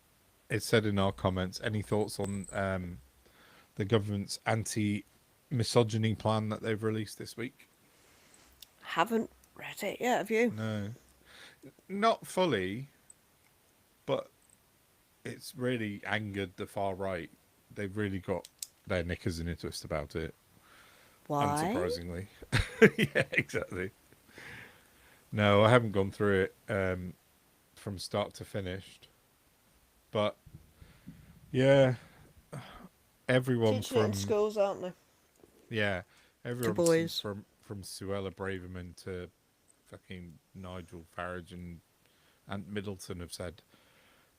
It said in our comments. Any thoughts on the government's anti-misogyny plan that they've released this week? Haven't read it yet, have you? No, not fully, but it's really angered the far right. They've really got their knickers in a twist about it. Why? Unsurprisingly. Yeah, exactly. No, I haven't gone through it from start to finished. But yeah, everyone Teaching it in from schools, aren't they? yeah, everyone boys. from Suella Braverman to fucking Nigel Farage and Middleton have said,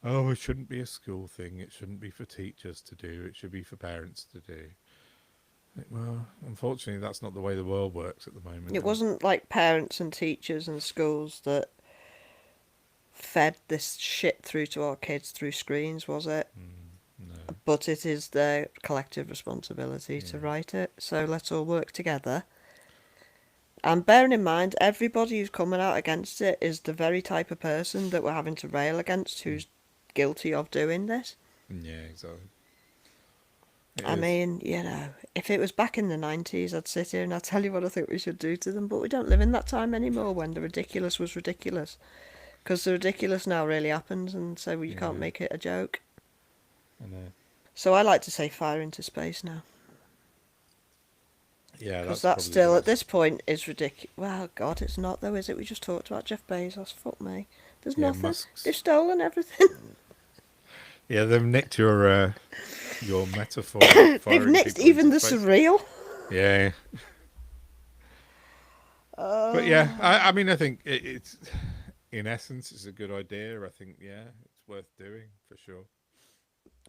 "Oh, it shouldn't be a school thing. It shouldn't be for teachers to do. It should be for parents to do." Well, unfortunately, that's not the way the world works at the moment. It wasn't like parents and teachers and schools that fed this shit through to our kids through screens, was it? No. But it is their collective responsibility to Yeah. write it. So let's all work together. And bearing in mind, everybody who's coming out against it is the very type of person that we're having to rail against who's guilty of doing this. Yeah, exactly. I mean, you know, if it was back in the 90s, I'd sit here and I'd tell you what I think we should do to them. But we don't live in that time anymore when the ridiculous was ridiculous. Because the ridiculous now really happens, and so you can't make it a joke. I know. So I like to say fire into space now. Yeah, Because that's that still, probably at this point, is ridiculous. Well, God, it's not though, is it? We just talked about Jeff Bezos. Fuck me. There's Yeah, nothing. Musk's- They've stolen everything. Yeah, they've nicked your metaphor. They've firing nicked people even into the space. surreal. Yeah. But yeah, I mean, I think it's in essence, it's a good idea. I think, yeah, it's worth doing for sure.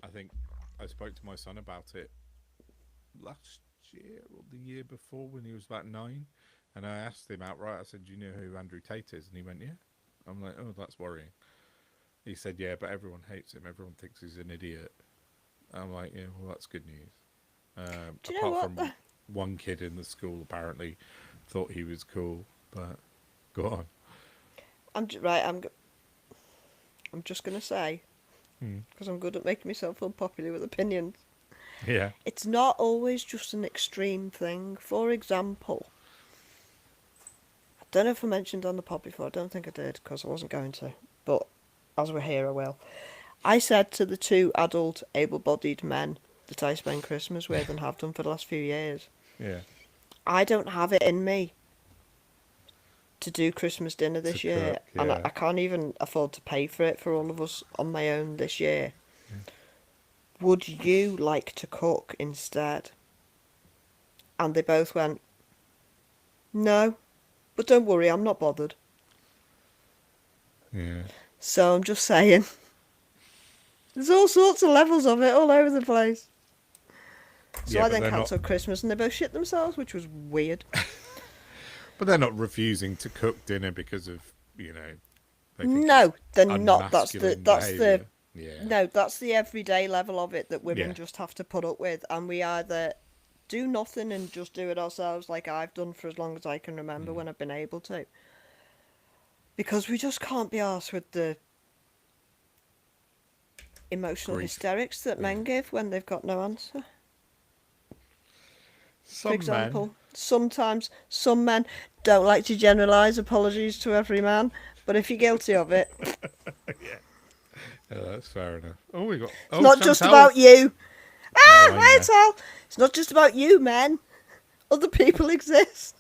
I think I spoke to my son about it last year or the year before when he was about 9, and I asked him outright. I said, "Do you know who Andrew Tate is?" And he went, "Yeah." I'm like, "Oh, that's worrying." He said, "Yeah, but everyone hates him. Everyone thinks he's an idiot." I'm like, "Yeah, well, that's good news." Do you know Apart what? from one kid in the school apparently thought he was cool, but go on. Right. I'm just gonna say, Hmm. because I'm good at making myself unpopular with opinions. Yeah. It's not always just an extreme thing. For example, I don't know if I mentioned on the pod before. I don't think I did because I wasn't going to. But as we're here, I will. I said to the 2 adult, able-bodied men that I spend Christmas with and have done for the last few years, Yeah. I don't have it in me to do Christmas dinner this To year, cook, and yeah. I can't even afford to pay for it for all of us on my own this year. Would you like to cook instead? And they both went, no, but don't worry, I'm not bothered. Yeah. So I'm just saying, there's all sorts of levels of it all over the place. So Yeah, I but then they're cancelled Christmas and they both shit themselves, which was weird. But they're not refusing to cook dinner because of, they think No, it's they're not. That's unmasculine the behaviour. Yeah. no, that's the everyday level of it that women Yeah. just have to put up with, and we either do nothing and just do it ourselves, like I've done for as long as I can remember when I've been able to, because we just can't be arsed with the emotional Grief. hysterics that men give when they've got no answer. Some For example, sometimes some men don't like to generalise. Apologies to every man, but if you're guilty of it, Yeah, that's fair enough. Oh, we got. it's not just Chantal. about you. Ah, No, I right, know. Al. It's not just about you, men. Other people exist.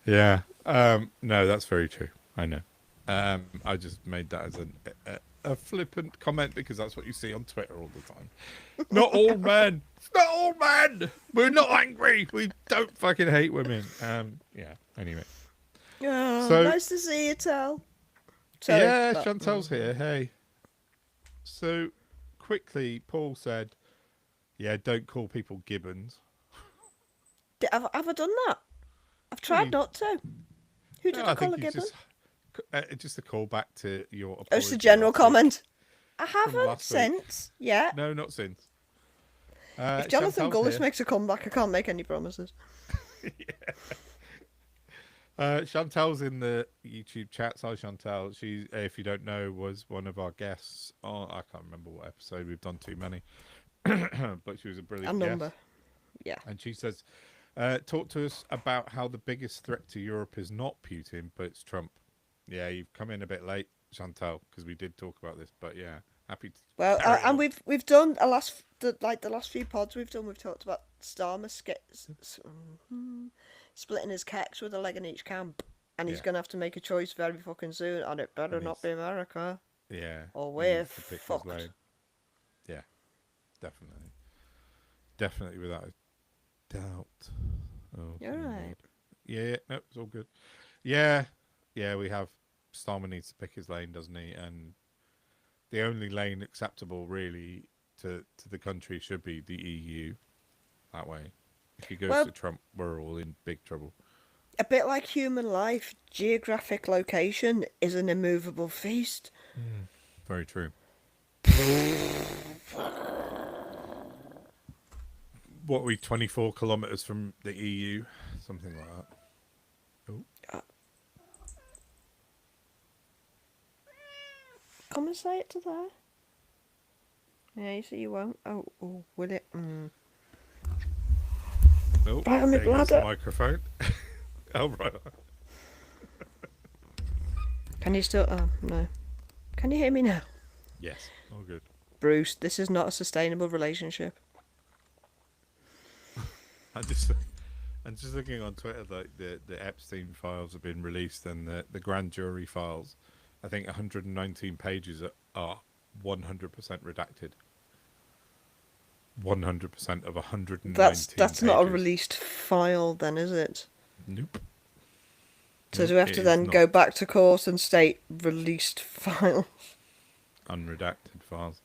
Yeah. No, that's very true. I know. I just made that as a flippant comment because that's what you see on Twitter all the time. Not all men. It's not all men. We're not angry. We don't fucking hate women. Yeah. Anyway. Oh, So- nice to see you, Tal. Sorry, Yeah, but- Chantal's here. Hey. So, quickly, Paul said, "Yeah, don't call people gibbons." Have I done that? I've tried you- not to. Who No, did I I call think a he's gibbon? just a callback to your Oh, it's a apology general last week comment. I from haven't last week. since. Yeah. No, not since. If Jonathan Chantal's Gullis here. makes a comeback, I can't make any promises. Chantal's in the YouTube chat. Hi, Chantal. She, if you don't know, was one of our guests. Oh, I can't remember what episode. We've done too many, but she was a A brilliant guest. number. Yeah. And she says, "Talk to us about how the biggest threat to Europe is not Putin, but it's Trump." Yeah, you've come in a bit late, Chantal, because we did talk about this. But yeah, happy to Well, carry and on. we've done the last few pods we've done. We've talked about Starmer splitting his kex with a leg in each camp, and he's Yeah, gonna have to make a choice very fucking soon, and it better and not he's be America yeah, or he we're needs to pick his fucked. lane. Yeah, definitely, definitely without a doubt. Oh, You're right. yeah, no, it's all good. Yeah, yeah, we have. Starmer needs to pick his lane, doesn't he? And the only lane acceptable, really, to the country should be the EU. That way, if he goes Well, to Trump, we're all in big trouble. a bit like human life, geographic location is an immovable feast. Very true. What are we 24 kilometers from the EU, something like that. Oh, Come and say it to there. Yeah, you see, you won't. Oh, will it? oh, Right on my there goes the bladder. microphone. Oh, right. Can you still? Oh no. Can you hear me now? Yes, all good. Bruce, this is not a sustainable relationship. I'm just looking on Twitter that the Epstein files have been released and the grand jury files. I think 119 pages are 100% redacted. 100% of 119 That's pages. not a released file, then, is it? Nope. So Nope, do we have it to is then not. go back to court and state released file? Unredacted files.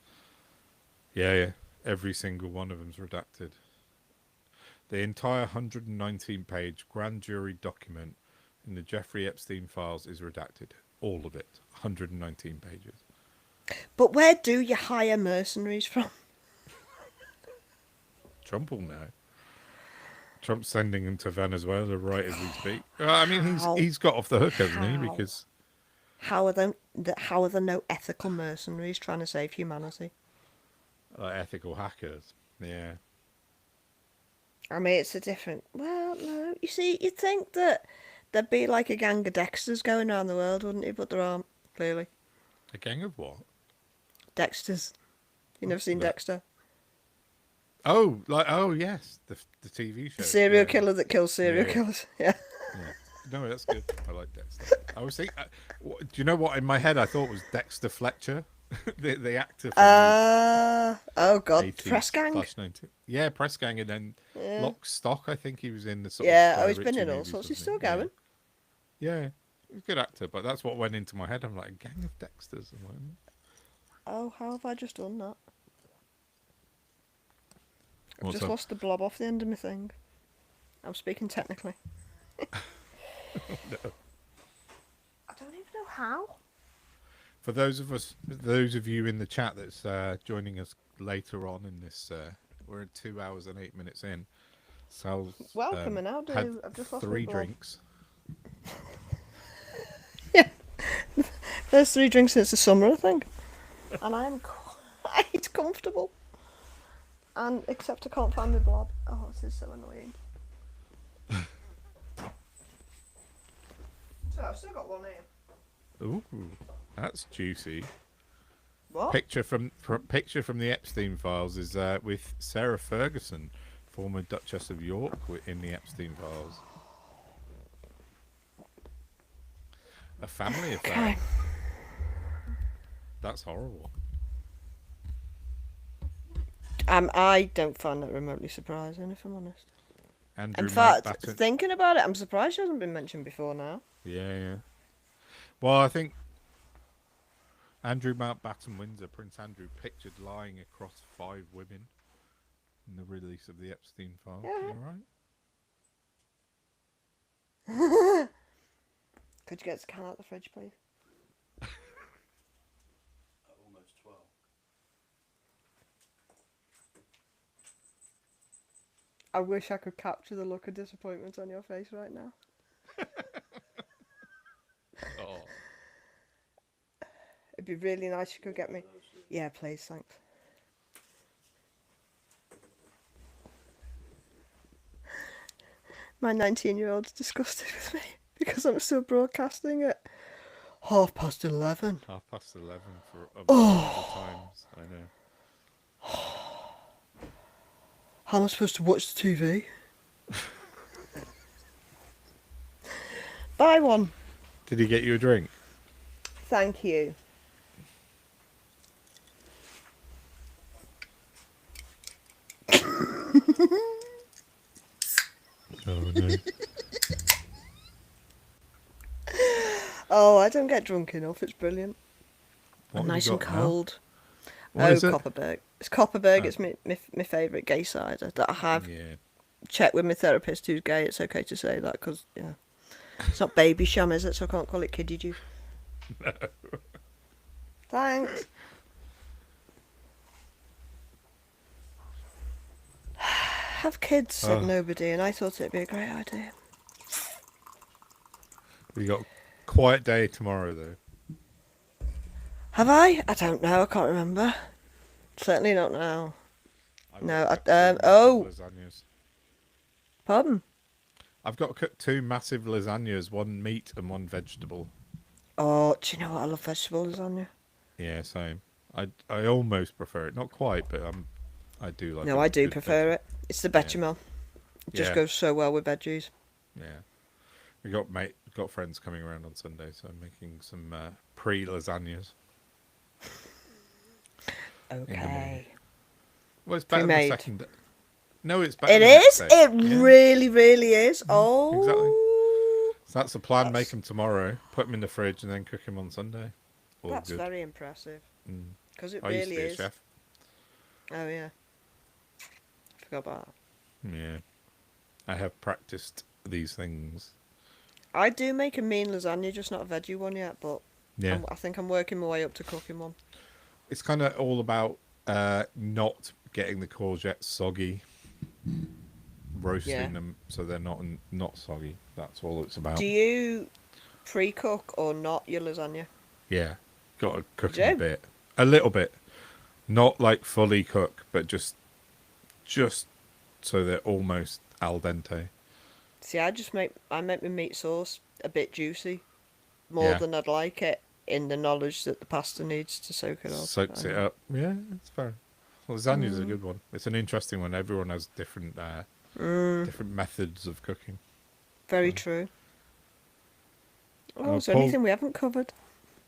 Yeah. Every single one of them's redacted. The entire 119 page grand jury document in the Jeffrey Epstein files is redacted. All of it. 119 pages. But where do you hire mercenaries from? Trump will know. Trump's sending them to Venezuela right as we speak. I mean, How? he's got off the hook, hasn't he? How? Because How are there no ethical mercenaries trying to save humanity? ethical hackers. Yeah. I mean, it's a different. Well, no. You see, you'd think that there'd be like a gang of Dexters going around the world, wouldn't you? But there aren't, clearly. A gang of what? Dexters. You never seen That- Dexter? Oh, yes, the TV show. The serial Yeah. killer that kills serial Yeah. killers. Yeah. Yeah. No, that's good. I like Dexter. I was thinking. Do you know what in my head I thought was Dexter Fletcher, the actor from Oh god, the 80s, Press Gang. Flash 90. Yeah, Press Gang, and then Yeah. Lock, Stock. I think he was in the sort Yeah, of. oh, he's been Ritchie in all movies, sorts. He's wasn't still he? going. Yeah, he's a good actor, but that's what went into my head. I'm like, a gang of Dexters. I'm like, Oh, how have I just done that? I've What's just up? lost the blob off the end of my thing. I'm speaking technically. No. I don't even know how. For those of you in the chat that's joining us later on in this, we're 2 hours and 8 minutes in. Sal's Welcome, and how do had I've just lost my 3 blob. drinks. Yeah. There's 3 drinks since the summer, I think. And I'm quite comfortable. And except I can't find my blob. Oh, this is so annoying. So I've still got one here. Ooh, that's juicy. What? Picture from the Epstein files is with Sarah Ferguson, former Duchess of York, in the Epstein files. A family affair. Okay. That's horrible. I don't find that remotely surprising, if I'm honest. Andrew In fact, Mountbatten. thinking about it, I'm surprised she hasn't been mentioned before now. Yeah. Well, I think Andrew Mountbatten Windsor, Prince Andrew, pictured lying across 5 women in the release of the Epstein files. Yeah. All right. Could you get the can out of the fridge, please? At almost 12. I wish I could capture the look of disappointment on your face right now. Oh, It'd be really nice if you could get me. Yeah, please, thanks. My 19-year-old's disgusted with me because I'm still broadcasting at 11:30. 11:30 for multiple times. I know. How am I supposed to watch the TV? Buy one. Did he get you a drink? Thank you. Oh no. Oh, I don't get drunk enough. It's brilliant. What have Nice you and got now? cold. What is it? Copperberg. It's Copperberg. Oh. It's my favourite gay cider that I have Yeah. checked with my therapist who's gay. It's okay to say that because, yeah. It's not baby sham, is it? So I can't call it kiddie juice. No. Thanks. Have kids, said Oh. nobody, and I thought it'd be a great idea. We got a quiet day tomorrow though. Have I? I don't know. I can't remember. Certainly not now. I've No, got I- two oh. massive lasagnas. Pardon? I've got cooked two massive lasagnas, one meat and one vegetable. Oh, do you know what? I love vegetable lasagna. Yeah, same. I almost prefer it, not quite, but I do like. No, a I do good prefer it. It's the bechamel. It just Yeah. goes so well with veggies. Yeah, we got friends coming around on Sunday, so I'm making some pre-lasagnas. Okay. Well, it's better Pre-made. the second. No, it's better. It the next is. day. It Yeah. really, really is. Oh. exactly. So that's the plan. Make That's- them tomorrow, put them in the fridge, and then cook them on Sunday. All That's good. very impressive. Mm. Because it I used to really be a is. chef. Oh, yeah. Forgot about that. Yeah, I have practiced these things. I do make a mean lasagna, just not a veggie one yet, but Yeah, I think I'm working my way up to cooking one. it's kind of all about not getting the courgettes soggy, roasting Yeah. them so they're not soggy. That's all it's about. Do you pre-cook or not your lasagna? Yeah, got to cook Do them a you? bit, a little bit, not like fully cook, but just so they're almost al dente. See, I make my meat sauce a bit juicy, more Yeah. than I'd like it, in the knowledge that the pasta needs to soak it up. Soaks it up. Yeah, it's fair. Lasagna's a good one. It's an interesting one. Everyone has different different methods of cooking. Very true. Oh, Oh, is there Paul- anything we haven't covered?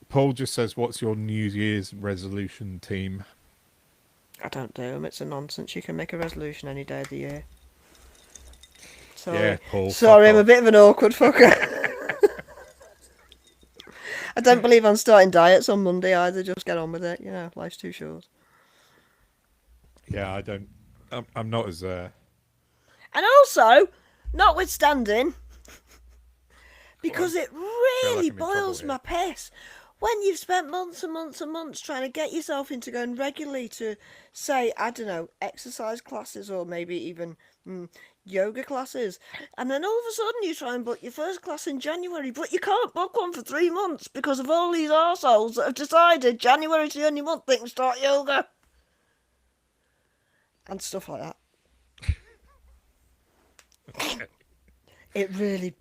Paul just says, "What's your New Year's resolution, team?" I don't do them. It's a nonsense. You can make a resolution any day of the year. Sorry. Yeah, Paul. Sorry, fuck I'm a off. bit of an awkward fucker. I don't believe on starting diets on Monday either. Just get on with it. You know, life's too short. Yeah, I don't. I'm not as. And also, notwithstanding, because it really I'm in trouble boils here. my piss when you've spent months and months and months trying to get yourself into going regularly to, say, I don't know, exercise classes or maybe even yoga classes, and then all of a sudden you try and book your first class in January, but you can't book one for 3 months because of all these arseholes that have decided January's the only month they can start yoga. And stuff like that. It really,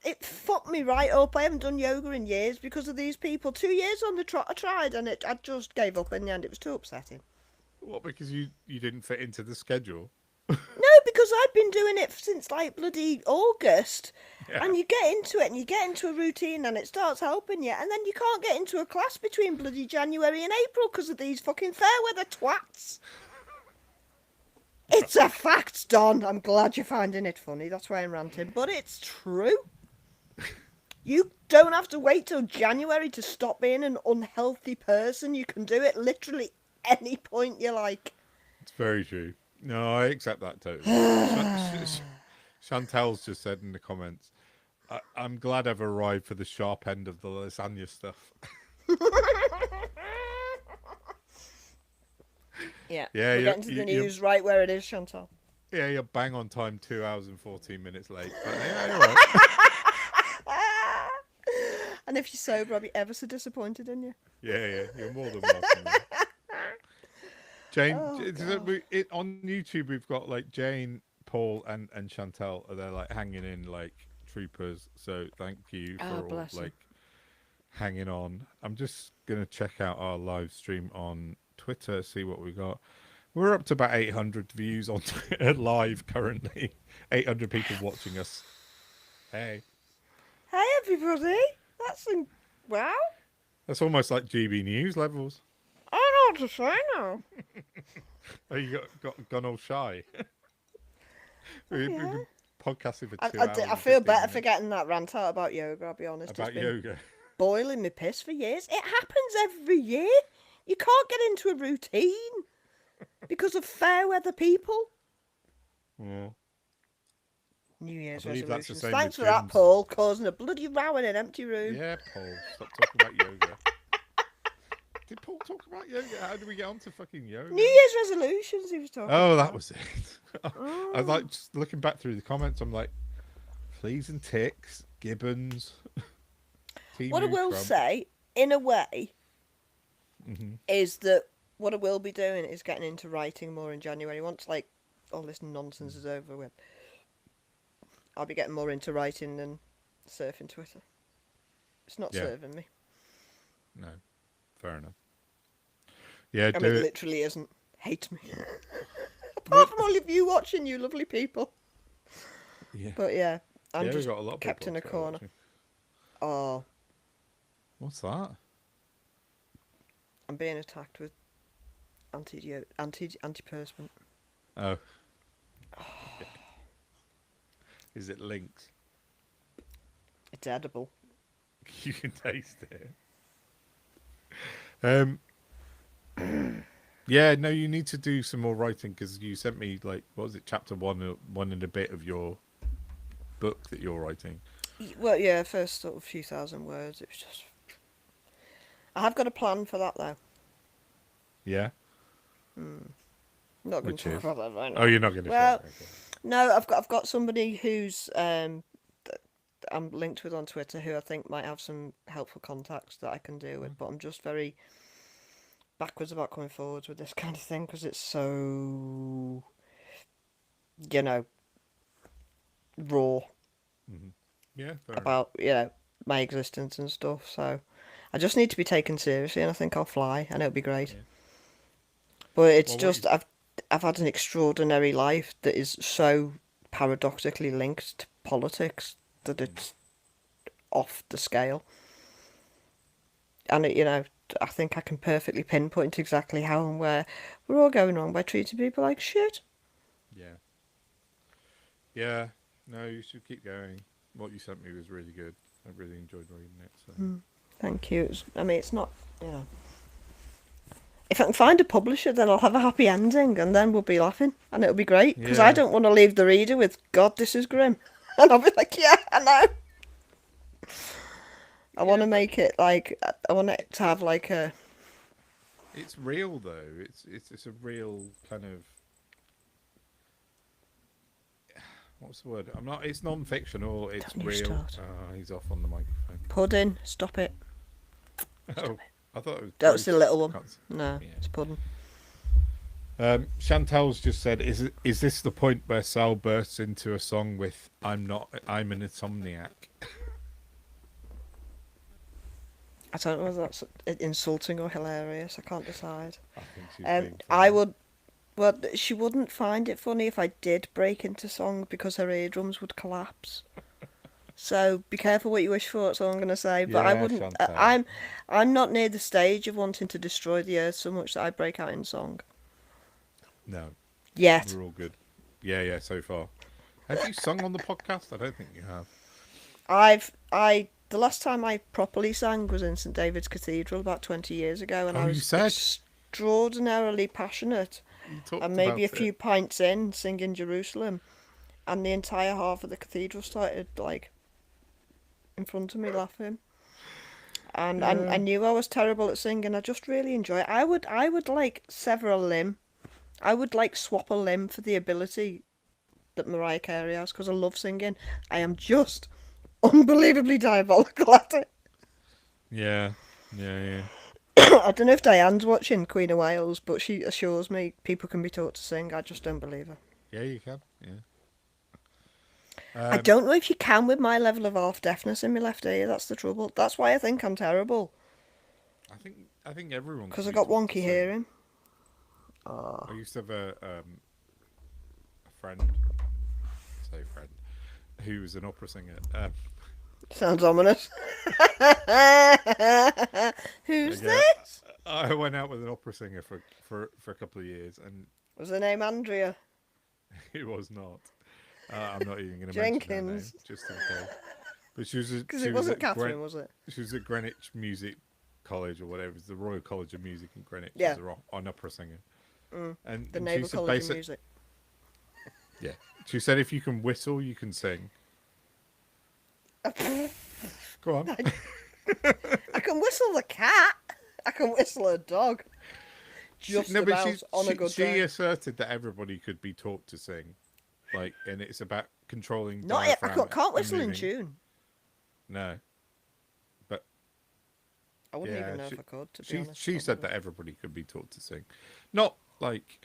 it fucked me right up. I haven't done yoga in years because of these people. 2 years on the trot, I tried, and I just gave up in the end. It was too upsetting. What? Because you didn't fit into the schedule. No, because I've been doing it since like bloody August, Yeah. and you get into it, and you get into a routine, and it starts helping you, and then you can't get into a class between bloody January and April because of these fucking fair weather twats. It's a fact, Don. I'm glad you're finding it funny. That's why I'm ranting. But it's true. You don't have to wait till January to stop being an unhealthy person. You can do it literally any point you like. It's very true. No, I accept that totally. Chantel's just said in the comments, I'm glad I've arrived for the sharp end of the lasagna stuff. Yeah, Yeah, we're getting to the news right where it is, Chantal. you're bang on time. 2 hours and 14 minutes late, but yeah, you're right. And if you're sober, I'll be ever so disappointed in you. Yeah, you're more than welcome. Man. Jane, Oh, on YouTube we've got like Jane, Paul, and Chantel are there like hanging in like troopers. So thank you for all bless 'em. like hanging on. I'm just gonna check out our live stream on Twitter, see what we got. We're up to about 800 views on Twitter live currently. 800 people watching us. Hey, Hey, everybody. Wow. that's almost like GB News levels. I don't know what to say now. Oh, you gone all shy. We've Yeah. been podcasting for I, 2 hours. I and feel 15 better for minutes. getting that rant out about yoga, I'll be honest. About It's been yoga. boiling me piss for years. It happens every year. You can't get into a routine because of fair weather people. Yeah. New Year's I believe that's the resolutions. same Thanks with for that, gyms. Paul, causing a bloody row in an empty room. Yeah, Paul. Stop talking about yoga. Did Paul talk about yoga? How did we get onto fucking yoga? New Year's resolutions he was talking Oh, about. that was it. I was like, just looking back through the comments, I'm like, fleas and ticks, gibbons. What I will say, in a way, is that what I will be doing is getting into writing more in January. Once like all this nonsense is over with, I'll be getting more into writing than surfing Twitter. It's not Yeah. serving me. No, fair enough. Yeah, I do mean, it it. literally isn't. Hate me. Apart from all of you watching, you lovely people. Yeah, But yeah, I'm yeah, we've just got a lot of kept people in a Twitter corner. watching. Oh, What's that? I'm being attacked with antiperspirant. Oh. Is it Lynx? It's edible. You can taste it. Yeah, no, you need to do some more writing because you sent me like what was it, chapter one and a bit of your book that you're writing. Well, yeah, first sort of few thousand words. It was just. I have got a plan for that though. Yeah. I'm not going Which to talk is? about that right now. Oh, you're not going to. Well, Share it. Okay. No, I've got somebody who's that I'm linked with on Twitter who I think might have some helpful contacts that I can do with, but I'm just very backwards about coming forwards with this kind of thing because it's so, raw Yeah. Fair about my existence and stuff. So I just need to be taken seriously, and I think I'll fly, and it'll be great. Yeah. But it's Well, just I've had an extraordinary life that is so paradoxically linked to politics that it's off the scale. And I think I can perfectly pinpoint exactly how and where we're all going wrong by treating people like shit. Yeah. Yeah. No, you should keep going. What you sent me was really good. I really enjoyed reading it. So. Thank you. It's not, If I can find a publisher, then I'll have a happy ending, and then we'll be laughing, and it'll be great. Because I Yeah. don't want to leave the reader with, God, this is grim. And I'll be like, yeah, I know. I want to make it like, I want it to have like a... It's real though. It's a real kind of. What's the word? I'm not. It's non-fictional. It's Don't you real. start. He's off on the microphone. Pudding, stop it. Oh, I thought it was. That was the Bruce. little one. Can't s- No, Yeah. it's pudding. Chantel's just said, "Is this the point where Sal bursts into a song with I'm an insomniac?" I don't know whether that's insulting or hilarious. I can't decide. I think she's being I funny. would. Well, she wouldn't find it funny if I did break into song because her eardrums would collapse. So be careful what you wish for. That's all I'm going to say. But I Yeah, wouldn't. Chantal. I'm not near the stage of wanting to destroy the earth so much that I break out in song. No, Yet. we're all good. Yeah. So far, have you sung on the podcast? I don't think you have. The last time I properly sang was in St David's Cathedral about 20 years ago, and Oh, I you was said? extraordinarily passionate. You talked And maybe a about few it. pints in, singing Jerusalem, and the entire half of the cathedral started like in front of me laughing. And I Yeah. knew I was terrible at singing. I just really enjoy it. I would like sever a limb. I would like swap a limb for the ability that Mariah Carey has because I love singing. I am just unbelievably diabolical at it. Yeah. Yeah. Yeah. I don't know if Diane's watching Queen of Wales, but she assures me people can be taught to sing. I just don't believe her. Yeah, you can. Yeah. I Um, don't know if you can with my level of half deafness in my left ear. That's the trouble. That's why I think I'm terrible I think everyone because can I be got taught to wonky sing. hearing. I used to have a friend, say friend, who was an opera singer. Sounds ominous. Who's Yeah, this? I went out with an opera singer for a couple of years, and Was her name Andrea it was not. I'm not even going to mention her name, Jenkins? just in case. But she was Because she it was wasn't at Catherine, was it? she was at Greenwich Music College or whatever. It was the Royal College of Music in Greenwich Yeah. as an opera singer. And, The and she Naval said College of Music. yeah, she said if you can whistle, you can sing. Go on. I can whistle the cat. I can whistle a dog. Just No, but about on a good she day. asserted that everybody could be taught to sing, like, and it's about controlling Not yet. I diaphragm can't and whistle in moving. tune. No, but I wouldn't yeah, even know if I could, to be she honest. she said that everybody could be taught to sing, not like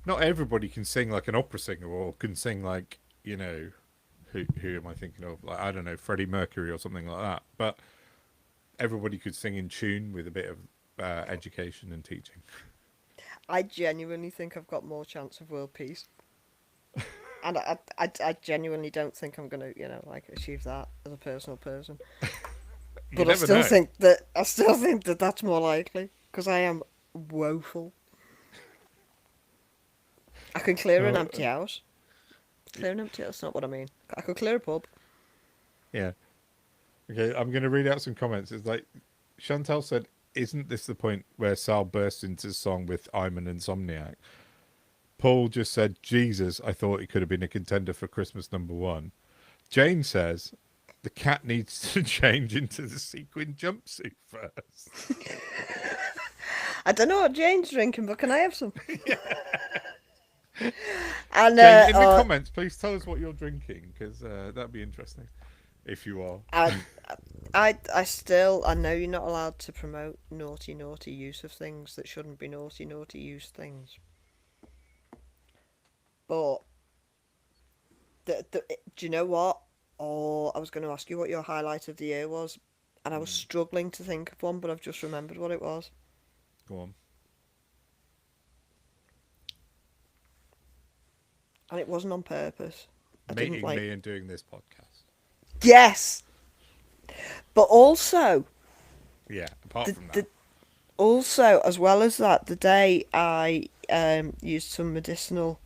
not everybody can sing like an opera singer or can sing like who am I thinking of? Like I don't know, Freddie Mercury or something like that, but everybody could sing in tune with a bit of education and teaching. I genuinely think I've got more chance of world peace. And I genuinely don't think I'm going to, like achieve that as a personal person. You But I never still know. think that that's more likely because I am woeful. I can clear an Oh, empty house. Clear an empty house, that's not what I mean. I could clear a pub. yeah. Okay, I'm going to read out some comments. It's like Chantal said, "Isn't this the point where Sal burst into song with I'm an Insomniac?" Paul just said, "Jesus, I thought it could have been a contender for Christmas #1." Jane says, "The cat needs to change into the sequin jumpsuit first." I don't know what Jane's drinking, but can I have some? And Jane, in the comments, please tell us what you're drinking because that'd be interesting if you are. I know you're not allowed to promote naughty use of things that shouldn't be naughty use things. But do you know what? Oh, I was going to ask you what your highlight of the year was, and I was struggling to think of one, but I've just remembered what it was. Go on. And it wasn't on purpose. I Meeting didn't like. me and doing this podcast. Yes, but also Yeah. Apart the, from that, the also as well as that, the day I used some medicinal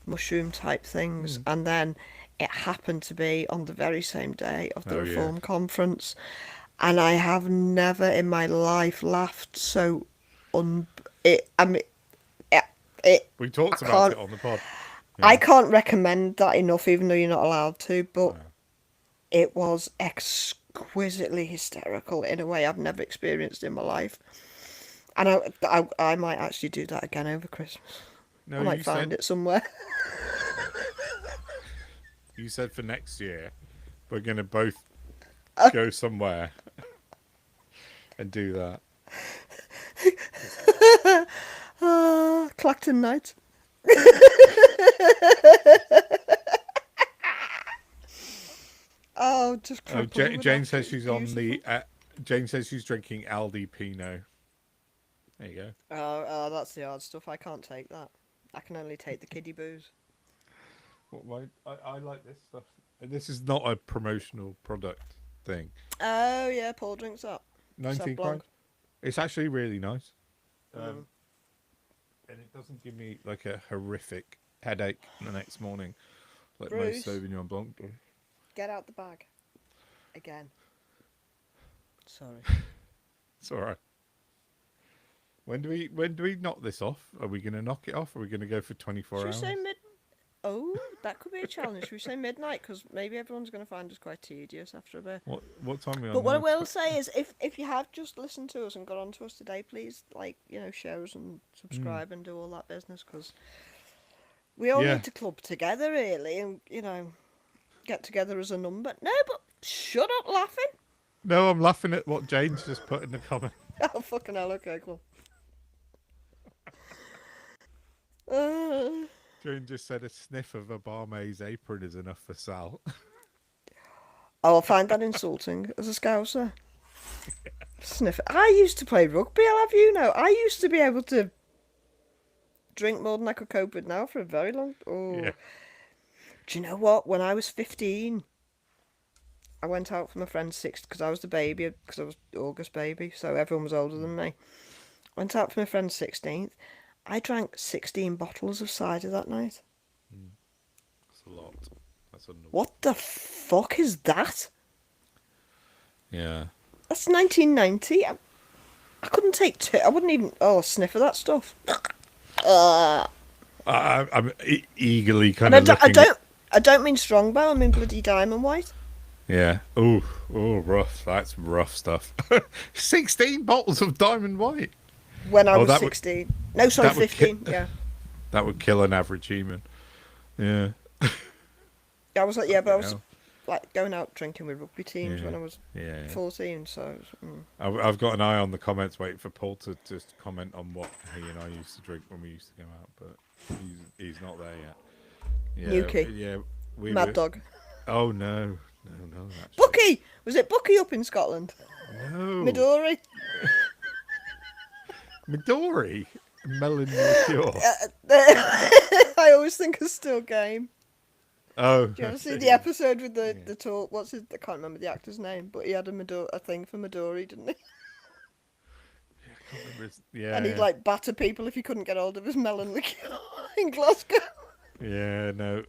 mushroom type things, and then it happened to be on the very same day of the Oh, yeah. Reform Conference, and I have never in my life laughed so it. I mean, we talked I about can't- it on the pod. I can't recommend that enough, even though you're not allowed to. But it was exquisitely hysterical in a way I've never experienced in my life, and I might actually do that again over Christmas. No, I might you find said it somewhere. you said for next year we're going to both go somewhere and do that. Clacton night. Oh, just Oh, crap over Jane that. says It's she's on the. beautiful. Jane says she's drinking Aldi Pinot. There you go. Oh, that's the hard stuff. I can't take that. I can only take the kiddie booze. I like this stuff. This is not a promotional product thing. Oh yeah, Paul drinks that. 19 Blanc. pounds. It's actually really nice. And it doesn't give me like a horrific headache the next morning like Bruce. most Sauvignon Blanc do. Get out the bag. Again. Sorry. It's all right. When do we knock this off? Are we going to knock it off? Or are we going to go for 24 Should we hours? say Oh, that could be a challenge. Should we say midnight? Because maybe everyone's going to find us quite tedious after a bit. What time are we But on what I now? will say is, if you have just listened to us and got on to us today, please share us and Mm. subscribe and do all that business, because we all Yeah. need to club together really, and get together as a number. No, but shut up laughing. No, I'm laughing at what Jane's just put in the comment. Oh fucking hell! Okay, cool. Uh, Jane just said a sniff of a barmaid's apron is enough for Sal. I'll find that insulting as a scouser. Sniff. I used to play rugby. I'll have you know. I used to be able to drink more than I could cope with now for a very long. Oh, Yeah. do you know what? When I was 15, I went out for my friend's sixth because I was the baby because I was August baby, so everyone was older than me. Went out for my friend's 16th. I drank 16 bottles of cider that night. That's a lot. That's a What the fuck is that? Yeah. That's 1990. I couldn't take two. I wouldn't even. Oh, sniff of that stuff. I'm eagerly kind And of looking. I don't mean strongbow. I mean bloody diamond white. Yeah. Oh, rough. That's rough stuff. 16 bottles of Diamond White. When I Oh, was that would 16. No, sorry, that would 15. Yeah. that would kill an average human. Yeah. I was like, yeah, but I You was know? like going out drinking with rugby teams Yeah. when I was Yeah. 14. So, it was, I've got an eye on the comments, waiting for Paul to just comment on what he and I used to drink when we used to go out, but he's not there yet. Yeah, Newquay. yeah, Mad Dog. Oh no, actually, Bucky! Was it Bucky up in Scotland? no. Midori? Midori, melon liqueur. I always think of Still Game. Oh, Do you ever see the episode with the talk? What's his? I can't remember the actor's name, but he had a thing for Midori, didn't he? Yeah, And he'd like batter people if he couldn't get hold of his melon liqueur in Glasgow. yeah, no,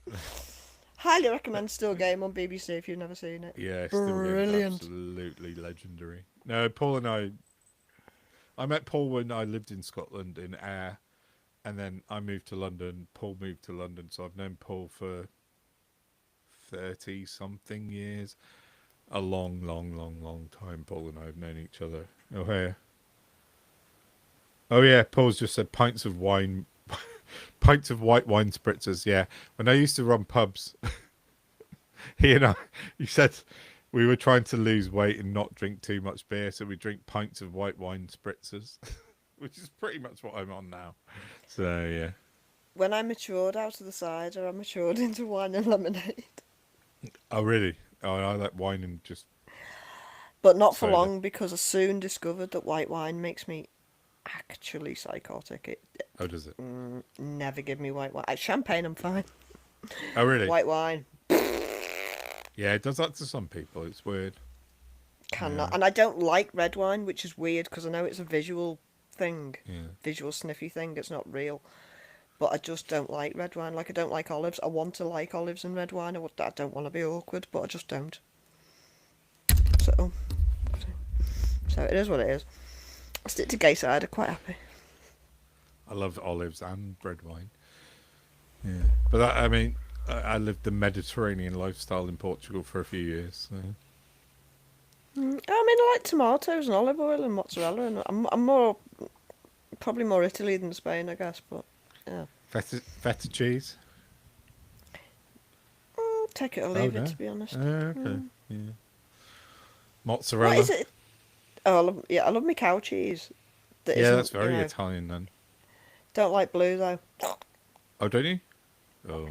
Highly recommend Still Game on BBC if you've never seen it. yeah, still Brilliant. absolutely legendary. No, Paul and I met Paul when I lived in Scotland in Ayr, and then I moved to London. Paul moved to London, so I've known Paul for 30 something years. A long time. Paul and I have known each other. Oh, hey. Oh, yeah. Paul's just said pints of wine, pints of white wine spritzers. Yeah. When I used to run pubs, he said we were trying to lose weight and not drink too much beer, so we drink pints of white wine spritzers, which is pretty much what I'm on now. So, yeah. When I matured out of the cider, I matured into wine and lemonade. Oh, really? Oh, I like wine and just But not for soda. long, because I soon discovered that white wine makes me actually psychotic. It Oh, does it? never give me white wine. Champagne, I'm fine. Oh, really? White wine Yeah, it does that to some people. It's weird. cannot. Yeah. And I don't like red wine, which is weird because I know it's a visual thing, Yeah. visual sniffy thing. It's not real. But I just don't like red wine. Like I don't like olives. I want to like olives and red wine. I don't want to be awkward, but I just don't. So it is what it is. I stick to gay cider. Quite happy. I love olives and red wine. Yeah. But I mean, I lived the Mediterranean lifestyle in Portugal for a few years. So. I mean, I like tomatoes and olive oil and mozzarella, and I'm probably more Italy than Spain, I guess. But yeah, Feta cheese? take it or leave Oh, no. it. To be honest, Okay. Yeah. what Mozzarella? is it? Oh, I love my cow cheese. That Yeah, isn't, that's very Italian then. Don't like blue though. Oh, don't you? Oh.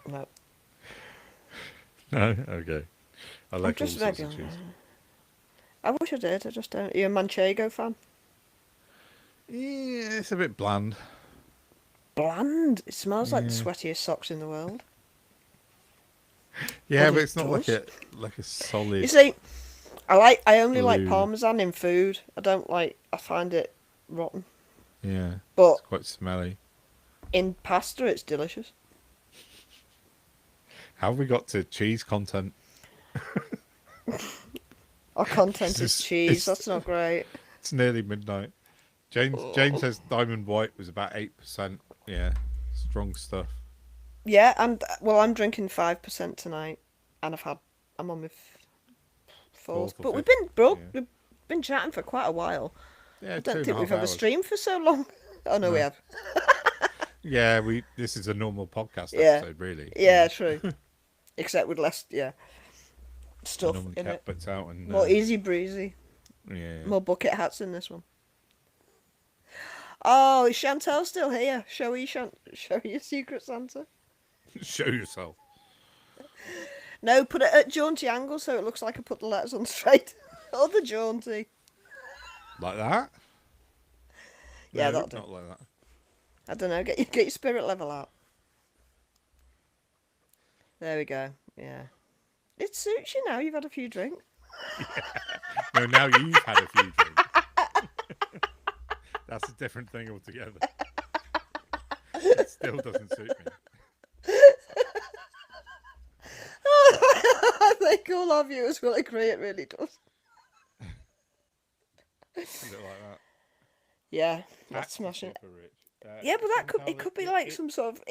No, No? Okay. I like all just sorts maybe of cheese. I wish I did. I just don't. Are you a Manchego fan? Yeah, it's a bit bland. Bland. It smells like the Yeah. sweatiest socks in the world. Yeah, But but it it's not does. like a solid You see, I only like blue. parmesan in food. I find it rotten. Yeah. But It's quite smelly. in pasta, it's delicious. How have we got to cheese content? Our content is It's- cheese. it's- That's not great. It's nearly midnight. James says Diamond White was about 8%. Yeah, strong stuff. Yeah, and well, I'm drinking 5% tonight, and I'm on my fourth. Fourth or But we've fifth. been broke. Yeah. We've been chatting for quite a while. Yeah, I two don't and a think half we've ever hours. streamed for so long. Oh no, we No. have. Yeah, this is a normal podcast Yeah, episode, really. yeah, true. Except with less, yeah, I stuff normally in cat it. butts out and More easy breezy. yeah. More bucket hats in this one. Oh, is Chantel still here? Show her your secret Santa. Show yourself. No, put it at jaunty angle so it looks like I put the letters on straight. Other jaunty. Like that? Yeah, No, that'll do. not like that. I don't know. Get your spirit level out. There we go. Yeah, it suits you now. You've had a few drinks. No, now you've had a few drinks. That's a different thing altogether. It still doesn't suit me. I think all our viewers will agree it really does. A bit like that. Yeah, that's That's smashing. super rich. Yeah, but that could Chantal, it could be like some sort of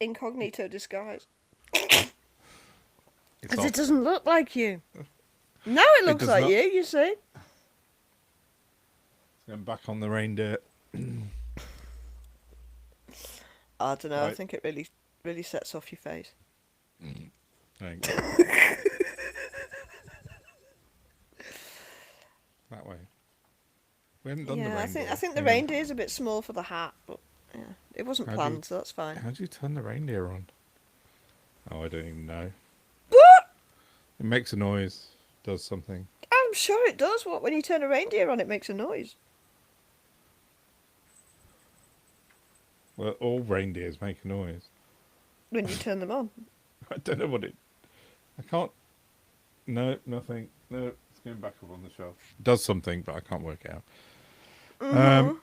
incognito disguise. Because off. it doesn't look like you. No, it looks does like not. you see. Going back on the reindeer. I don't know. I Right. think it really sets off your face. Thanks. That way. We haven't done the Yeah, reindeer. I think the Hang on. reindeer's a bit small for the hat, but yeah, it wasn't How do you- planned, so that's fine. How do you turn the reindeer on? Oh, I don't even know. What? It makes a noise. Does something. I'm sure it does. What when you turn a reindeer on, it makes a noise. Well, all reindeers make a noise. When you turn them on. I don't know what it. I can't. No, nothing. No, it's going back up on the shelf. It does something, but I can't work it out.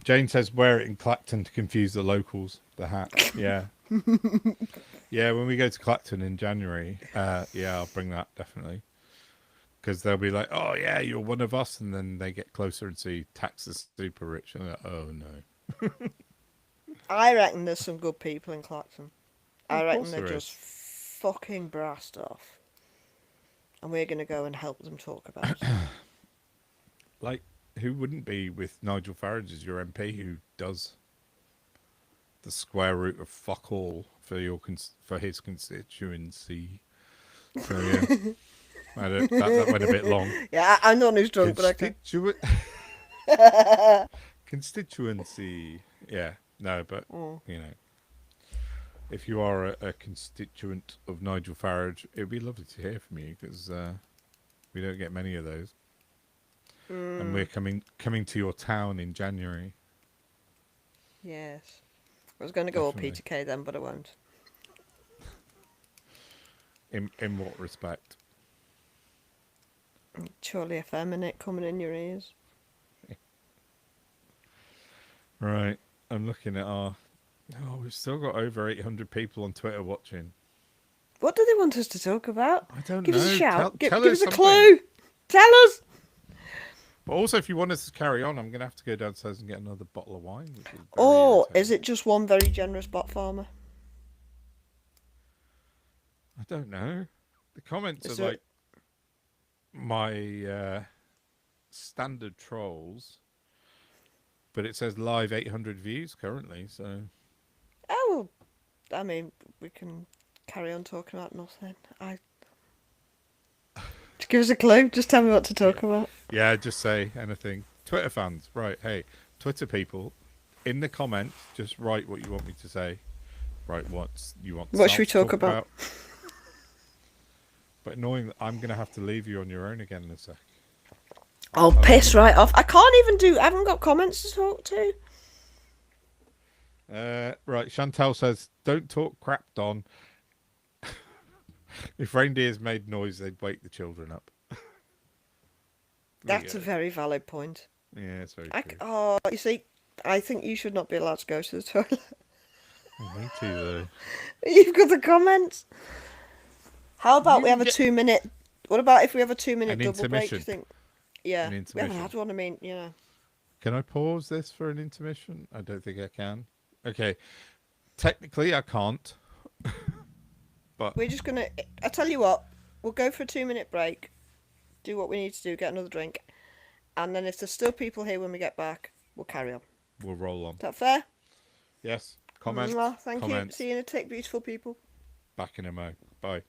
Jane says wear it in Clacton to confuse the locals. The hat. Yeah. Yeah, when we go to Clacton in January, yeah, I'll bring that definitely. Because they'll be like, oh, yeah, you're one of us. And then they get closer and see tax is super rich. And they're like, oh, no. I reckon there's some good people in Clacton. I Of reckon course they're there just fucking brassed off. And we're going to go and help them talk about it. Like, who wouldn't be with Nigel Farage as your MP who does the square root of fuck all for for his constituency? So, yeah. That went a bit long. Yeah, I'm the one who's drunk, but okay. Constituency. Yeah, no, but, you know, if you are a constituent of Nigel Farage, it would be lovely to hear from you because we don't get many of those. And we're coming to your town in January. Yes. I was going to go all Definitely. Peter Kay then, but I won't. In what respect? Surely effeminate coming in your ears. Right, I'm looking at our... Oh, we've still got over 800 people on Twitter watching. What do they want us to talk about? I don't Give know. us a shout. Tell Give us us a something. clue. Tell us. But also, if you want us to carry on, I'm going to have to go downstairs and get another bottle of wine. Which is very Or irritating. is it just one very generous bot farmer? I don't know. The comments Is are it- like my standard trolls, but it says live 800 views currently. So Oh, well, I mean, we can carry on talking about nothing. Just give us a clue. Just tell me what to talk about. yeah, just say anything. Twitter fans, right? Hey, Twitter people, in the comments, just write what you want me to say. Right, what you want. What should we Sal to talk about? But annoying, I'm going to have to leave you on your own again in a sec. I'll piss right off. I can't even do. I haven't got comments to talk to. Right, Chantal says, don't talk crap, Don. If reindeers made noise, they'd wake the children up. That's a very valid point. Yeah, it's very I, true. oh, you see, I think you should not be allowed to go to the toilet. Me too, though. You've got the comments. How about You we have a get- 2 minute? What about if we have a 2 minute An double break? intermission. Thing? Yeah, An we haven't intermission. had one. I mean, you know. Can I pause this for an intermission? I don't think I can. Okay. Technically, I can't. But We're just gonna. I tell you what, we'll go for a 2 minute break, do what we need to do, get another drink, and then if there's still people here when we get back, we'll carry on. we'll roll on. Is that fair? Yes. Comments. Mwah, thank you. Comments. See you in a tick, beautiful people. Back in a mo. Bye.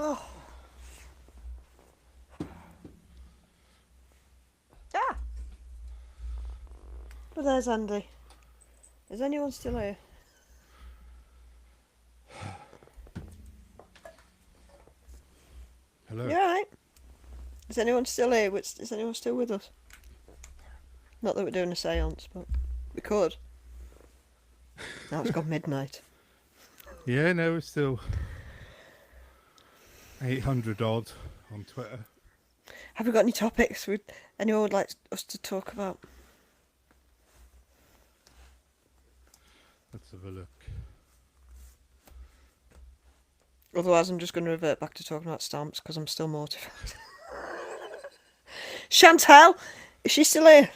Oh. Ah! But there's Andy. Is anyone still here? Hello. You alright? Is anyone still here? Is anyone still with us? Not that we're doing a seance, but... We could. Now it's gone midnight. Yeah, no, it's still 800 odd on Twitter. Have we got any topics anyone would like us to talk about? Let's have a look. Otherwise, I'm just going to revert back to talking about stamps because I'm still mortified. Chantal, is she still here?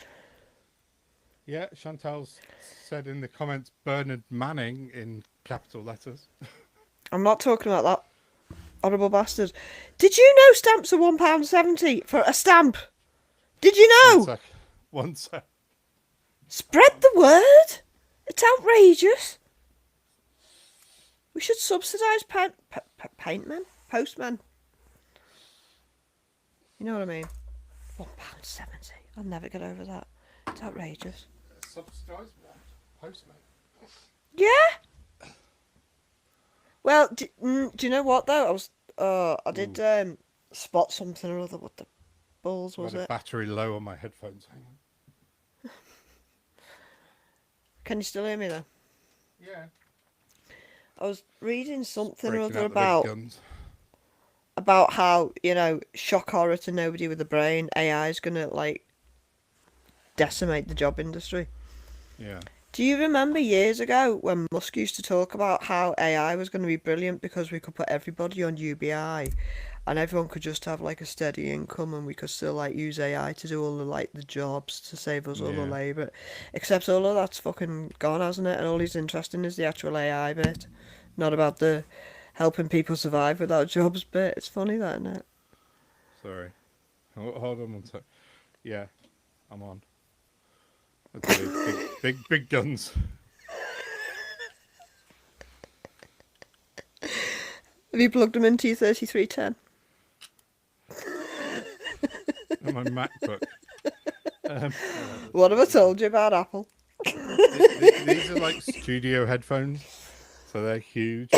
Yeah, Chantal's said in the comments Bernard Manning in capital letters. I'm not talking about that horrible bastard. Did you know stamps are £1.70 for a stamp? Did you One know? sec. One sec. Spread the word. It's outrageous. We should subsidise paintmen, postmen. You know what I mean? £1.70. I'll never get over that. It's outrageous. Subsidised what? Postman. Yeah. Well, do you know what though? I did spot something or other. What the balls was Got a it? battery low on my headphones. Hang on. Can you still hear me though? Yeah. I was reading something or Breaking other out the big about guns. how, shock horror to nobody with a brain. AI is gonna like decimate the job industry. Yeah. Do you remember years ago when Musk used to talk about how AI was going to be brilliant because we could put everybody on UBI and everyone could just have like a steady income and we could still like use AI to do all the jobs to save us all the Yeah. labour. Except all of that's fucking gone, hasn't it? And all he's interested in is the actual AI bit, not about the helping people survive without jobs bit. It's funny that, isn't it? Sorry. Hold on one sec. Yeah, I'm on. Okay, big guns. Have you plugged them into your 3310? On my MacBook. What have I told you about Apple? These are like studio headphones, so they're huge.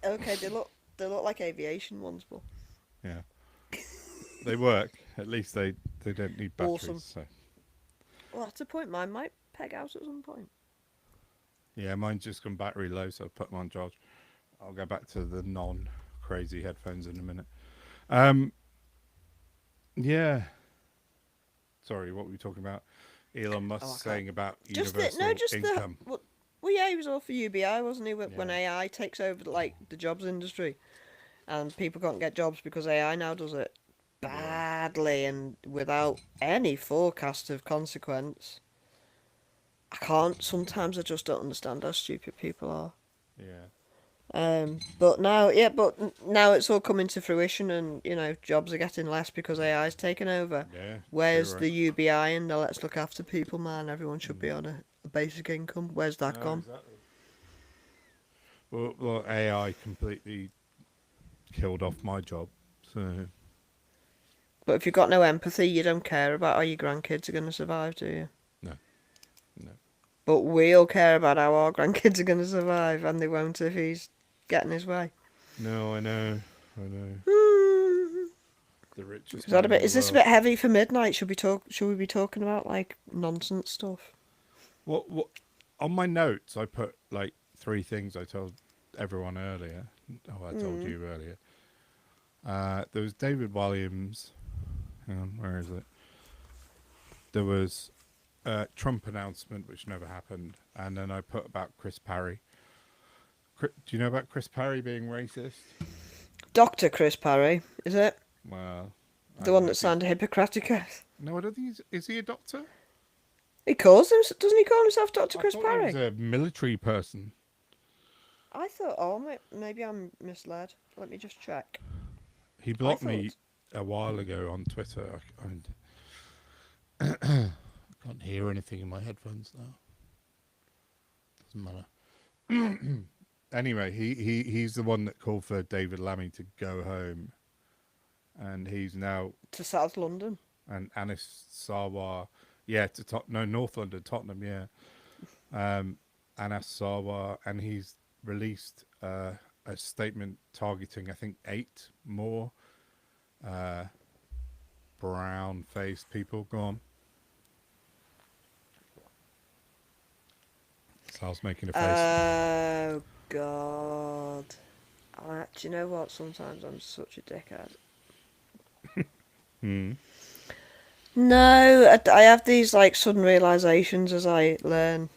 Okay, they look like aviation ones, but Yeah, they work. At least they don't need batteries. Awesome. So well, that's a point. Mine might peg out at some point. yeah, mine's just gone battery low, so I'll put them on charge. I'll go back to the non-crazy headphones in a minute. Yeah. Sorry, what were we talking about? Elon Musk saying about universal income. Well, yeah, he was all for UBI, wasn't he? When Yeah. AI takes over like the jobs industry, and people can't get jobs because AI now does it badly and without any forecast of consequence. Sometimes I just don't understand how stupid people are. Yeah. But now it's all coming to fruition, and jobs are getting less because AI's taken over. Yeah. Where's you're the UBI and the let's look after people, man? Everyone should be on a basic income. Where's that No, gone? exactly. Well, AI completely killed off my job. So But if you've got no empathy, you don't care about how your grandkids are going to survive, do you? no. But we'll care about how our grandkids are going to survive, and they won't if he's getting his way. No, I know. The richest. Is this a bit heavy for midnight? Should we be talking about like nonsense stuff? What on my notes I put like 3 things I told everyone earlier. Oh, I told you earlier. There was David Williams. Hang on, where is it? There was a Trump announcement which never happened, and then I put about Chris Parry. Do you know about Chris Parry being racist? Dr. Chris Parry, is it? Well, The one that signed a Hippocratic oath. No, I don't think is he a doctor? Doesn't he call himself Dr. Chris I thought Parry? he was a military person. I thought, maybe I'm misled. Let me just check. He blocked me a while ago on Twitter. I can't hear anything in my headphones now. Doesn't matter. Anyway, he's the one that called for David Lammy to go home, and he's now To South London. and Anis Sarwar, to North London, Tottenham, Anas Sarwar, and he's released a statement targeting, I think, 8 more brown-faced people. Go on. Chantal's making a face. Oh God. Do you know what? Sometimes I'm such a dickhead. Hmm. No, I have these like sudden realizations as I learn.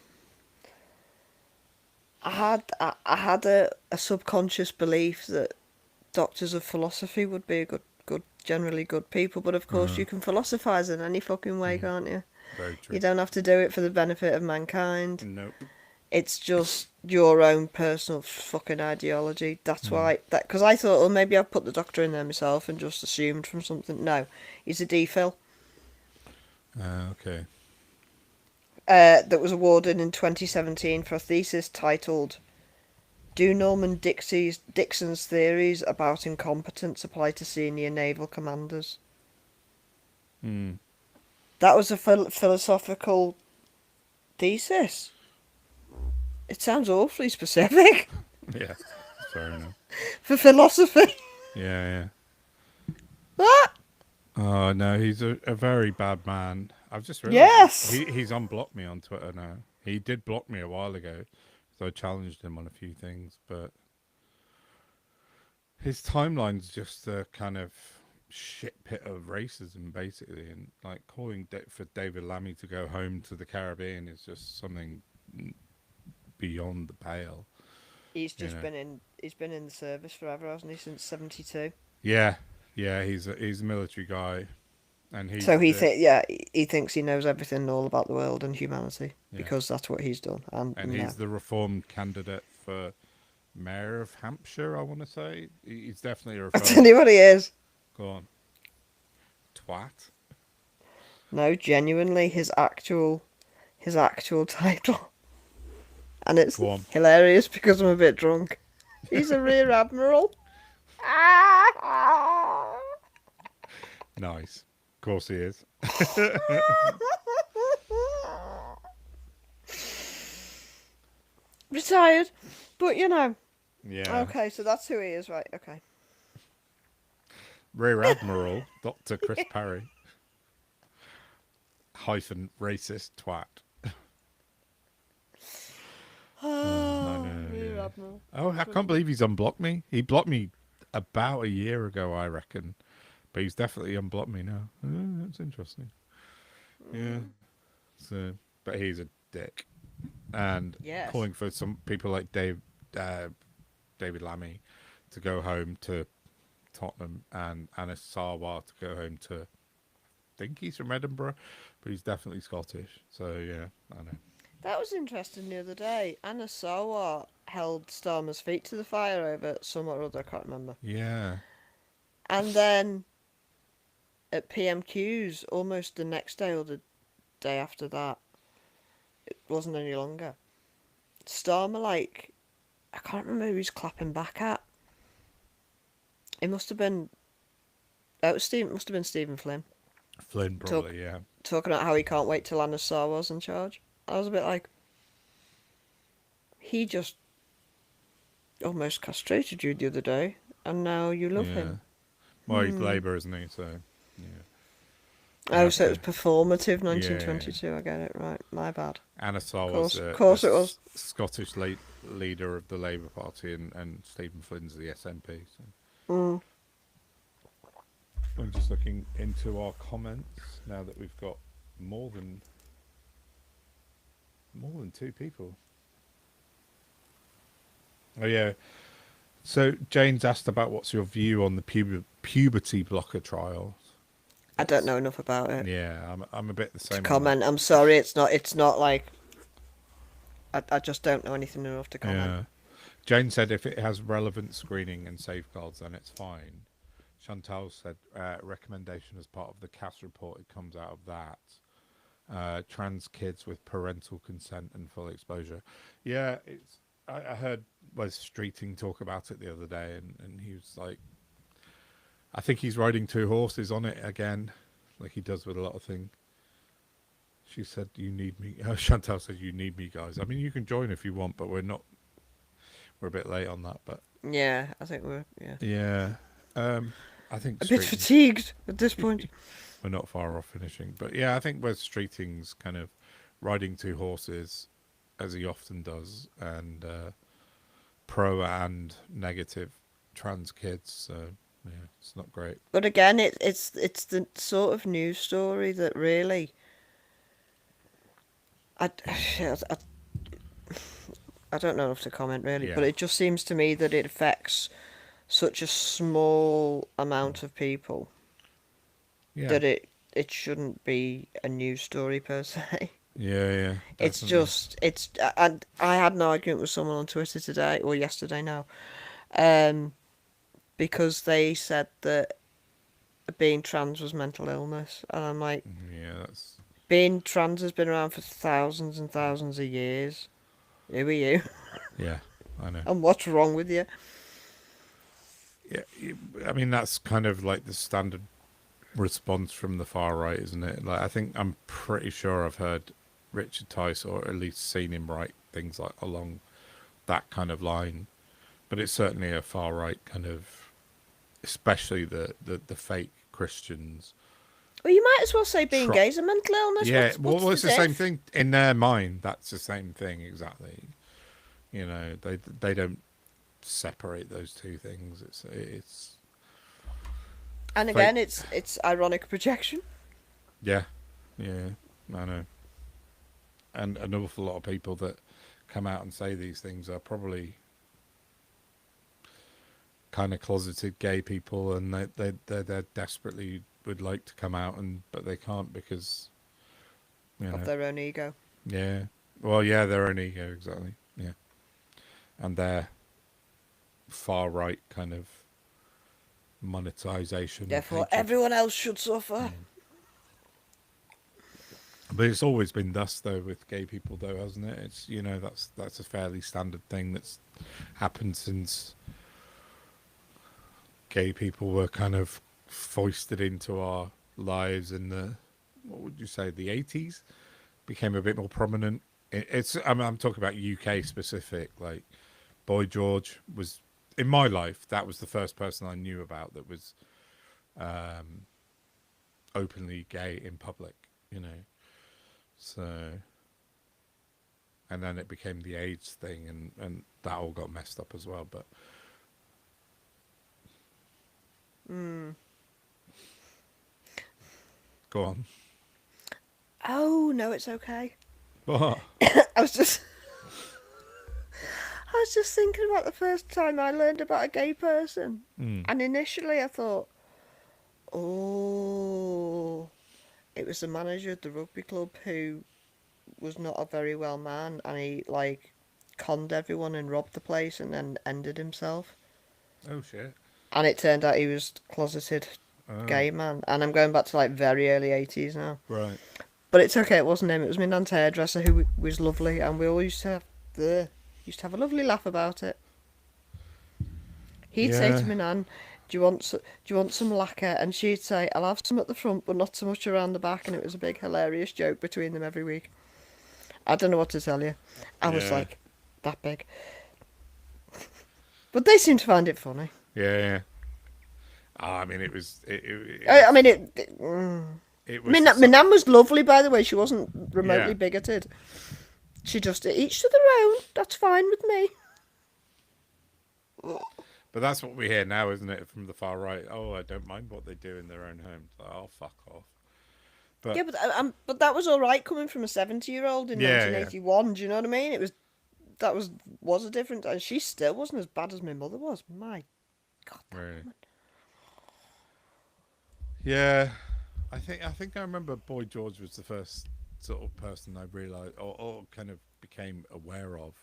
I had a subconscious belief that doctors of philosophy would be generally good people, but of course Uh, you can philosophize in any fucking way, yeah. can't you? Very You true. don't have to do it for the benefit of mankind. Nope. It's just your own personal fucking ideology. That's Mm. why because I thought, well, maybe I've put the doctor in there myself and just assumed from something. No, he's a DPhil Okay. that was awarded in 2017 for a thesis titled "Do Dixon's theories about incompetence apply to senior naval commanders?" Mm. That was a philosophical thesis. It sounds awfully specific Yeah. Fair enough. for philosophy. Yeah, What? yeah. Oh no, he's a very bad man. I've just realised Yes. he's unblocked me on Twitter now. He did block me a while ago, so I challenged him on a few things, but his timeline's just a kind of shit pit of racism, basically, and like calling for David Lammy to go home to the Caribbean is just something beyond the pale. He's You just know. he's been in the service forever, hasn't he? Since 72. Yeah, yeah. He's a military guy, and So he's the he thinks he knows everything all about the world and humanity yeah, because that's what he's done. And and no, he's the reformed candidate for mayor of Hampshire. I want to say he's definitely a I tell reformed. you what he is. Go on, twat. No, genuinely, his actual title, and it's Go on. hilarious because I'm a bit drunk. He's a rear admiral. Nice. Of course he is. Retired, but you know. Yeah. Okay, so that's who he is, right? Okay. Rear Admiral Dr. Chris Parry hyphen racist twat. I know, Rear yeah. admiral. Oh, I can't believe he's unblocked me. He blocked me about a year ago, I reckon. But he's definitely unblocked me now. Oh, that's interesting. Yeah. So, but he's a dick. And Yes. calling for some people like David Lammy to go home to Tottenham and Anis Sarwar to go home to, I think he's from Edinburgh, but he's definitely Scottish. So, yeah, I know. That was interesting the other day. Anna Sawar held Starmer's feet to the fire over some or other, I can't remember. Yeah. And then at PMQs, almost the next day or the day after that, it wasn't any longer. Starmer, like, I can't remember who he's clapping back at. It must have been. It must have been Stephen Flynn. Flynn, Talk, probably, yeah. talking about how he can't wait till Anna Sawar's in charge. I was a bit like, he just almost castrated you the other day, and now you love Yeah. him. Well, he's Labour, isn't he? So, yeah. Oh, so it was performative Yeah, yeah. 1922. I get it right. My bad. Anasar was Of course it was. Scottish leader of the Labour Party, and Stephen Flynn's the SNP. So. Mm. I'm just looking into our comments now that we've got more than two people. Oh yeah. So Jane's asked about what's your view on the puberty blocker trial. I don't know enough about it Yeah, I'm a bit the to same on that. comment. I'm sorry. It's not like I just don't know anything enough to comment. Yeah. Jane said if it has relevant screening and safeguards, then it's fine. Chantal said recommendation as part of the CAS report. It comes out of that. Trans kids with parental consent and full exposure. Yeah, it's. I heard Wes Streeting talk about it the other day, and he was like, I think he's riding two horses on it again, like he does with a lot of things. She said, "You need me." Chantal said, "You need me, guys." I mean, you can join if you want, but we're not. We're a bit late on that, but Yeah, I think yeah. I think a bit Streeting's fatigued at this point. we're not far off finishing, but yeah, I think Wes Streeting's kind of riding two horses as he often does, and pro and negative trans kids. So yeah, it's not great. But again, it's the sort of news story that really I, I I don't know enough to comment really, but Yeah, it just seems to me that it affects such a small amount of people yeah, that it shouldn't be a news story per se. yeah, yeah, It's definitely. just it's and I had an argument with someone on Twitter today or yesterday now, um, because they said that being trans was mental illness, and I'm like, Yeah, that's being trans has been around for thousands and thousands of years. Who are you? yeah. I know. And what's wrong with you? Yeah, I mean that's kind of like the standard response from the far right, isn't it? Like I think I'm pretty sure I've heard Richard Tice, or at least seen him write things like along that kind of line. But it's certainly a far right kind of, especially the fake Christians. Well, you might as well say being Tro- gay is a mental illness. yeah, What's well, the it's the same diff? thing in their mind. That's the same thing exactly. You know, they don't separate those two things. It's And fake. again, it's ironic projection. Yeah, yeah, I know. And an awful lot of people that come out and say these things are probably kind of closeted gay people, and they desperately would like to come out, and but they can't because you Of know, their own ego. yeah, well, yeah, their own ego, exactly, yeah, and their far right kind of monetization of Therefore, hatred. everyone else should suffer. Mm. But it's always been thus though with gay people, though, hasn't it? It's that's a fairly standard thing that's happened since gay people were kind of foisted into our lives in the, what would you say, the 80s, became a bit more prominent. I'm talking about UK specific. Like Boy George was in my life. That was the first person I knew about that was um, openly gay in public. You know, so and then it became the AIDS thing, and that all got messed up as well. But Mm. go on. Oh no, it's okay. What? I was just I was just thinking about the first time I learned about a gay person, Mm. and initially I thought, oh, it was the manager of the rugby club who was not a very well man, and he like conned everyone and robbed the place, and then ended himself. Oh shit. And it turned out he was closeted Oh gay man, and I'm going back to like very early 80s now. right. But it's okay, it wasn't him. It was my nan's hairdresser who was lovely, and we all used to have a lovely laugh about it. He'd say Yeah. to my nan, do you want some lacquer?" And she'd say, "I'll have some at the front, but not so much around the back." And it was a big hilarious joke between them every week. I don't know what to tell you. I was Yeah. like that big, but they seemed to find it funny. Yeah. Yeah. I mean, it was I mean, it my, was my nan was lovely, by the way. She wasn't remotely yeah. bigoted. She just each to their own. That's fine with me. But that's what we hear now, isn't it, from the far right? Oh, I don't mind what they do in their own homes. Like, oh, fuck off. Yeah, But but that was all right coming from a 70-year-old in yeah, yeah, 1981. Do you know what I mean? That was a difference, and she still wasn't as bad as my mother was. My God, that really. woman. Yeah, I think I remember Boy George was the first sort of person I realised or kind of became aware of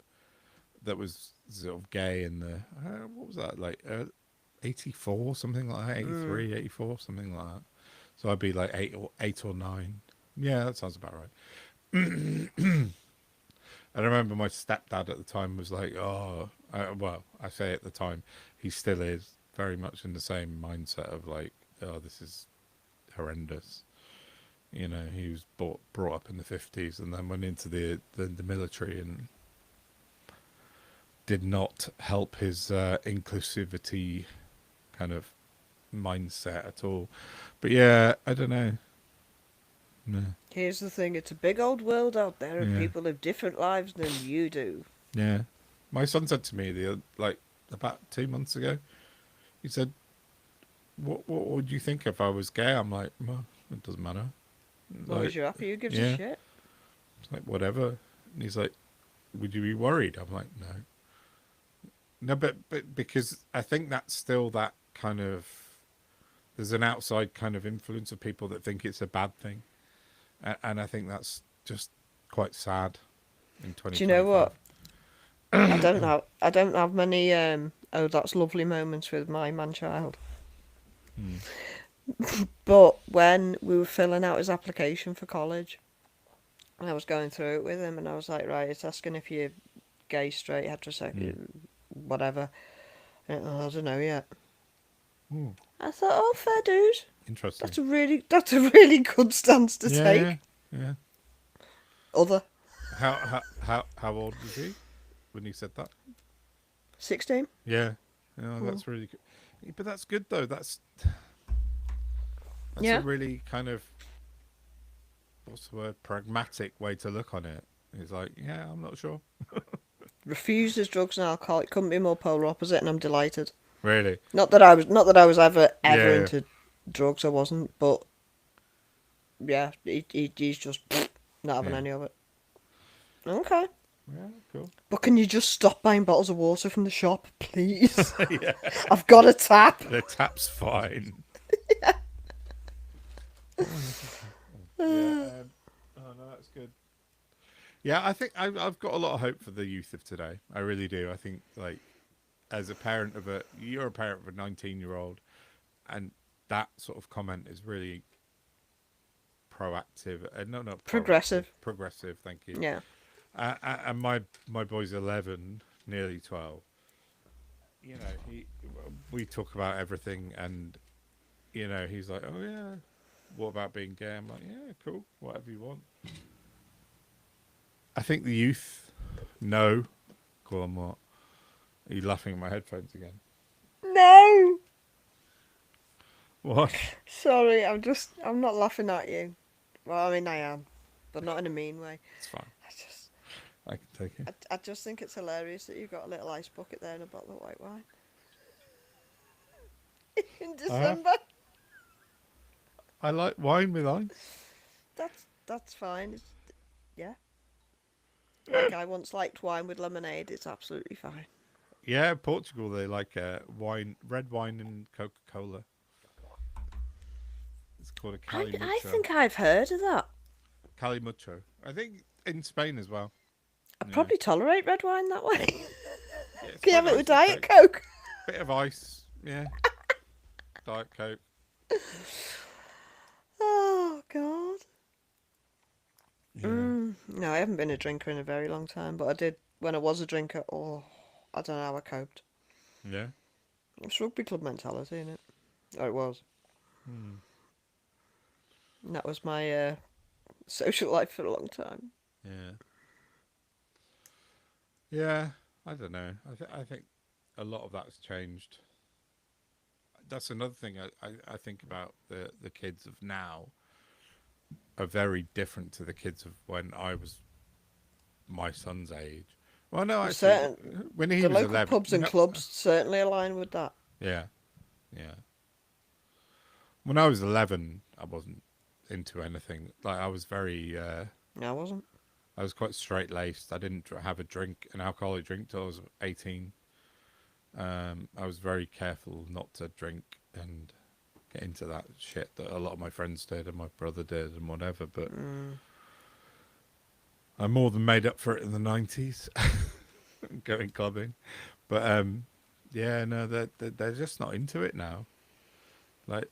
that was sort of gay in the what was that like 84 something like that, Mm. 83, 84 something like that. So I'd be like eight or nine. Yeah, that sounds about right. I remember my stepdad at the time was like, "Oh, well, I say at the time, he still is very much in the same mindset of like, oh, this is horrendous." You know, he was brought up in the 50s and then went into the military and did not help his inclusivity kind of mindset at all. But yeah, I don't know. No. Here's the thing: it's a big old world out there, and Yeah. people live different lives than you do. Yeah. My son said to me like about 2 months ago. He said, "What would you think if I was gay?" I'm like, "Well, it doesn't matter. As long Like, as you're happy, who gives a yeah, shit? it's like whatever." And he's like, "Would you be worried?" I'm like, "No, no, but because I think that's still that kind of there's an outside kind of influence of people that think it's a bad thing, and I think that's just quite sad in Do you know 2025. what? I don't have many oh that's lovely moments with my man child. Hmm. But when we were filling out his application for college, and I was going through it with him, and I was like, right, it's asking if you're gay, straight, Hmm. heterosexual, whatever. I don't know yet. Hmm. I thought, oh, fair dues. Interesting. That's a really good stance to Yeah, yeah, take. yeah. Other How old was he when he said that? 16. Yeah, yeah, Mm. that's really good. But that's good though. That's a Yeah. really kind of what's the word? Pragmatic way to look on it. He's like, yeah, I'm not sure. Refuses drugs and alcohol. It couldn't be more polar opposite, and I'm delighted. Really? Not that I was ever Yeah, into drugs. I wasn't, but yeah, he's just not having yeah, any of it. Okay. yeah. Cool. But can you just stop buying bottles of water from the shop, please? Yeah, I've got a tap. the tap's fine. Yeah. Oh no, that's good. Yeah, I think I've got a lot of hope for the youth of today. I really do. I think like as a parent of you're a parent of a 19-year-old, and that sort of comment is really proactive. No, not proactive. Progressive. Progressive. Thank you. Yeah. And my boy's 11, nearly 12. You know, we talk about everything, and he's like, "Oh yeah, what about being gay?" I'm like, "Yeah, cool, whatever you want." I think the youth know. Go on, what? Are you laughing at my headphones again? No. What? Sorry, I'm not laughing at you. Well, I mean, I am, but not in a mean way. It's fine. I just, I can take it. I just think it's hilarious that you've got a little ice bucket there and a bottle of white wine in I have. December. I like wine with ice. That's fine. Yeah. Like I once liked wine with lemonade. It's absolutely fine. Yeah, Portugal they like red wine and Coca Cola. It's called a I calimucho. think I've heard of that. Calimucho. I think in Spain as well. I Yeah, probably tolerate red wine that way. yeah, it's Can you quite have it nice with with Diet Coke. Coke? Bit of ice. Yeah, Diet Coke. Oh God. Yeah, No, I haven't been a drinker in a very long time, but I did when I was a drinker. Oh, I don't know how I coped. yeah. It's rugby club mentality, isn't it? Oh, it was. Hmm. And that was my social life for a long time. Yeah, yeah. I don't know. I think a lot of that's changed. That's another thing I think about the kids of now are very different to the kids of when I was my son's age. Well, no, Well, actually, certain when he the was local 11. pubs and No, clubs certainly align with that. yeah, yeah. When I was 11, I wasn't into anything. Like I was very, No, I wasn't. I was quite straight laced. I didn't have an alcoholic drink till I was 18. I was very careful not to drink and get into that shit that a lot of my friends did and my brother did and whatever. But I more than made up for it in the 90s, going clubbing. But yeah, no, they're just not into it now. Like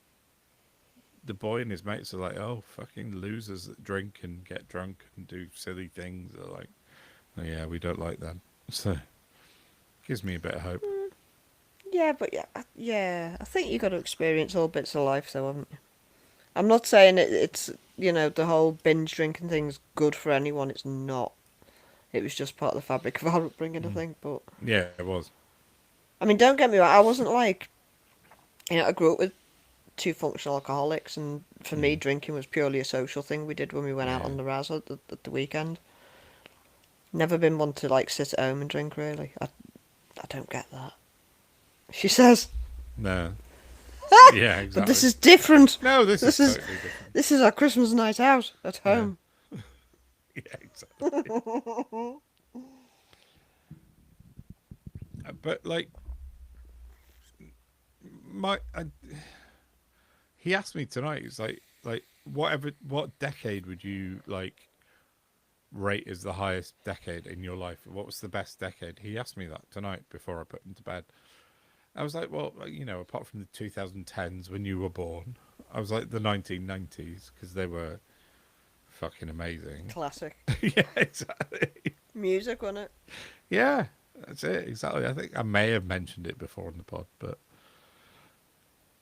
the boy and his mates are like, oh, fucking losers that drink and get drunk and do silly things. They're like, oh, yeah, we don't like them. So gives me a bit of hope. Yeah, but yeah, I think you got to experience all bits of life, though, haven't you? I'm not saying it's the whole binge drinking thing's good for anyone. It's not. It was just part of the fabric of our upbringing, I Mm. think. But Yeah, it was. I mean, don't get me wrong. I wasn't like, I grew up with two functional alcoholics, and for me, drinking was purely a social thing we did when we went out Yeah. on the Raz at the weekend. Never been one to like sit at home and drink really. I don't get that. She says, No. Yeah, exactly. but this is different. No, this is This is totally different. this is our Christmas night out at home. Yeah, exactly. But like, he asked me tonight. He's like, what decade would you like rate as the highest decade in your life? What was the best decade? He asked me that tonight before I put him to bed. I was like, well, apart from the 2010s when you were born, I was like the 1990s because they were fucking amazing. Classic Yeah, exactly. music, wasn't it? Yeah, that's it. Exactly. I think I may have mentioned it before in the pod, but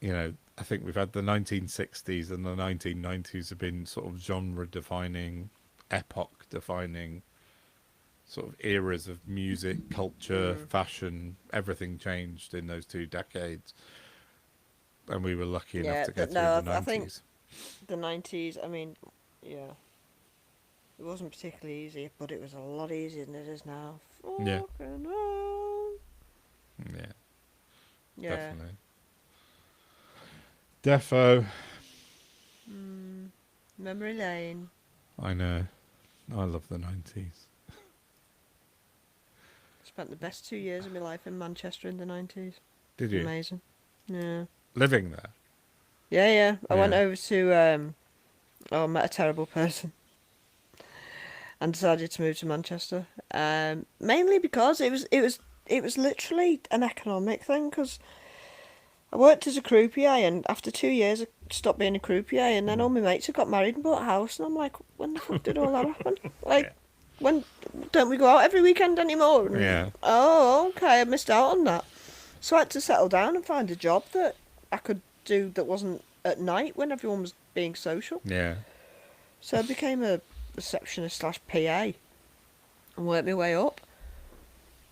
I think we've had the 1960s and the 1990s have been sort of genre defining, epoch defining sort of eras of music, culture, fashion. Everything changed in those 2 decades, and we were lucky enough Yeah, to get no, through the I think 90s. the 90s. I mean, yeah, it wasn't particularly easy, but it was a lot easier than it is now. Yeah. Fucking hell. Yeah, Yeah. definitely. Defo. Memory lane. I know. I love the 90s. Spent the best 2 years of my life in Manchester in the 90s. Did you? Amazing. Yeah. Living there? Yeah. I went Yeah. over to I met a terrible person and decided to move to Manchester. Mainly because it was literally an economic thing. Because I worked as a croupier, and after 2 years, I stopped being a croupier, and then all my mates had got married and bought a house, and I'm like, when the fuck did all that happen? Like, when don't we go out every weekend anymore? And, Yeah. oh, okay, I missed out on that. So I had to settle down and find a job that I could do that wasn't at night when everyone was being social. Yeah. So I became a receptionist slash PA and worked my way up.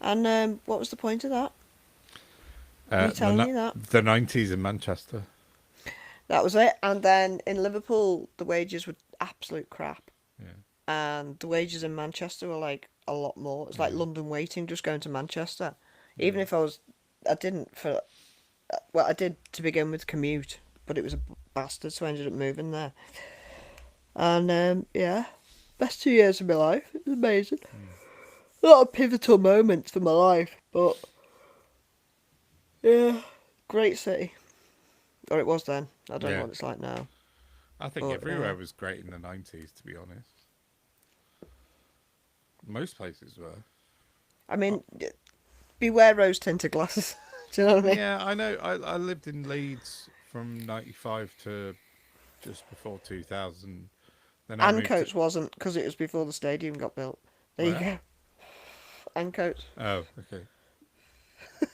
And what was the point of that? You telling me that? The 90s in Manchester. That was it. And then in Liverpool, the wages were absolute crap. Yeah. And the wages in Manchester were like a lot more. It's like London waiting just going to Manchester. Even if I didn't I did to begin with commute, but it was a bastard, so I ended up moving there. And yeah, best 2 years of my life. It was amazing. A lot of pivotal moments for my life, but yeah, great city. Or it was then. I don't know what it's like now. I think But, everywhere was great in the 90s, to be honest. Most places were. I mean, beware rose tinted glasses. Do you know what I mean? Yeah, I know. I lived in Leeds from 95 to just before 2000. Then I moved Ancoats wasn't, because it was before the stadium got built. There you Where? go. Ancoats. Oh, okay.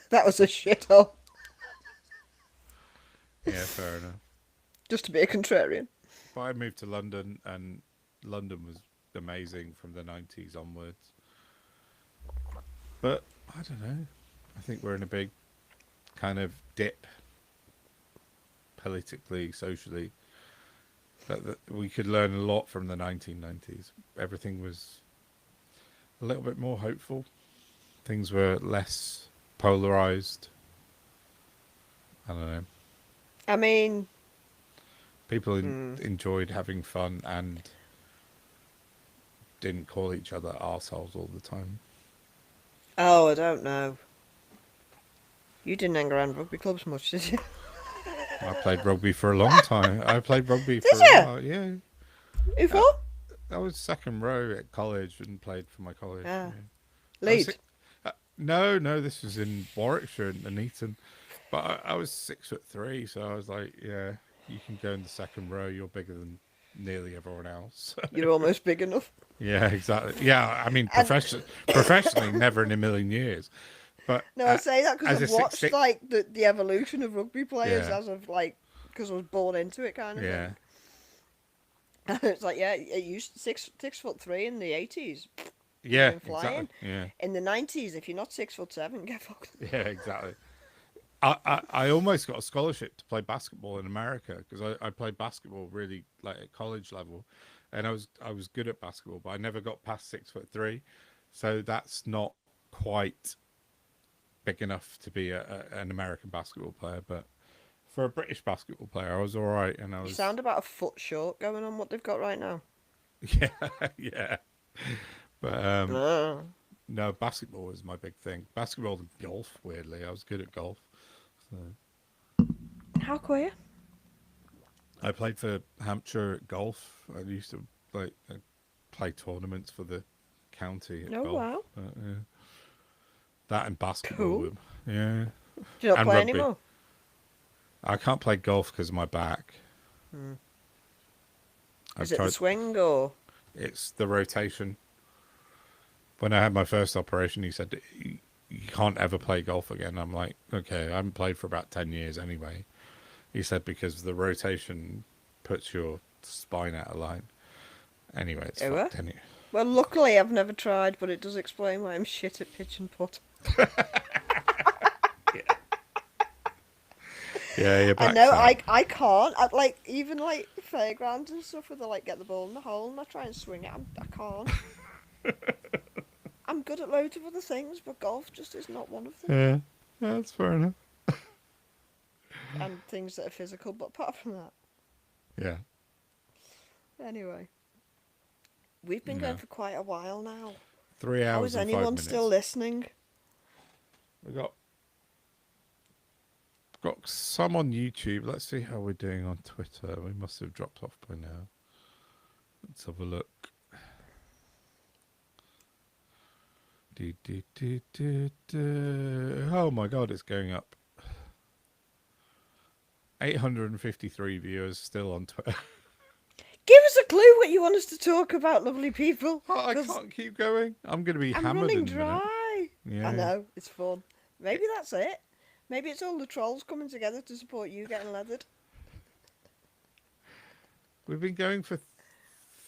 That was a shithole. Yeah, fair enough. Just to be a contrarian. But I moved to London, and London was amazing from the 90s onwards. But I don't know. I think we're in a big kind of dip politically, socially. But we could learn a lot from the 1990s. Everything was a little bit more hopeful. Things were less polarized. I don't know. I mean, People enjoyed having fun and didn't call each other arseholes all the time. oh, I don't know. You didn't hang around rugby clubs much, did you? I played rugby for a long time. I played rugby for Did a you? while. Yeah. Who for? I was second row at college and played for my college. Ah. Yeah. I was Leeds. No, this was in Warwickshire and Nuneaton. But I was 6'3", so I was like, yeah, you can go in the second row. You're bigger than nearly everyone else. You're almost big enough. Yeah, exactly. Yeah, I mean, professionally, never in a million years. But No, I say that because as I've a watched 6'6" like the evolution of rugby players Yeah. as of like, because I was born into it kind of Yeah, thing. And it's like, yeah, it used 6'3" in the 80s. yeah, Flying. exactly. Yeah, In the 90s, if you're not 6'7", get fucked. yeah, exactly. I almost got a scholarship to play basketball in America because I played basketball really like at college level, and I was good at basketball, but I never got past 6'3", so that's not quite big enough to be an American basketball player. But for a British basketball player, I was all right, and I You was sound about a foot short going on what they've got right now. yeah, yeah. But Uh, no, basketball was my big thing. Basketball and golf. Weirdly, I was good at golf. So how queer. I played for Hampshire at golf. I used to like play tournaments for the county at Oh, golf. wow. Yeah. That and basketball. Cool. Yeah, Do you not and play rugby. anymore? I can't play golf because of my back. Hmm. I've Is it the tried. swing or? It's the rotation. When I had my first operation, he said you can't ever play golf again. I'm like, okay, I haven't played for about 10 years anyway. He said because the rotation puts your spine out of line. Anyway, it's Ever? fucked anyway. Well, luckily I've never tried, but it does explain why I'm shit at pitch and putt. Yeah, your I back's know out. I can't. At like even like fairgrounds and stuff where they like get the ball in the hole and I try and swing it. I can't. I'm good at loads of other things, but golf just is not one of them. Yeah, that's fair enough. And things that are physical, but apart from that, Yeah, anyway, we've been no. going for quite a while now. 3 How hours is and 5 anyone minutes. still listening? We got some on YouTube. Let's see how we're doing on Twitter. We must have dropped off by now. Let's have a look. Oh my god, it's going up. 853 viewers still on Twitter. Give us a clue what you want us to talk about, lovely people. Oh, I 'cause can't keep going. I'm going to be I'm hammered running in a minute. dry. Yeah. I know, it's fun. Maybe that's it. Maybe it's all the trolls coming together to support you getting leathered. We've been going for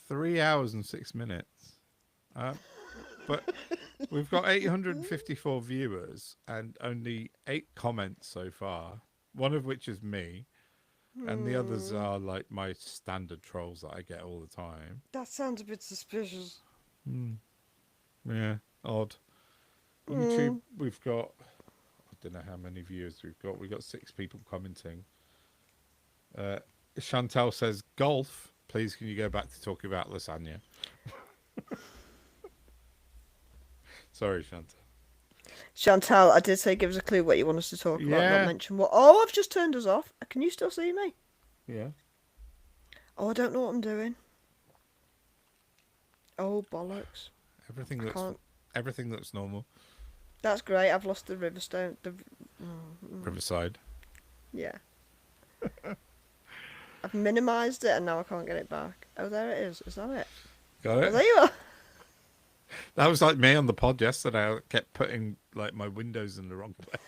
3 hours and 6 minutes. But we've got 854 viewers and only 8 comments so far. One of which is me. And the others are like my standard trolls that I get all the time. That sounds a bit suspicious. Yeah, odd. YouTube, we've got, I don't know how many viewers we've got. We've got 6 people commenting. Chantal says, golf. Please, can you go back to talking about lasagna? Sorry, Chantal. Chantal, I did say give us a clue what you want us to talk about, Yeah. not mention what. Oh, I've just turned us off. Can you still see me? Yeah. Oh, I don't know what I'm doing. Oh, bollocks. Everything I looks can't. everything looks normal. That's great. I've lost the Riverstone. Riverside. Yeah. I've minimised it and now I can't get it back. Oh, there it is. Is that it? Got Oh, it? there you are. That was like me on the pod yesterday. I kept putting like my windows in the wrong place.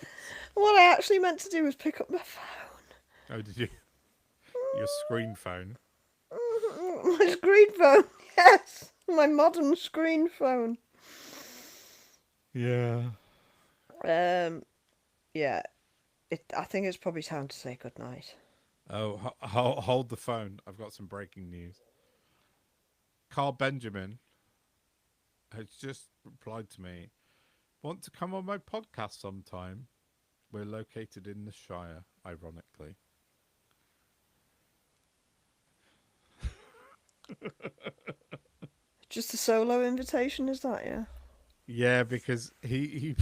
What I actually meant to do was pick up my phone. Oh, did you? Your screen phone. My screen phone. Yes. My modern screen phone. Yeah. Yeah. I think it's probably time to say goodnight. Oh, hold the phone. I've got some breaking news. Carl Benjamin has just replied to me. Want to come on my podcast sometime? We're located in the Shire, ironically. Just a solo invitation, is that, yeah? Yeah, because he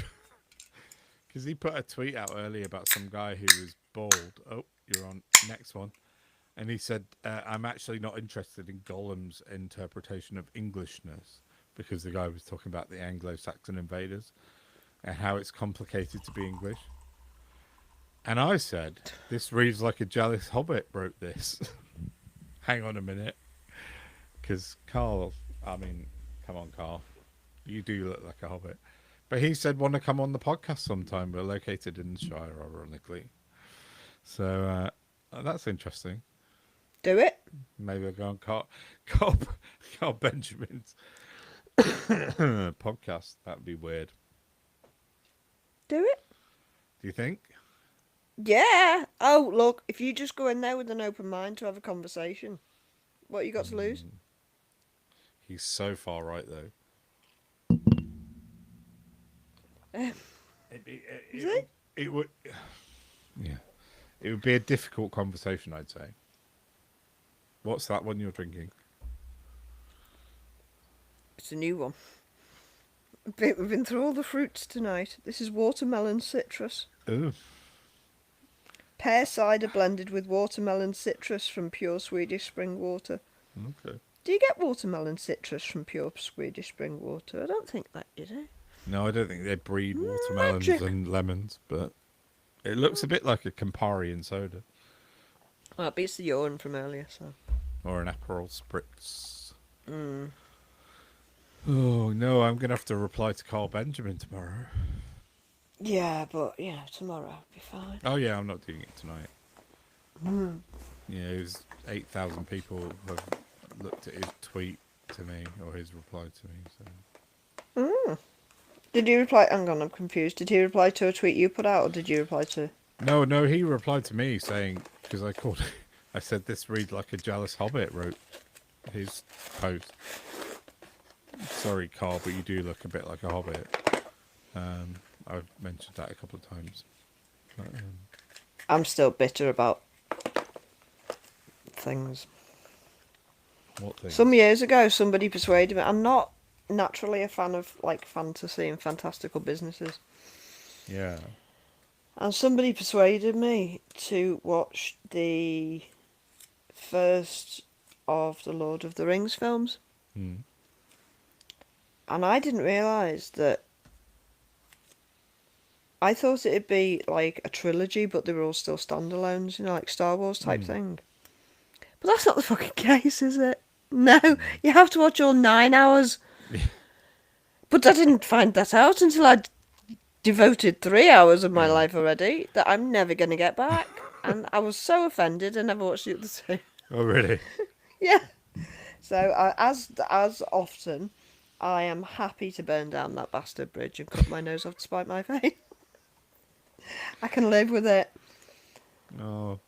because he put a tweet out earlier about some guy who was bald. Oh, you're on next one. And he said, I'm actually not interested in Gollum's interpretation of Englishness, because the guy was talking about the Anglo-Saxon invaders and how it's complicated to be English. And I said, this reads like a jealous hobbit wrote this. Hang on a minute. Because Carl, I mean, come on, Carl. You do look like a hobbit. But he said, want to come on the podcast sometime. We're located in the Shire, ironically. So that's interesting. Do it. Maybe I'll go on Carl Benjamin's podcast. That would be weird. Do it. Do you think? Yeah. Oh, look, if you just go in there with an open mind to have a conversation, what you got to lose? He's so far right though. Uh, It, it, is it, it? it would, yeah. It would be a difficult conversation, I'd say. What's that one you're drinking? It's a new one. We've been through all the fruits tonight. This is watermelon citrus. Oh, Pear cider blended with watermelon citrus from pure Swedish spring water. okay. Do you get watermelon citrus from pure Swedish spring water? I don't think that you do. No, I don't think they breed watermelons Magic. and lemons, but it looks a bit like a Campari in soda Well, it beats the urine from earlier, so. or an Aperol Spritz. Mm. Oh no, I'm gonna have to reply to Carl Benjamin tomorrow. Yeah, but, tomorrow I'll be fine. Oh yeah, I'm not doing it tonight. Yeah, it was 8,000 people have looked at his tweet to me or his reply to me. So Did you reply? Hang on, I'm confused. Did he reply to a tweet you put out, or did you reply to. no, he replied to me saying because I called, I said this read like a jealous hobbit wrote his post. Sorry, Carl, but you do look a bit like a hobbit. I've mentioned that a couple of times. But, I'm still bitter about things. what thing? Some years ago, somebody persuaded me. I'm not naturally a fan of like fantasy and fantastical businesses, Yeah. and somebody persuaded me to watch the first of the Lord of the Rings films, Hmm. and I didn't realise that. I thought it'd be like a trilogy, but they were all still standalones, like Star Wars type thing. But that's not the fucking case, is it? No, you have to watch all 9 hours. But I didn't find that out until I'd devoted 3 hours of my Yeah. life already that I'm never going to get back. And I was so offended I never watched the other two. Oh really? Yeah. So as often, I am happy to burn down that bastard bridge and cut my nose off to spite my face. I can live with it. Oh,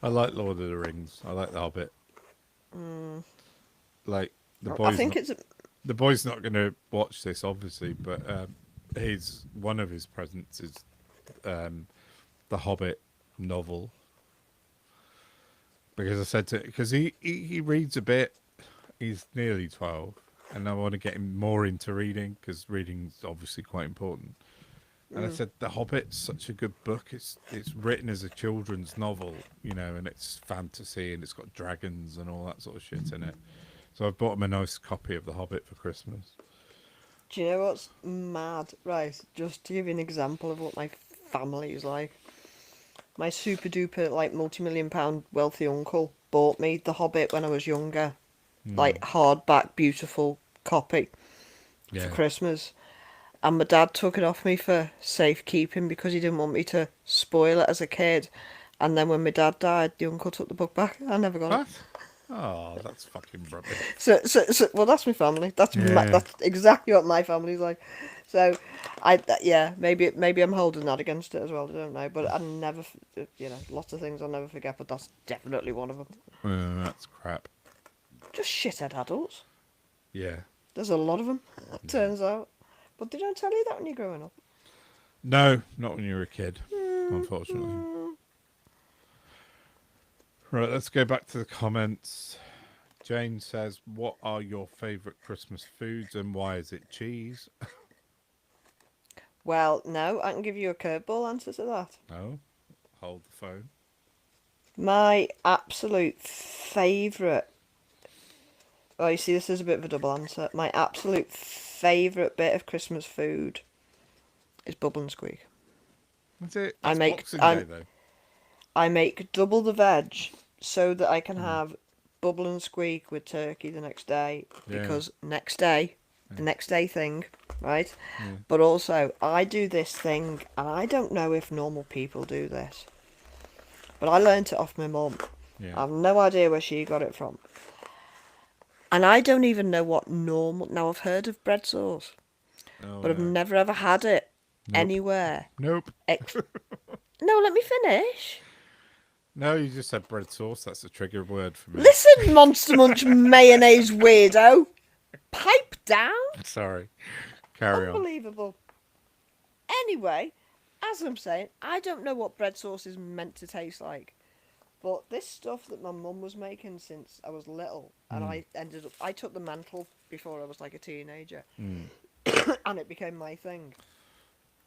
I like Lord of the Rings. I like The Hobbit. Like the I boys. think it's The boy's not going to watch this, obviously, but his one of his presents is the Hobbit novel. Because I said to because he reads a bit. He's nearly 12, and I want to get him more into reading because reading's obviously quite important. And I said The Hobbit's such a good book. It's written as a children's novel, and it's fantasy and it's got dragons and all that sort of shit in it. So I've bought him a nice copy of The Hobbit for Christmas. Do you know what's mad? Right, just to give you an example of what my family is like. My super duper, like, multi-million-pound wealthy uncle bought me The Hobbit when I was younger. Like, hardback, beautiful copy Yeah. for Christmas. And my dad took it off me for safekeeping because he didn't want me to spoil it as a kid. And then when my dad died, the uncle took the book back. I never got it. What? Oh, that's fucking rubbish. Well, that's my family. Yeah. That's exactly what my family's like. So, maybe I'm holding that against it as well. I don't know, but I never, lots of things I'll never forget. But that's definitely one of them. That's crap. Just shithead adults. Yeah. There's a lot of them. Turns out, but they don't tell you that when you're growing up. No, not when you were a kid, unfortunately. Right, let's go back to the comments. Jane says, "What are your favourite Christmas foods and why is it cheese?" Well, no, I can give you a curveball answer to that. No, hold the phone. My absolute favourite. Oh, you see, this is a bit of a double answer. My absolute favourite bit of Christmas food is Bubble and Squeak. That's it. I That's make- Boxing I'm- Day though. I make double the veg so that I can have Bubble and Squeak with turkey the next day. Yeah. Because next day, the next day thing, right? Yeah. But also, I do this thing, and I don't know if normal people do this. But I learnt it off my mum. Yeah. I have no idea where she got it from. And I don't even know what normal... Now, I've heard of bread sauce, Oh, but I've no. never ever had it Nope. anywhere. Nope. Ex- No, let me finish. No, you just said bread sauce. That's a trigger word for me. Listen, Monster Munch mayonnaise weirdo. Pipe down. Sorry. Carry on. Unbelievable. Anyway, as I'm saying, I don't know what bread sauce is meant to taste like. But this stuff that my mum was making since I was little, and I took the mantle before I was like a teenager, and it became my thing.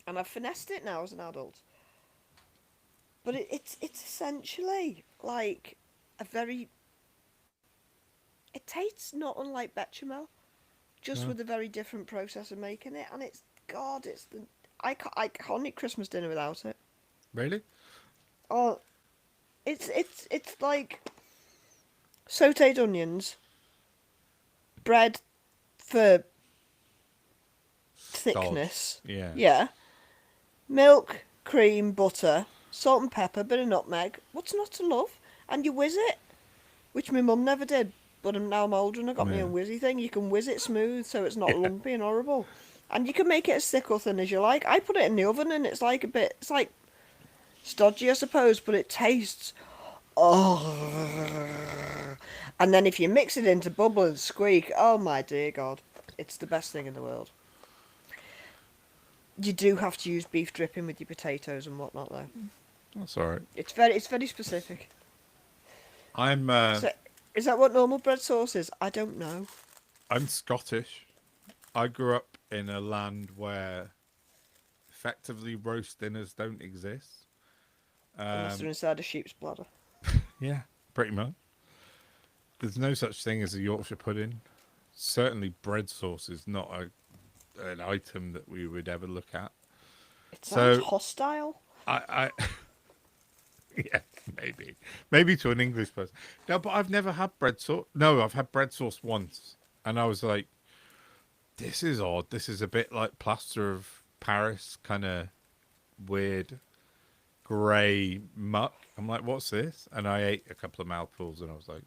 And I've finessed it now as an adult. But it's essentially like a very. It tastes not unlike bechamel, just No. with a very different process of making it, and it's God, it's the I can't eat Christmas dinner without it. Really? Oh, it's like sautéed onions, bread for thickness. Yeah. Yeah. Milk, cream, butter, salt and pepper, bit of nutmeg. What's not to love? And you whiz it, which my mum never did. But now I'm older and I got my Yeah. own whizzy thing. You can whiz it smooth so it's not Yeah. lumpy and horrible. And you can make it as thick or thin as you like. I put it in the oven and it's like it's like stodgy, I suppose, but it tastes. Oh. And then if you mix it into bubble and squeak, oh my dear God, it's the best thing in the world. You do have to use beef dripping with your potatoes and whatnot, though. That's all right. It's very specific. I'm So, is that what normal bread sauce is? I don't know. I'm Scottish. I grew up in a land where effectively roast dinners don't exist. Unless they're inside a sheep's bladder. Yeah, pretty much. There's no such thing as a Yorkshire pudding. Certainly, bread sauce is not an item that we would ever look at. It sounds So- hostile. I yeah, maybe to an English person. No, but I've never had bread sauce. No, I've had bread sauce once, and I was like, "This is odd. This is a bit like plaster of Paris, kind of weird, grey muck." I'm like, "What's this?" And I ate a couple of mouthfuls, and I was like,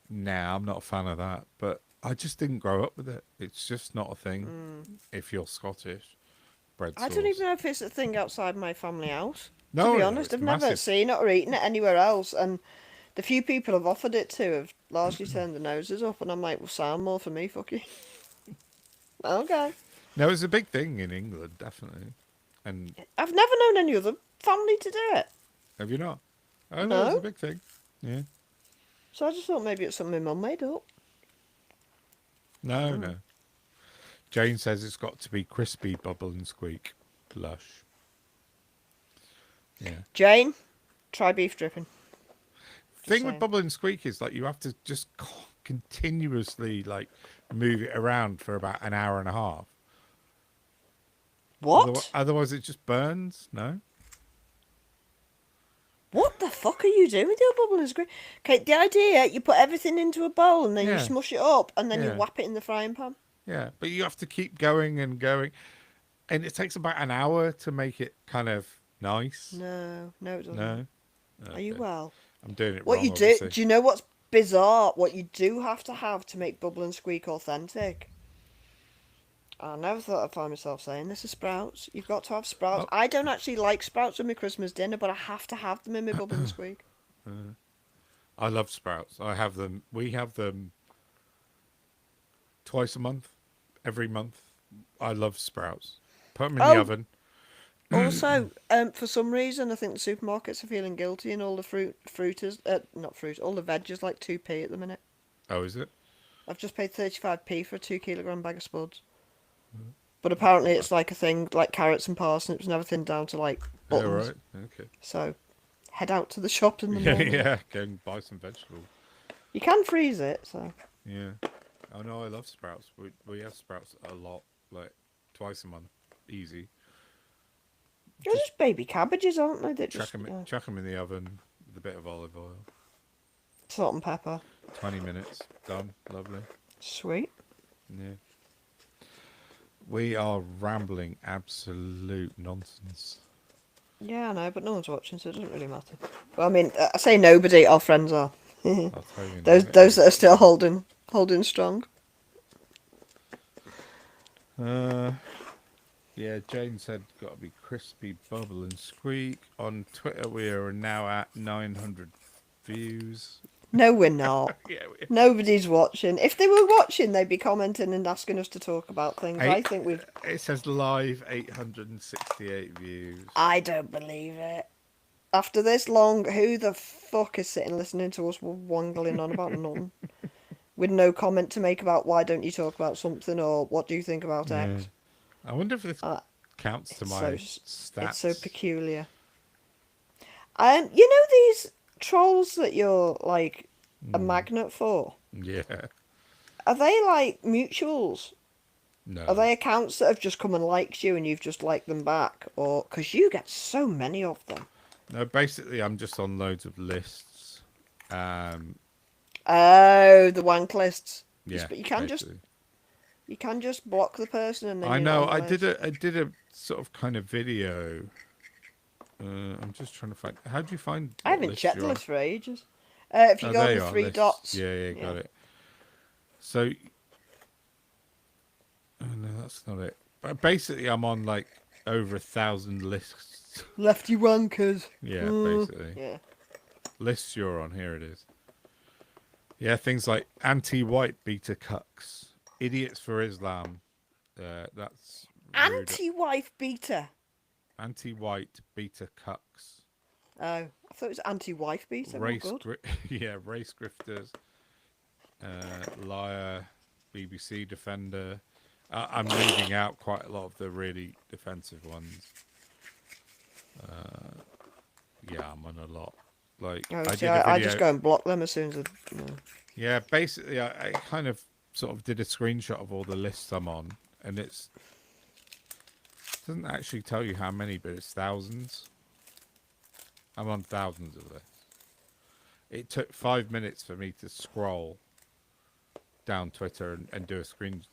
"Nah, I'm not a fan of that." But I just didn't grow up with it. It's just not a thing. If you're Scottish, bread sauce. I don't even know if it's a thing outside my family house. No, To be no, honest, it's I've never massive. seen it or eaten it anywhere else. And the few people I've offered it to have largely turned their noses up. And I'm like, well, sound more for me, fuck you. Okay. No, it's a big thing in England, definitely. And I've never known any other family to do it. have you not? Oh no, it's No. a big thing. Yeah. So I just thought maybe it's something my mum made up. No, no. Jane says it's got to be crispy, bubble and squeak, lush. Yeah. Jane, try beef dripping. Thing with saying. bubble and squeak is like you have to just continuously like move it around for about an hour and a half. What? Otherwise, it just burns. No. What the fuck are you doing with your bubble and squeak? Okay, the idea, you put everything into a bowl and then you Yeah. smush it up and then you Yeah. whap it in the frying pan. Yeah, but you have to keep going and going, and it takes about an hour to make it kind of nice. No, it doesn't. No. Are you Okay. well? I'm doing it What wrong. you do? Obviously. Do you know what's bizarre? What you do have to make bubble and squeak authentic. I never thought I'd find myself saying this is Sprouts. You've got to have Sprouts. Oh. I don't actually like Sprouts with my Christmas dinner, but I have to have them in my bubble and squeak. I love Sprouts. I have them. We have them twice a month, every month. I love Sprouts. Put them in the Oh. oven. Also, for some reason, I think the supermarkets are feeling guilty, and all the all the veg is like 2p at the minute. Oh, is it? I've just paid 35p for a 2 kilogram bag of spuds. But apparently it's like a thing, like carrots and parsnips and everything down to like Oh, buttons. right. Okay. So, head out to the shop in the Yeah, morning. yeah. Go and buy some vegetables. You can freeze it, so. Yeah. Oh no, I love Sprouts. We have Sprouts a lot, like twice a month, easy. They're just baby cabbages, aren't they? That Chuck just them, chuck 'em in the oven with a bit of olive oil. salt and pepper. 20 minutes, done. Lovely. Sweet. Yeah. We are rambling absolute nonsense. Yeah, I know, but no one's watching, so it doesn't really matter. Well, I mean, I say nobody. Our friends are. I'll tell you in a Those minute. that are still holding strong. Yeah, Jane said got to be crispy, bubble, and squeak. On Twitter, we are now at 900 views. No, we're not. Yeah, we Nobody's watching. If they were watching, they'd be commenting and asking us to talk about things. I eight. think we've. It says live 868 views. I don't believe it. After this long, who the fuck is sitting listening to us wangling on about nothing? With no comment to make about why don't you talk about something or what do you think about Yeah. X? I wonder if this Uh, counts to it's my so stats. it's so peculiar. You know these trolls that you're like a magnet for? Yeah. Are they like mutuals? No. Are they accounts that have just come and liked you and you've just liked them back? Or because you get so many of them. No, basically, I'm just on loads of lists. Oh, the wank lists. Yeah. But Basically. you can just block the person and then I you're know. not on the list. I did a sort of kind of video. I'm just trying to find. How do you find I what haven't list checked the you're on? list for ages. If you Oh, go there on you the are. three Lists. dots. Yeah, got it. So, oh no, that's not it. But basically, I'm on like over 1,000 lists. Lefty wankers. Yeah, basically. Yeah. Lists you're on. Here it is. Yeah, things like anti-white beta cucks, idiots for Islam. That's rude. Anti-wife beater. Anti-white beta cucks. Oh, I thought it was anti-wife beater. Oh, good. Yeah, race grifters, liar, BBC defender. I'm leaving out quite a lot of the really defensive ones. Yeah, I'm on a lot. Like Oh, I see, did a I video. just go and block them as soon as I. Yeah, basically, I kind of sort of did a screenshot of all the lists I'm on, and it doesn't actually tell you how many, but it's thousands. I'm on thousands of lists. It took 5 minutes for me to scroll down Twitter and do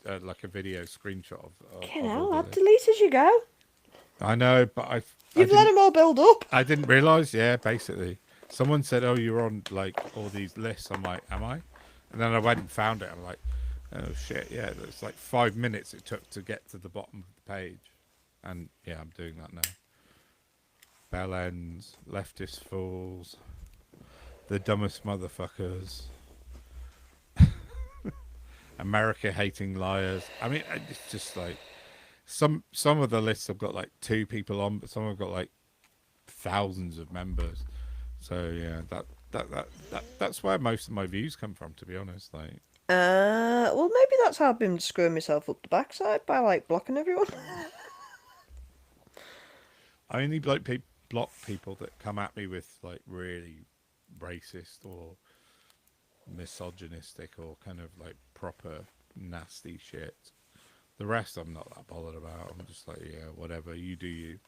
a like a video screenshot of Fucking all hell, the that lists. deletes as you go. I know, but You've let them all build up. I didn't realize. Yeah, basically, someone said, "Oh, you're on like all these lists." I'm like, "Am I?" And then I went and found it. I'm like, "Oh shit, yeah." It's like 5 minutes it took to get to the bottom of the page, and yeah, I'm doing that now. Bell ends, leftist fools, the dumbest motherfuckers, America hating liars. I mean, it's just like some of the lists have got like 2 people on, but some have got like thousands of members. So yeah, that's where most of my views come from, to be honest. Like, Well, maybe that's how I've been screwing myself up the backside by like blocking everyone. I only like block people that come at me with like really racist or misogynistic or kind of like proper nasty shit. The rest I'm not that bothered about. I'm just like, yeah, whatever, you do you.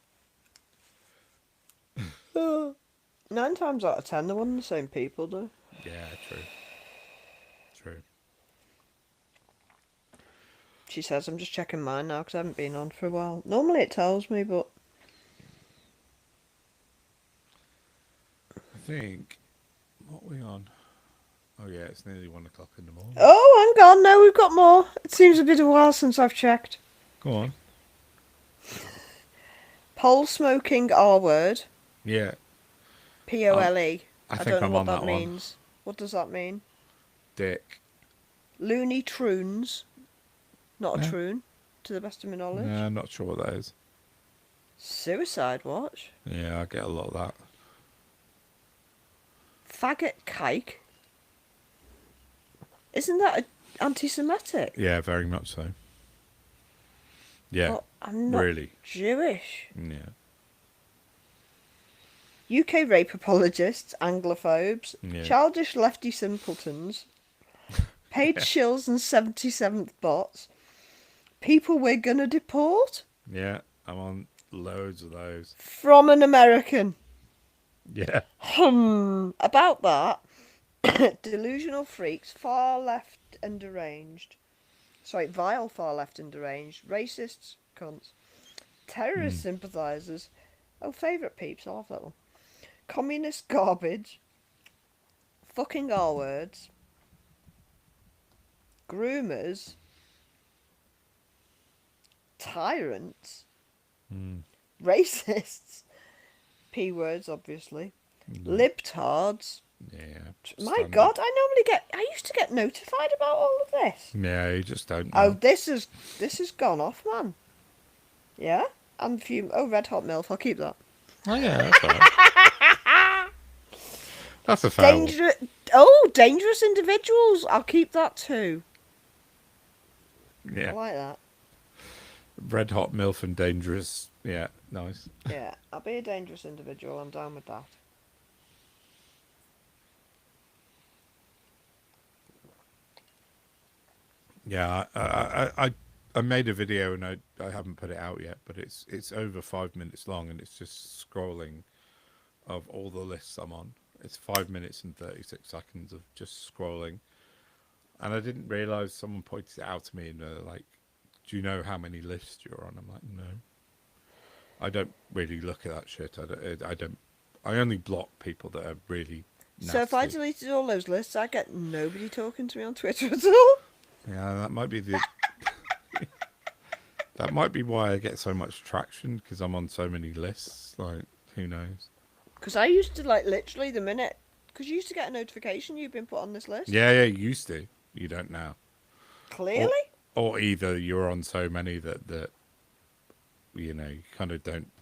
9 times out of 10, they're one and the same people, though. Yeah, true. True. She says, I'm just checking mine now because I haven't been on for a while. Normally it tells me, but I think, what are we on? Oh yeah, it's nearly 1 o'clock in the morning. oh, hang on, no, we've got more. It seems a bit of a while since I've checked. Go on. Pole smoking R word. Yeah, P-O-L-E. I think don't know I'm what on that that one. means. What does that mean? Dick. Looney Troons. Not a Yeah. troon, to the best of my knowledge. Yeah, I'm not sure what that is. Suicide watch. Yeah, I get a lot of that. Faggot kike. Isn't that anti-Semitic? Yeah, very much so. Yeah, Well, I'm not really. Jewish. Yeah, UK rape apologists, Anglophobes, Yeah. childish lefty simpletons, paid shills and 77th bots, people we're gonna deport yeah. I'm on loads of those. from an American. Yeah, About that, delusional freaks, far left and deranged. Sorry, vile far left and deranged, racists, cunts, terrorist sympathisers. Oh, favourite peeps, I'll have that one. Communist garbage, fucking R words, groomers, tyrants, Racists. P words, obviously. No. Libtards. Yeah. My Standard. God, I used to get notified about all of this. Yeah, you just don't Oh, know. this has gone off, man. Yeah? And red hot milk, I'll keep that. Oh yeah, that's all right. That's a fair one. Dangerous individuals, I'll keep that too. I Yeah. like that. Red hot milf and dangerous. Yeah, nice. Yeah, I'll be a dangerous individual, I'm down with that. Yeah, I made a video and I haven't put it out yet, but it's over 5 minutes long and it's just scrolling of all the lists I'm on. It's 5 minutes and 36 seconds of just scrolling, and I didn't realize someone pointed it out to me and they're like, "Do you know how many lists you're on?" I'm like, "No, I don't really look at that shit. I don't. I only block people that are really nasty." So if I deleted all those lists, I get nobody talking to me on Twitter at all. Yeah, that might be the. That might be why I get so much traction because I'm on so many lists. Like, who knows? Because I used to, like, literally the minute... Because you used to get a notification you've been put on this list. Yeah, you used to. You don't now. Clearly. Or either you're on so many that you know you kind of don't.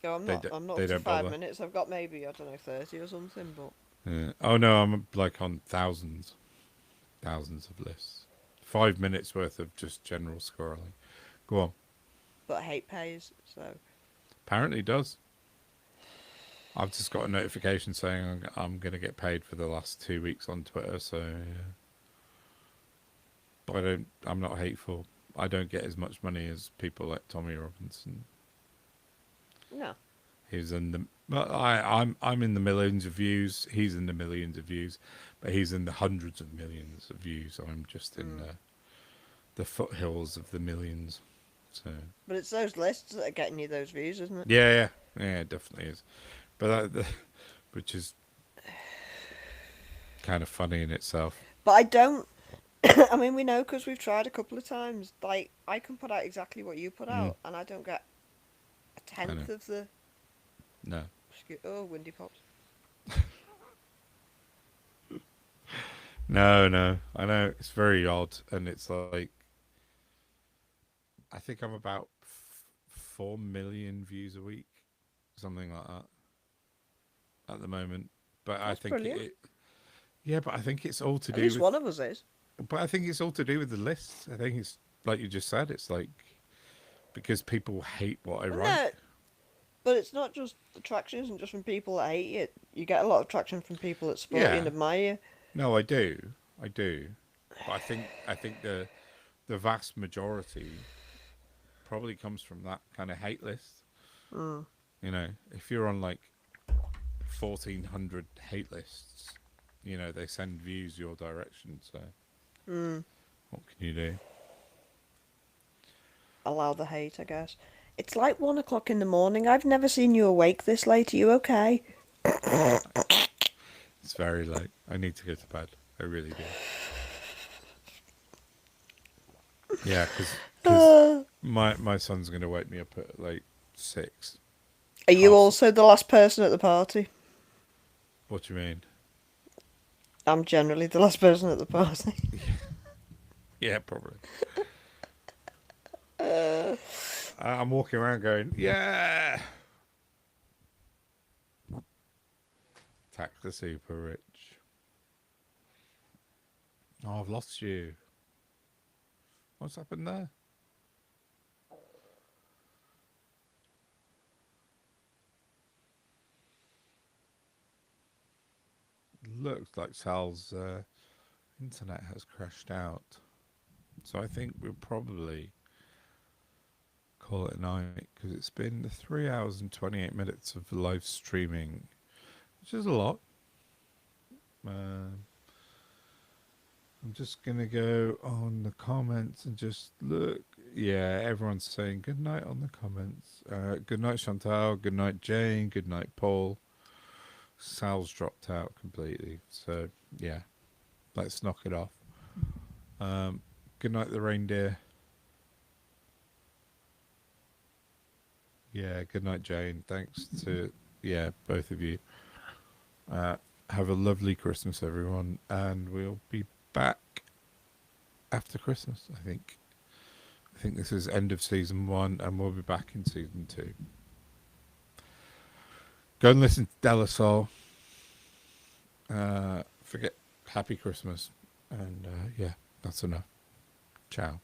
No, I'm They not. d- I'm not they up to don't 5 bother. minutes. I've got maybe, I don't know, 30 or something, but... Yeah. Oh no, I'm like on thousands of lists. 5 minutes worth of just general scrolling. Go on. But I hate pays, so... Apparently it does. I've just got a notification saying I'm going to get paid for the last 2 weeks on Twitter, so yeah. But I'm not hateful. I don't get as much money as people like Tommy Robinson. No. He's in the well, I'm in the millions of views. He's in the millions of views, but he's in the hundreds of millions of views. I'm just in the foothills of the millions. So But it's those lists that are getting you those views, isn't it? yeah, it definitely is. But which is kind of funny in itself. But I don't... I mean, we know because we've tried a couple of times. Like, I can put out exactly what you put out, and I don't get a tenth know. of the... No. Oh, windy pops. No. I know it's very odd, and it's like I think I'm about 4 million views a week, something like that, at the moment. But That's I think brilliant. yeah, but I think it's all to At do least with. one of us is. But I think it's all to do with the lists. I think it's like you just said. It's like because people hate what I Well, write. no, but it's not just the traction isn't just from people that hate you. You get a lot of traction from people that support you and Yeah. admire you. No, I do. But I think the vast majority probably comes from that kind of hate list. Mm. You know, if you're on like 1,400 hate lists, you know they send views your direction. So Mm. what can you do? Allow the hate, I guess. It's like 1 o'clock in the morning. I've never seen you awake this late. Are you okay? It's very late. I need to go to bed. I really do. Yeah, because my son's gonna wake me up at like 6. Are you Half- also the last person at the party? What do you mean? I'm generally the last person at the party. Yeah, probably. I'm walking around going, yeah. Tax the super rich. Oh, I've lost you. What's happened there? Looks like Sal's internet has crashed out. So I think we'll probably call it a night because it's been 3 hours and 28 minutes of live streaming, which is a lot. I'm just going to go on the comments and just look. Yeah, everyone's saying good night on the comments. Good night, Chantal. Good night, Jane. Good night, Paul. Sal's dropped out completely. So, yeah, let's knock it off. Good night, the reindeer. Yeah, good night, Jane. Thanks to both of you. Have a lovely Christmas, everyone, and we'll be back after Christmas. I think. I think this is end of season 1, and we'll be back in season 2. Go and listen to Della Soul. Forget Happy Christmas, and yeah, that's enough. Ciao.